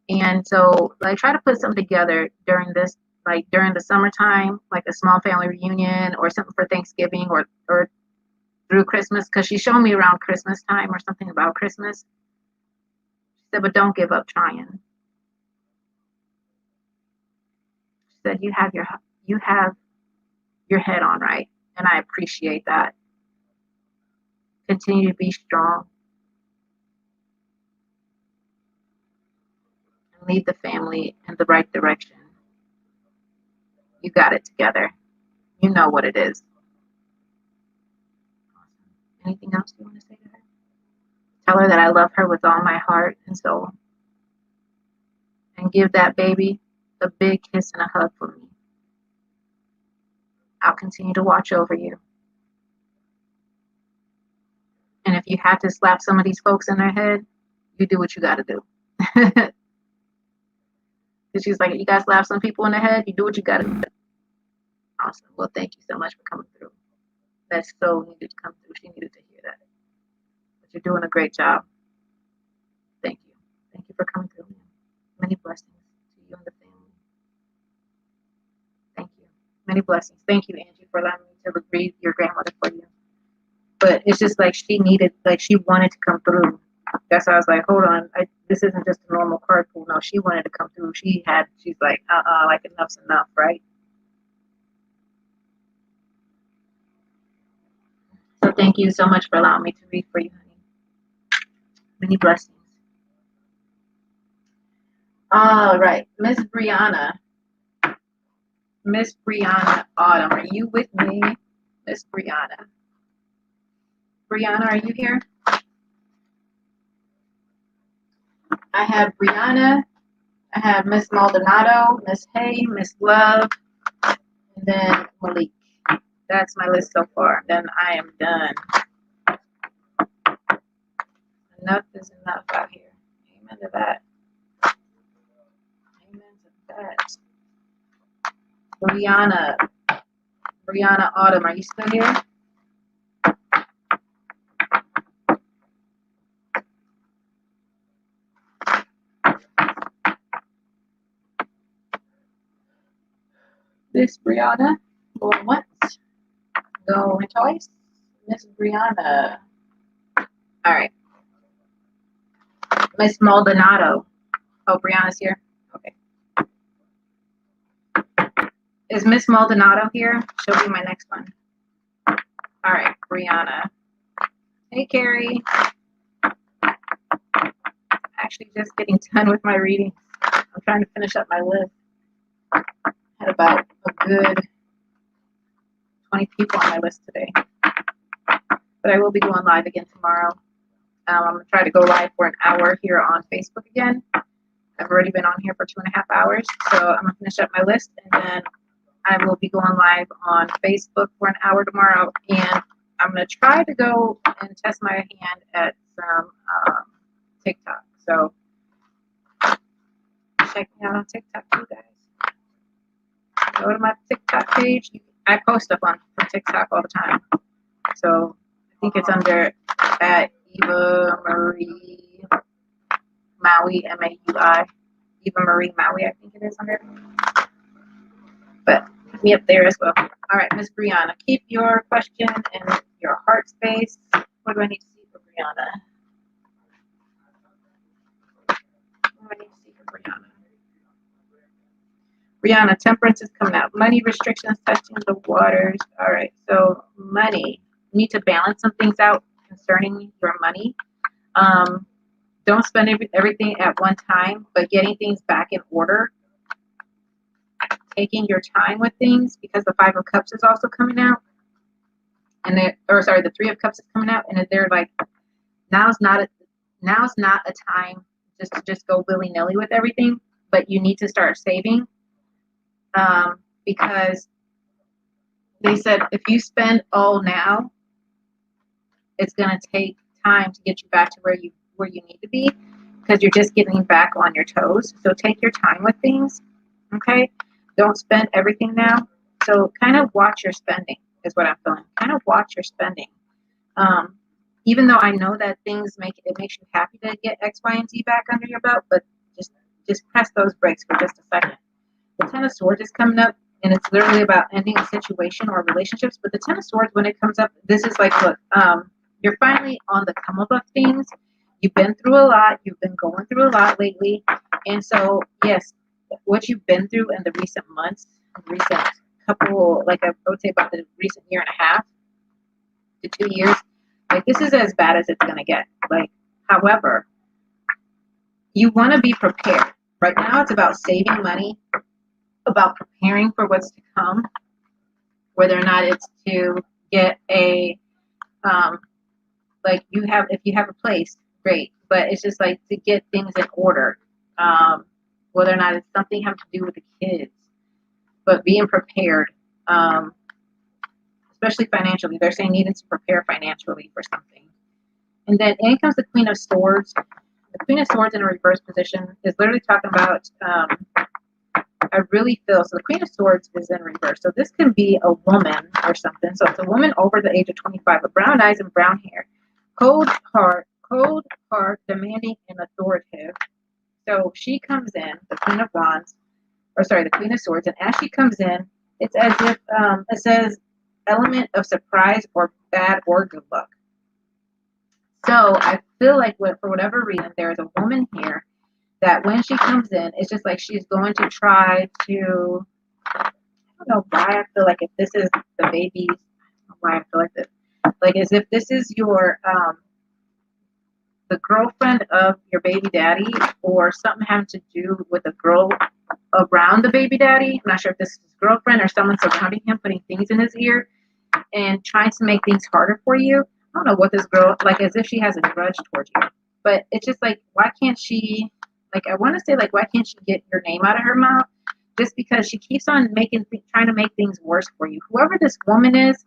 Speaker 1: and so like try to put something together during the summertime, like a small family reunion or something for Thanksgiving or through Christmas, because she showed me around Christmas time or something about Christmas. She said, but don't give up trying. She said, you have your head on right, and I appreciate that. Continue to be strong and lead the family in the right direction. You got it together. You know what it is. Awesome. Anything else you want to say to her? Tell her that I love her with all my heart and soul. And give that baby a big kiss and a hug for me. I'll continue to watch over you. And if you have to slap some of these folks in their head, you do what you got to do. Because she's like, you got to slap some people in the head, you do what you got to do. Awesome. Well, thank you so much for coming through. That soul needed to come through. She needed to hear that. But you're doing a great job. Thank you. Thank you for coming through. Many blessings to you and the family. Thank you. Many blessings. Thank you, Angie, for allowing me to read your grandmother for you. But it's just like she wanted to come through. That's why I was like, hold on, this isn't just a normal card pool. No, she wanted to come through. She's like, like enough's enough, right? So thank you so much for allowing me to read for you, honey. Many blessings. All right, Miss Brianna Autumn, are you with me? Miss Brianna. Brianna, are you here? I have Brianna. I have Miss Maldonado, Miss Hay, Miss Love, and then Malik. That's my list so far. Then I am done. Enough is enough out here. Amen to that. Amen to that. Brianna Autumn, are you still here? Miss Brianna, going once, going twice. Miss Brianna. All right. Miss Maldonado. Oh, Brianna's here. Okay. Is Miss Maldonado here? She'll be my next one. All right, Brianna. Hey, Carrie. Actually, just getting done with my reading. I'm trying to finish up my list. Had about a good 20 people on my list today. But I will be going live again tomorrow. I'm going to try to go live for an hour here on Facebook again. I've already been on here for 2.5 hours. So I'm going to finish up my list, and then I will be going live on Facebook for an hour tomorrow. And I'm going to try to go and test my hand at some TikTok. So check me out on TikTok too, guys. Go to my TikTok page. I post up on TikTok all the time. So I think it's under at EvaMarie Maui, MAUI. EvaMarie Maui, I think it is under. But hit me up there as well. All right, Miss Brianna, keep your question in your heart space. What do I need to see for Brianna? What do I need to see for Brianna? Brianna, temperance is coming out. Money restrictions touching the waters. All right, so money. You need to balance some things out concerning your money. Don't spend everything at one time, but getting things back in order. Taking your time with things, because the Five of Cups is also coming out. And the Three of Cups is coming out, and they're like, now's not a time just go willy-nilly with everything, but you need to start saving. Because they said if you spend all now, it's going to take time to get you back to where you need to be, because you're just getting back on your toes. So take your time with things, okay? Don't spend everything now. So kind of watch your spending is what I'm feeling. Kind of watch your spending. Even though I know that things makes you happy to get X, Y, and Z back under your belt, but just press those brakes for just a second. The Ten of Swords is coming up, and it's literally about ending a situation or relationships. But the Ten of Swords, when it comes up, this is like, look, you're finally on the come up of things. You've been through a lot. You've been going through a lot lately. And so, yes, what you've been through in the recent months, recent couple, like I would say about the recent 1.5 to 2 years, like this is as bad as it's going to get. Like, however, you want to be prepared. Right now, it's about saving money, about preparing for what's to come, whether or not it's to get a, like if you have a place, great, but it's just like to get things in order, whether or not it's something having to do with the kids, but being prepared, especially financially. They're saying needing to prepare financially for something. And then in comes the Queen of Swords. The Queen of Swords in a reverse position is literally talking about, I really feel, so the Queen of Swords is in reverse. So this can be a woman or something. So it's a woman over the age of 25 with brown eyes and brown hair. Cold heart, demanding and authoritative. So she comes in, the Queen of Wands, the Queen of Swords, and as she comes in, it's as if it says element of surprise or bad or good luck. So I feel like for whatever reason, there is a woman here that when she comes in, it's just like she's going to try to, I don't know why I feel like if this is the baby, I don't know why I feel like this. Like as if this is your, the girlfriend of your baby daddy, or something having to do with a girl around the baby daddy. I'm not sure if this is his girlfriend or someone surrounding him, putting things in his ear and trying to make things harder for you. I don't know what this girl, like as if she has a grudge towards you. But it's just like, why can't she, like I want to say, like, why can't she get your name out of her mouth? Just because she keeps on trying to make things worse for you. Whoever this woman is,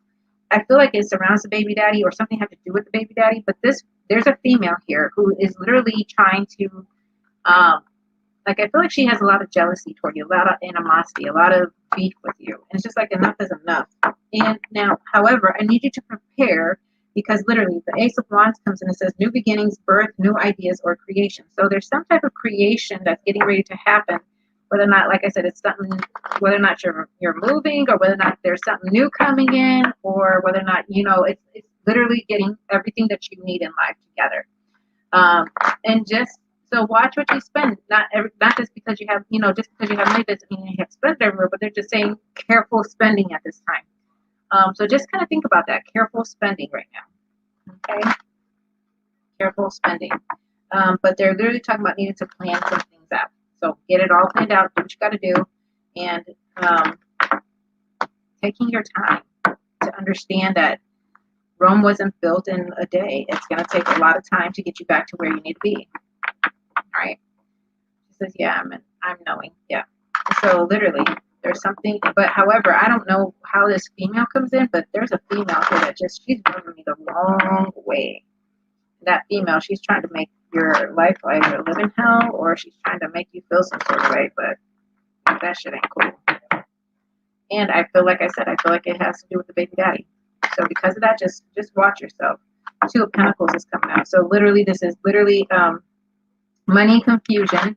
Speaker 1: I feel like it surrounds the baby daddy or something have to do with the baby daddy. But there's a female here who is literally trying to, like I feel like she has a lot of jealousy toward you, a lot of animosity, a lot of beef with you. And it's just like enough is enough. And now, however, I need you to prepare, because literally the Ace of Wands comes in and says new beginnings, birth, new ideas, or creation. So there's some type of creation that's getting ready to happen, whether or not, like I said, it's something, whether or not you're moving, or whether or not there's something new coming in, or whether or not, it's literally getting everything that you need in life together. And just So watch what you spend. Not just because you have, just because you have money doesn't mean you have to spend it everywhere, but they're just saying careful spending at this time. So just kind of think about that. Careful spending right now. Okay? Careful spending. But they're literally talking about needing to plan some things out. So get it all planned out, do what you got to do, and taking your time to understand that Rome wasn't built in a day. It's going to take a lot of time to get you back to where you need to be. All right? She says, yeah, I'm knowing. Yeah. So literally, there's something, but however, I don't know how this female comes in, but there's a female here that she's rubbing me the wrong way. That female, she's trying to make your life either live in hell or she's trying to make you feel some sort of way, but that shit ain't cool. And I feel like it has to do with the baby daddy. So because of that, just watch yourself. Two of Pentacles is coming out. So literally, this is literally money confusion,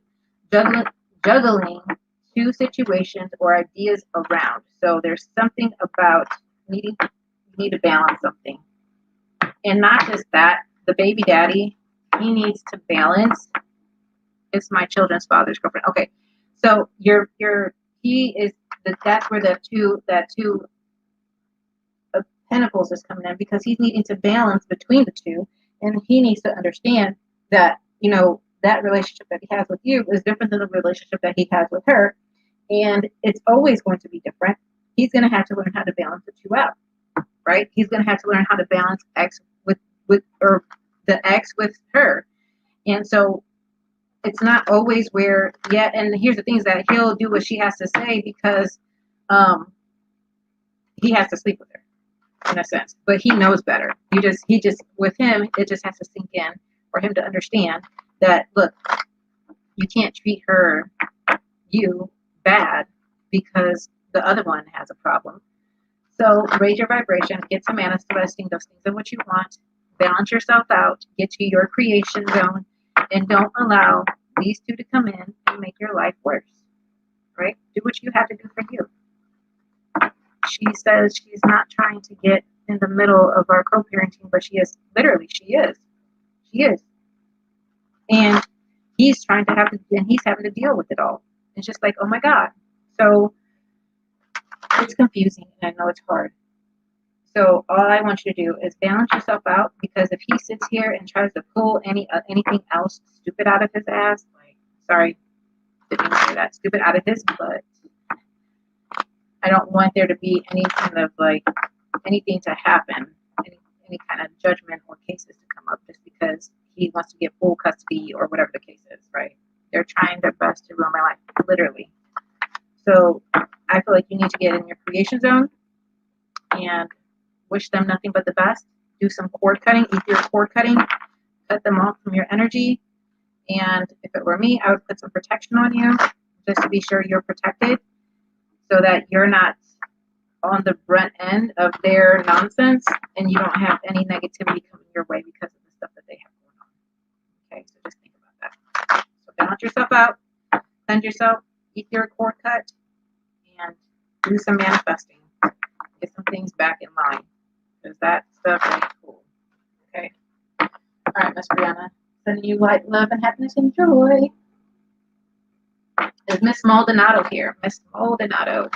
Speaker 1: juggling two situations or ideas around. So there's something about you need to balance something. And not just that, the baby daddy, he needs to balance. It's my children's father's girlfriend. Okay. So that's where that two of Pentacles is coming in, because he's needing to balance between the two, and he needs to understand that, that relationship that he has with you is different than the relationship that he has with her, and it's always going to be different. He's going to have to learn how to balance the two out, right? He's going to have to learn how to balance the ex with her, and so it's not always where yet. And here's the thing is that he'll do what she has to say because he has to sleep with her in a sense, but he knows better. He just with him, it just has to sink in for him to understand that, look, you can't treat you bad because the other one has a problem. So raise your vibration, get some manifesting those things and what you want, balance yourself out, get to your creation zone, and don't allow these two to come in and make your life worse, right? Do what you have to do for you. She says she's not trying to get in the middle of our co-parenting, but she is. Literally, she is. She is. And he's having to deal with it all. It's just like, oh my God. So it's confusing, and I know it's hard. So all I want you to do is balance yourself out, because if he sits here and tries to pull anything else stupid out of his ass, like, sorry, didn't say that, stupid out of his butt, I don't want there to be any kind of anything to happen, any kind of judgment or cases to come up just because he wants to get full custody or whatever the case is, right? They're trying their best to ruin my life, literally. So I feel like you need to get in your creation zone and wish them nothing but the best. Do some cord cutting. If you're cord cutting, cut them off from your energy. And if it were me, I would put some protection on you just to be sure you're protected so that you're not on the brunt end of their nonsense and you don't have any negativity coming your way because of the stuff that they have going on. Okay, so just think about that. So balance yourself out, send yourself, eat your cord cut, and do some manifesting. Get some things back in line, because that stuff ain't cool. Okay? All right, Miss Brianna. Sending you light, love, and happiness and joy. Is Miss Maldonado here? Miss Maldonado.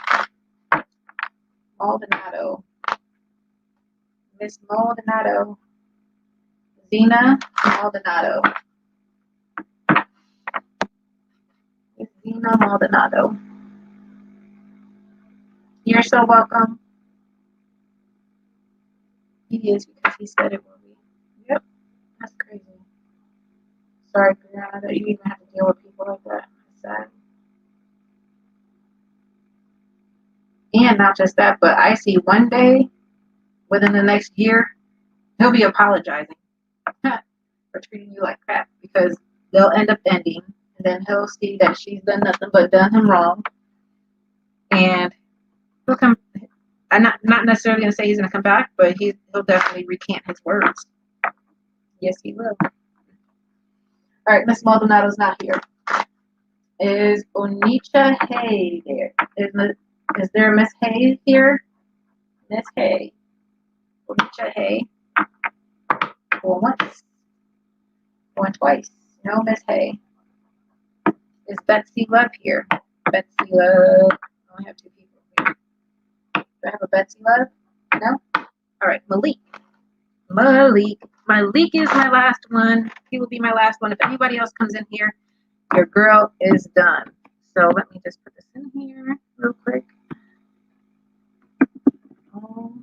Speaker 1: Miss Maldonado. Zena Maldonado. Miss Zena Maldonado. You're so welcome. He is, because he said it will be. Yep. That's crazy. Sorry, Brianna, that you even have to deal with people like that. That's sad. And not just that, but I see one day within the next year, he'll be apologizing for treating you like crap, because they'll end up ending, and then he'll see that she's done nothing but done him wrong, and he'll come. I'm not necessarily going to say he's going to come back, but he'll definitely recant his words. Yes, he will. All right, Miss Maldonado's not here. Is Onicha Hay there? Is there a Miss Hay here? Miss Hay. Onicha Hay. Going once. Going twice. No, Miss Hay. Is Betsy Love here? Betsy Love. I only have two people here. Do I have a Betsy Love? No? All right, Malik. Malik is my last one. He will be my last one. If anybody else comes in here, your girl is done. So let me just put this in here real quick. Oh.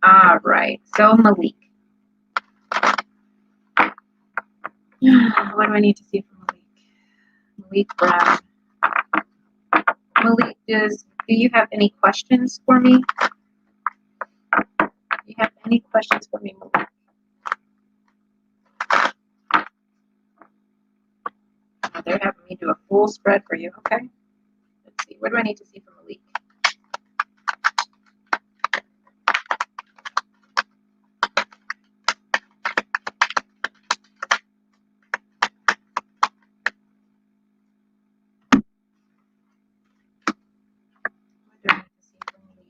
Speaker 1: All right. So Malik. What do I need to see from Malik? Malik Brown. Malik, do you have any questions for me? Do you have any questions for me, Malik? Oh, they're having me do a full spread for you. Okay. Let's see. What do I need to see from Malik? What do I need to see from Malik?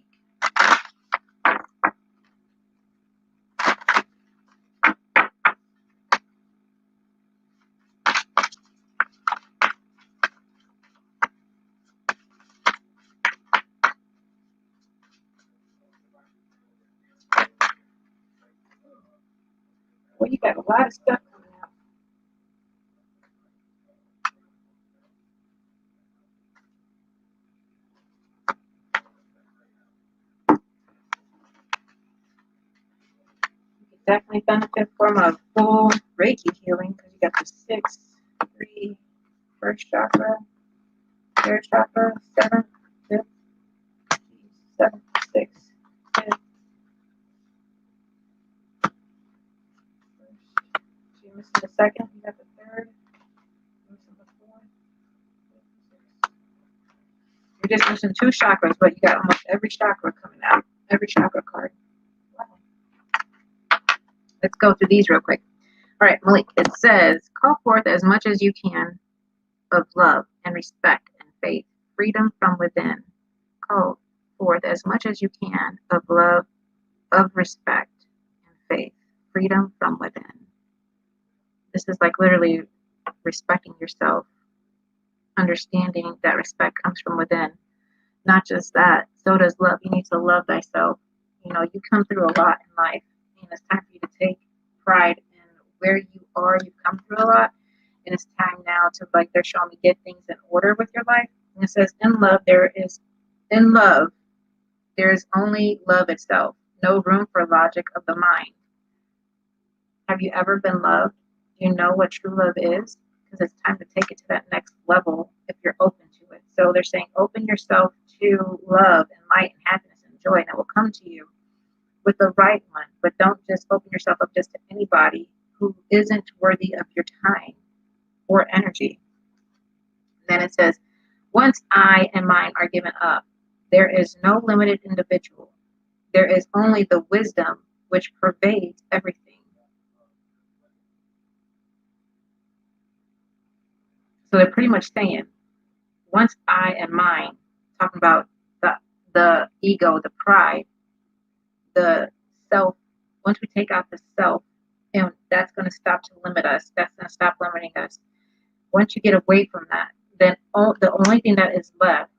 Speaker 1: Well, you got a lot of stuff coming out. You could definitely benefit from a full Reiki healing because you got the 6, 3, first chakra, third chakra, 7th, 5th, 7th, 6th, 5th. So you're missing the 2nd, you got the 3rd, you're missing the 4th, 5th, 6th. You're just missing 2 chakras, but you got almost every chakra coming out, every chakra card. Wow. Let's go through these real quick. All right, Malik, it says, call forth as much as you can of love and respect and faith, freedom from within. Call forth as much as you can of love, of respect and faith, freedom from within. This is like literally respecting yourself, understanding that respect comes from within. Not just that, so does love. You need to love thyself. You know, you come through a lot in life, and it's time for you to take pride in where you are. You've come through a lot, and it's time now to, like they're showing me, get things in order with your life. And it says, in love there is only love itself, no room for logic of the mind. Have you ever been loved? Do you know what true love is? Because it's time to take it to that next level if you're open to it. So they're saying open yourself to love and light and happiness and joy, and it will come to you with the right one. But don't just open yourself up just to anybody who isn't worthy of your time or energy. And then it says, once I and mine are given up, there is no limited individual. There is only the wisdom which pervades everything. So they're pretty much saying, once I and mine, talking about the ego, the pride, the self, once we take out the self, and that's going to stop to limit us, that's going to stop limiting us. Once you get away from that, then the only thing that is left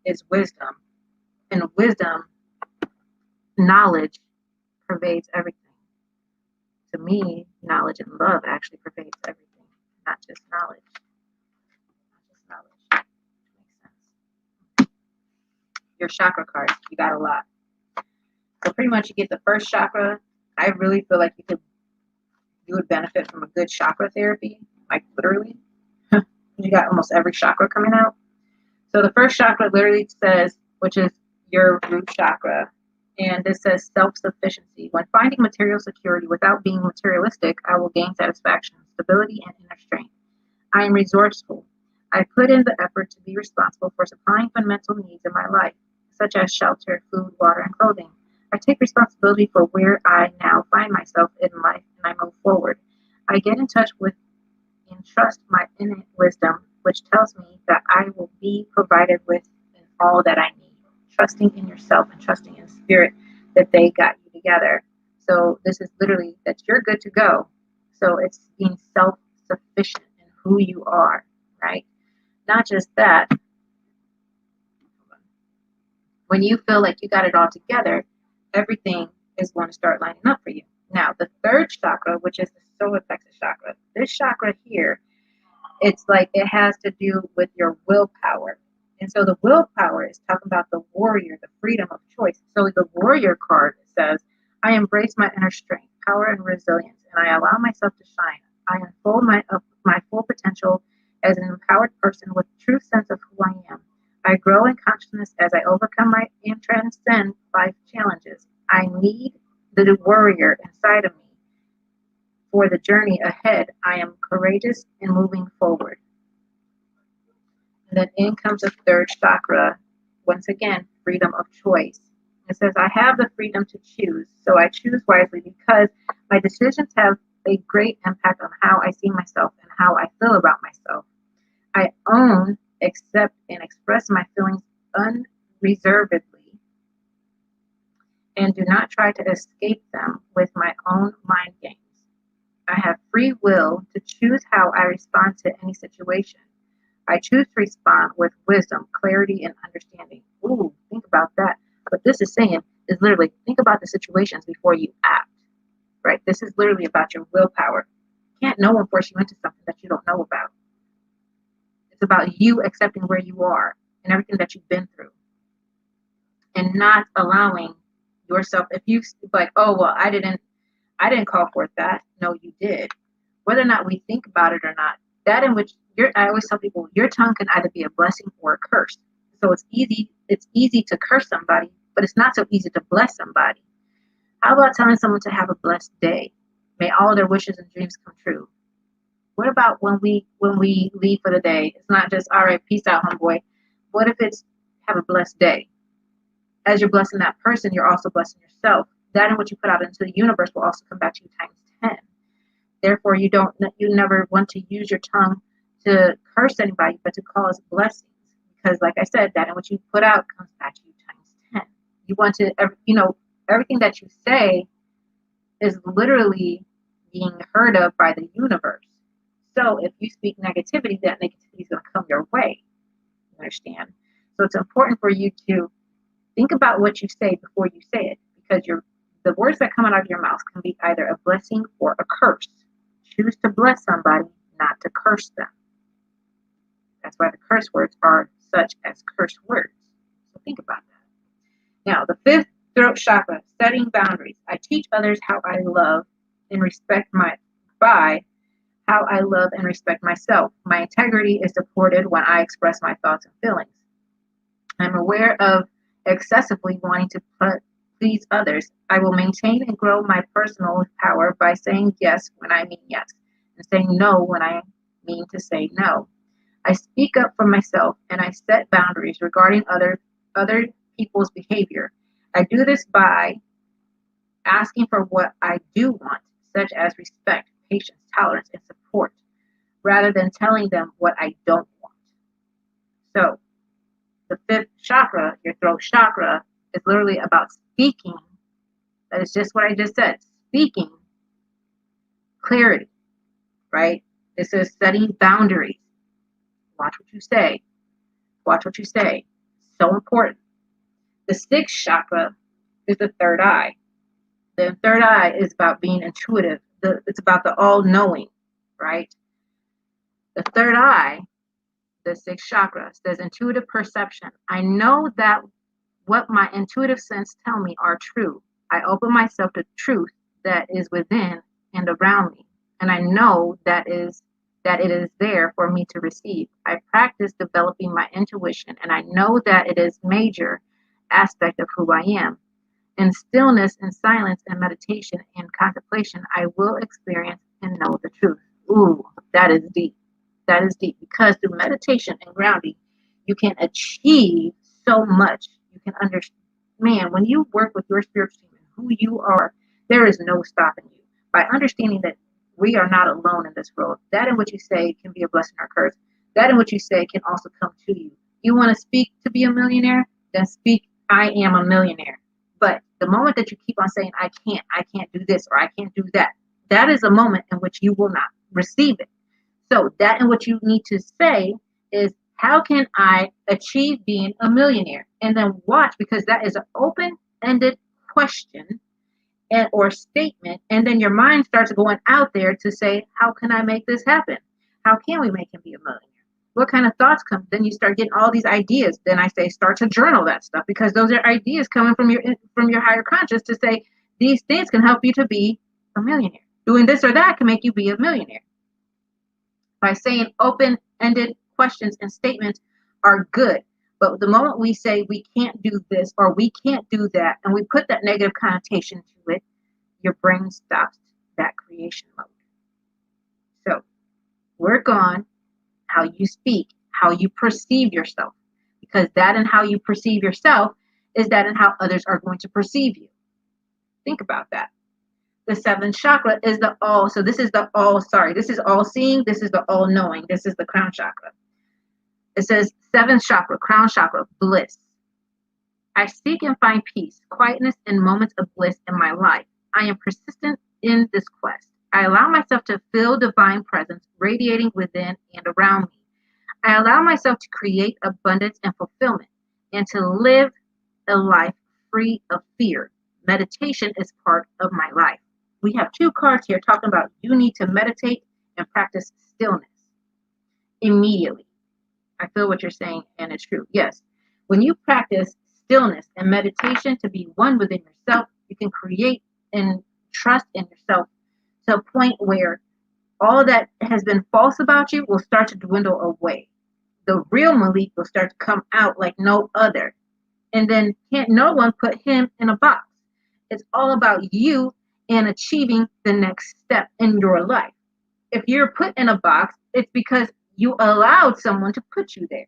Speaker 1: is wisdom. And wisdom, knowledge, pervades everything. To me, knowledge and love actually pervades everything, not just knowledge. Not just knowledge. Makes sense. Your chakra cards, you got a lot. So pretty much you get the first chakra. I really feel like you would benefit from a good chakra therapy, like literally. You got almost every chakra coming out. So the first chakra literally says, which is your root chakra, and this says self-sufficiency. When finding material security without being materialistic, I will gain satisfaction, stability, and inner strength. I am resourceful. I put in the effort to be responsible for supplying fundamental needs in my life, such as shelter, food, water, and clothing. I take responsibility for where I now find myself in life and I move forward. I get in touch with and trust my innate wisdom, which tells me that I will be provided with in all that I need. Trusting in yourself and trusting in spirit that they got you together. So this is literally that you're good to go. So it's being self-sufficient in who you are, right? Not just that, when you feel like you got it all together, everything is going to start lining up for you. Now, the third chakra, which is the solar plexus chakra, this chakra here, it's like it has to do with your willpower. And so the willpower is talking about the warrior, the freedom of choice. So the warrior card says, I embrace my inner strength, power, and resilience, and I allow myself to shine. I unfold my full potential as an empowered person with true sense of who I am. I grow in consciousness as I overcome and transcend life challenges. I need the warrior inside of me for the journey ahead. I am courageous and moving forward. And then in comes the third chakra. Once again, freedom of choice. It says, I have the freedom to choose, so I choose wisely because my decisions have a great impact on how I see myself and how I feel about myself. I own, accept, and express my feelings unreservedly and do not try to escape them with my own mind games. I have free will to choose how I respond to any situation. I choose to respond with wisdom, clarity, and understanding. Ooh, think about that. What this is saying is literally think about the situations before you act, right? This is literally about your willpower. Can't no one force you into something that you don't know about. It's about you accepting where you are and everything that you've been through and not allowing yourself, if you like, oh, well, I didn't call forth that. No, you did. Whether or not we think about it or not, that in which I always tell people, your tongue can either be a blessing or a curse. So it's easy to curse somebody, but it's not so easy to bless somebody. How about telling someone to have a blessed day? May all their wishes and dreams come true. What about when we leave for the day? It's not just, all right, peace out, homeboy. What if it's have a blessed day? As you're blessing that person, you're also blessing yourself. That and what you put out into the universe will also come back to you times 10. Therefore, you never want to use your tongue to curse anybody, but to cause blessings. Because, like I said, that and what you put out comes back to you times 10. You want to, everything that you say is literally being heard of by the universe. So if you speak negativity, that negativity is going to come your way. You understand? So it's important for you to think about what you say before you say it, because the words that come out of your mouth can be either a blessing or a curse. Choose to bless somebody, not to curse them. That's why the curse words are such as curse words. So think about that. Now, the fifth throat chakra, setting boundaries. I teach others how I love and respect by how I love and respect myself. My integrity is supported when I express my thoughts and feelings. I'm aware of excessively wanting to please others. I will maintain and grow my personal power by saying yes when I mean yes and saying no when I mean to say no. I speak up for myself and I set boundaries regarding other people's behavior. I do this by asking for what I do want, such as respect, patience, tolerance, and support, rather than telling them what I don't want. So, the fifth chakra, your throat chakra, is literally about speaking. That is just what I just said. Speaking clarity, right? This is setting boundaries. Watch what you say. Watch what you say. So important. The sixth chakra is the third eye. The third eye is about being intuitive. It's about the all-knowing, right? The third eye, the sixth chakra, says intuitive perception. I know that what my intuitive sense tell me are true. I open myself to truth that is within and around me, and I know that it is there for me to receive. I practice developing my intuition, and I know that it is major aspect of who I am. In stillness and silence and meditation and contemplation, I will experience and know the truth. Ooh, that is deep. That is deep, because through meditation and grounding, you can achieve so much. You can understand, man, when you work with your spiritual team and who you are, there is no stopping you. By understanding that we are not alone in this world, that in what you say can be a blessing or a curse. That in what you say can also come to you. You want to speak to be a millionaire? Then speak, I am a millionaire. But the moment that you keep on saying, I can't do this, or I can't do that, that is a moment in which you will not receive it. So that and what you need to say is, how can I achieve being a millionaire? And then watch, because that is an open-ended question or statement. And then your mind starts going out there to say, how can I make this happen? How can we make him be a millionaire? What kind of thoughts come? Then you start getting all these ideas. Then I say, start to journal that stuff, because those are ideas coming from your higher conscious to say, these things can help you to be a millionaire. Doing this or that can make you be a millionaire. By saying open-ended questions and statements are good. But the moment we say we can't do this or we can't do that, and we put that negative connotation to it, your brain stops that creation mode. So work on how you speak, how you perceive yourself, because that and how you perceive yourself is that and how others are going to perceive you. Think about that. The seventh chakra is the all. So this is the all, this is all seeing. This is the all knowing. This is the crown chakra. It says seventh chakra, crown chakra, bliss. I seek and find peace, quietness, and moments of bliss in my life. I am persistent in this quest. I allow myself to feel divine presence radiating within and around me. I allow myself to create abundance and fulfillment, and to live a life free of fear. Meditation is part of my life. We have two cards here talking about you need to meditate and practice stillness immediately. I feel what you're saying, and it's true. Yes. When you practice stillness and meditation to be one within yourself, you can create and trust in yourself to a point where all that has been false about you will start to dwindle away. The real Malik will start to come out like no other. And then can't no one put him in a box. It's all about you and achieving the next step in your life. If you're put in a box, it's because you allowed someone to put you there.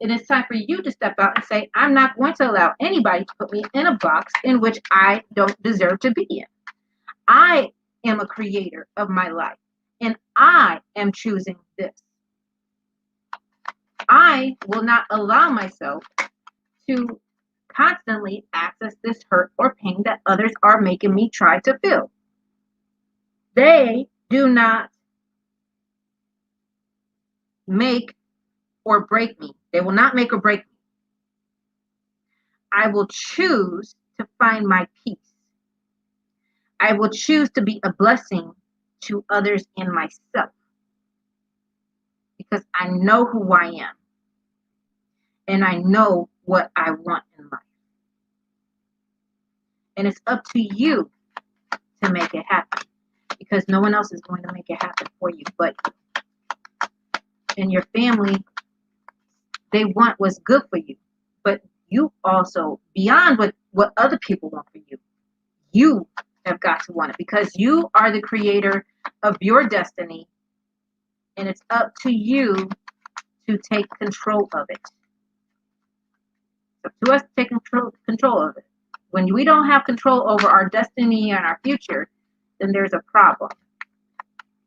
Speaker 1: And it's time for you to step out and say, I'm not going to allow anybody to put me in a box in which I don't deserve to be in. I am a creator of my life, and I am choosing this. I will not allow myself to constantly access this hurt or pain that others are making me try to feel. They do not make or break me. They will not make or break me. I will choose to find my peace. I will choose to be a blessing to others and myself, because I know who I am and I know what I want in life. And it's up to you to make it happen, because no one else is going to make it happen for you but you. And your family, they want what's good for you, but you also, beyond what other people want for you, you have got to want it, because you are the creator of your destiny, and it's up to you to take control of it. It's up to us to take control of it. When we don't have control over our destiny and our future, then there's a problem.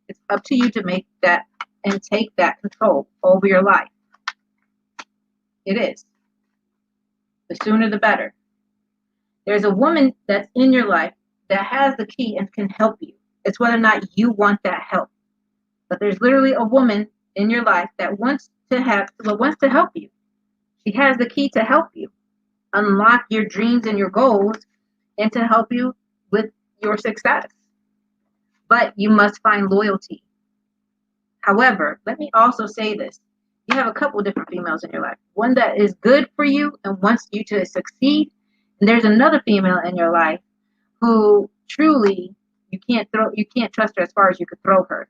Speaker 1: It's up to you to make that and take that control over your life. It is. The sooner the better. There's a woman that's in your life that has the key and can help you. It's whether or not you want that help. But there's literally a woman in your life that wants to help you. She has the key to help you unlock your dreams and your goals, and to help you with your success. But you must find loyalty. However, let me also say this. You have a couple different females in your life. One that is good for you and wants you to succeed. And there's another female in your life who truly you can't trust her as far as you could throw her.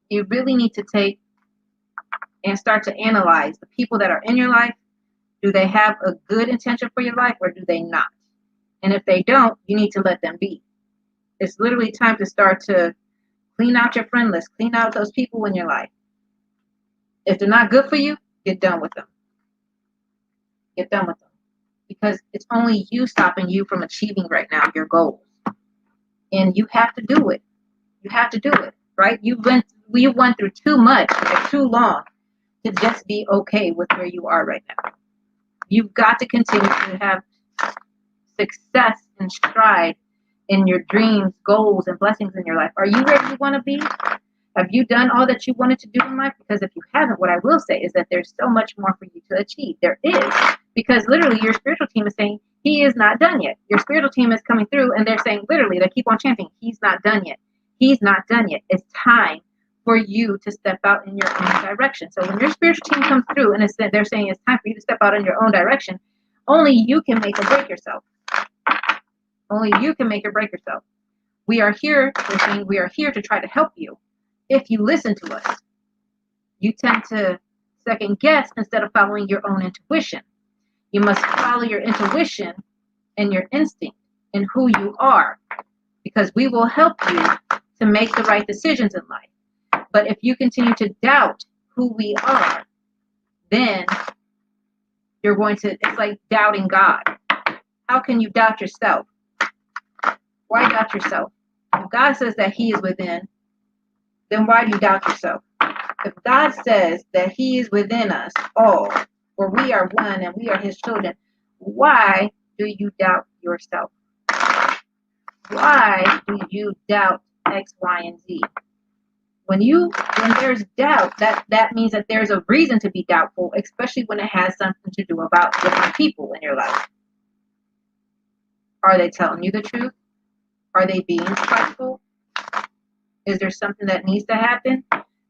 Speaker 1: You really need to take and start to analyze the people that are in your life. Do they have a good intention for your life, or do they not? And if they don't, you need to let them be. It's literally time to start to clean out your friend list, clean out those people in your life. If they're not good for you, get done with them. Get done with them. Because it's only you stopping you from achieving right now your goals. And you have to do it. You have to do it, right? You went through too much for too long to just be okay with where you are right now. You've got to continue to have success and stride in your dreams, goals, and blessings in your life. Are you where you want to be? Have you done all that you wanted to do in life? Because if you haven't, what I will say is that there's so much more for you to achieve. There is. Because literally your spiritual team is saying, he is not done yet. Your spiritual team is coming through and they're saying, literally, they keep on chanting, he's not done yet. He's not done yet. It's time for you to step out in your own direction. So when your spiritual team comes through and they're saying it's time for you to step out in your own direction, only you can make or break yourself. Only you can make or break yourself. We are here, they're saying we are here to try to help you. If you listen to us, you tend to second guess instead of following your own intuition. You must follow your intuition and your instinct and who you are, because we will help you to make the right decisions in life. But if you continue to doubt who we are, then you're going to, it's like doubting God. How can you doubt yourself? Why doubt yourself? If God says that he is within, then why do you doubt yourself? If God says that he is within us all, or we are one and we are his children, why do you doubt yourself? Why do you doubt X, Y, and Z? When there's doubt, that means that there's a reason to be doubtful, especially when it has something to do about different people in your life. Are they telling you the truth? Are they being spiteful? Is there something that needs to happen?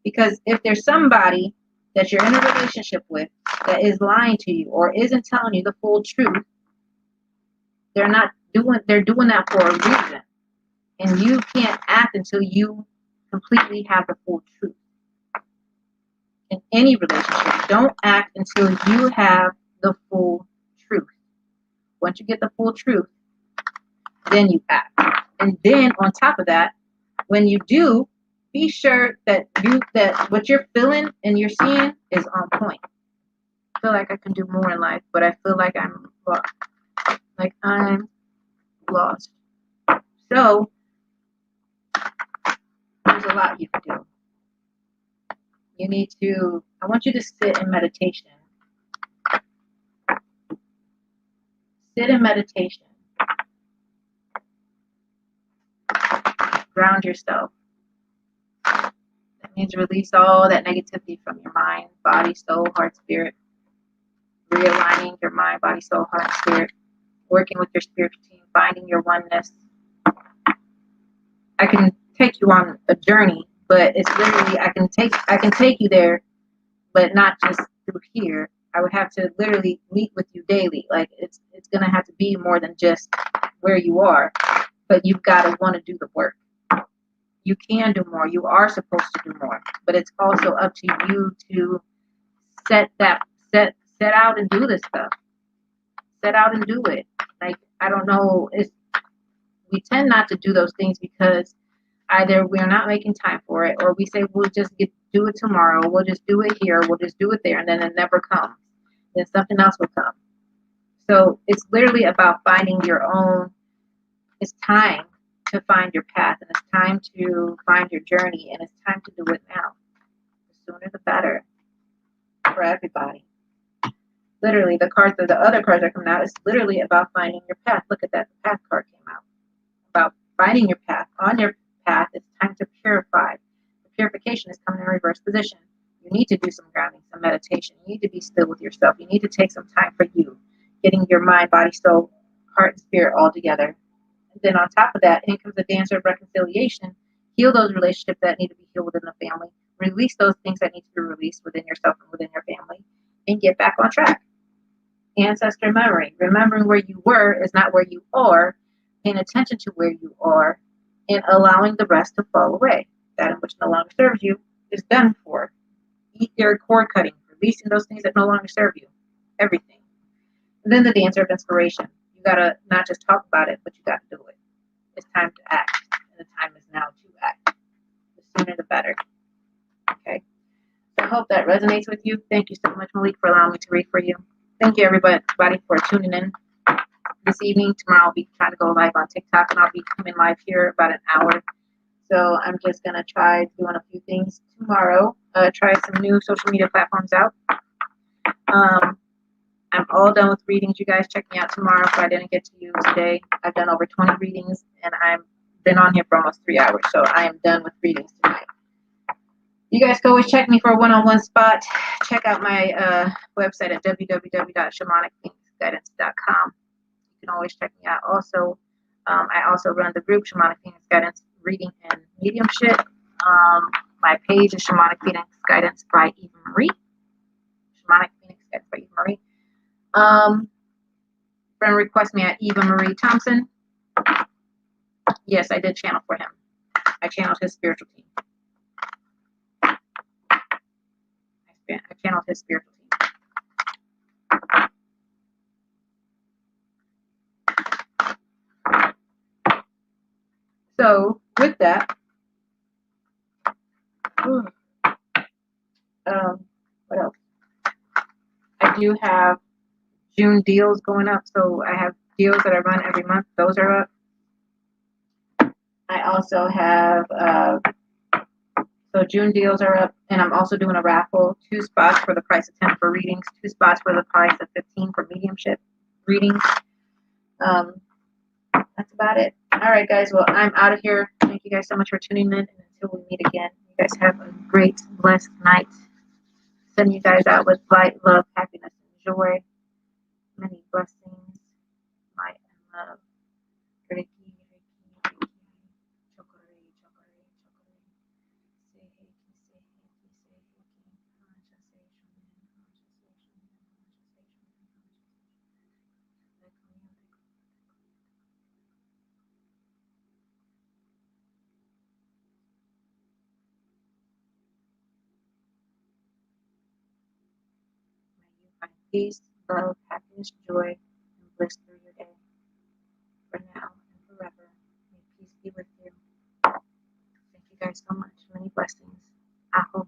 Speaker 1: Because if there's somebody that you're in a relationship with that is lying to you or isn't telling you the full truth, they're doing that for a reason. And you can't act until you completely have the full truth. In any relationship, don't act until you have the full truth. Once you get the full truth, then you act. And then on top of that, when you do, be sure that what you're feeling and you're seeing is on point. I feel like I can do more in life, but I feel like I'm lost. So there's a lot you can do. I want you to sit in meditation. Sit in meditation. Ground yourself. That means release all that negativity from your mind, body, soul, heart, spirit. Realigning your mind, body, soul, heart, spirit. Working with your spiritual team, finding your oneness. I can take you on a journey, but it's literally I can take you there, but not just through here. I would have to literally meet with you daily. Like it's gonna have to be more than just where you are, but you've got to want to do the work. You can do more. You are supposed to do more, but it's also up to you to set out and do this stuff. Set out and do it. Like I don't know, we tend not to do those things because either we're not making time for it, or we say we'll just do it tomorrow. We'll just do it here. We'll just do it there, and then it never comes. Then something else will come. So it's literally about finding your own. It's time to find your path, and it's time to find your journey, and it's time to do it now. The sooner the better for everybody. Literally, the other cards that come out is literally about finding your path. Look at that, the path card came out. About finding your path. On your path, it's time to purify. The purification is coming in reverse position. You need to do some grounding, some meditation. You need to be still with yourself. You need to take some time for you, getting your mind, body, soul, heart, and spirit all together. And then on top of that, in comes the dance of reconciliation. Heal those relationships that need to be healed within the family. Release those things that need to be released within yourself and within your family. And get back on track. Ancestor memory. Remembering where you were is not where you are. Paying attention to where you are and allowing the rest to fall away. That in which no longer serves you is done for. Eat your cord cutting. Releasing those things that no longer serve you. Everything. And then the dancer of inspiration. You gotta not just talk about it, but you gotta do it. It's time to act. And the time is now to act. The sooner the better. Okay. I hope that resonates with you. Thank you so much, Malik, for allowing me to read for you. Thank you, everybody, for tuning in this evening. Tomorrow I'll be trying to go live on TikTok, and I'll be coming live here about an hour. So I'm just going to try doing a few things tomorrow. Try some new social media platforms out. I'm all done with readings. You guys check me out tomorrow if I didn't get to you today. I've done over 20 readings, and I've been on here for almost 3 hours. So I am done with readings tonight. You guys can always check me for a one-on-one spot. Check out my website at www.shamanicphoenixguidance.com. You can always check me out. Also, I also run the group Shamanic Phoenix Guidance Reading and Mediumship. My page is Shamanic Phoenix Guidance by EvaMarie. Shamanic Phoenix Guidance by EvaMarie. Friend request me at EvaMarie Thompson. Yes, I did channel for him. I channeled his spiritual team. I channeled his spiritual team. So with that, what else? I do have June deals going up, so I have deals that I run every month. Those are up. I also have so June deals are up, and I'm also doing a raffle. 2 spots for the price of 10 for readings, 2 spots for the price of 15 for mediumship readings. That's about it. All right, guys. Well, I'm out of here. Thank you guys so much for tuning in, and until we meet again, you guys have a great, blessed night. Sending you guys out with light, love, happiness, and joy. Many blessings, light, and love. Reiki, Reiki, Reiki. Chokore, chokore, chokore. Say Reiki, say Reiki, say Reiki. Hansha, say Shaman, Hansha, say Shaman, Hansha, say Shaman, Hansha, say Shaman. May you find peace, love, happiness, joy, and bliss through your day. For now and forever, may peace be with you. Thank you guys so much. Many blessings. Aho.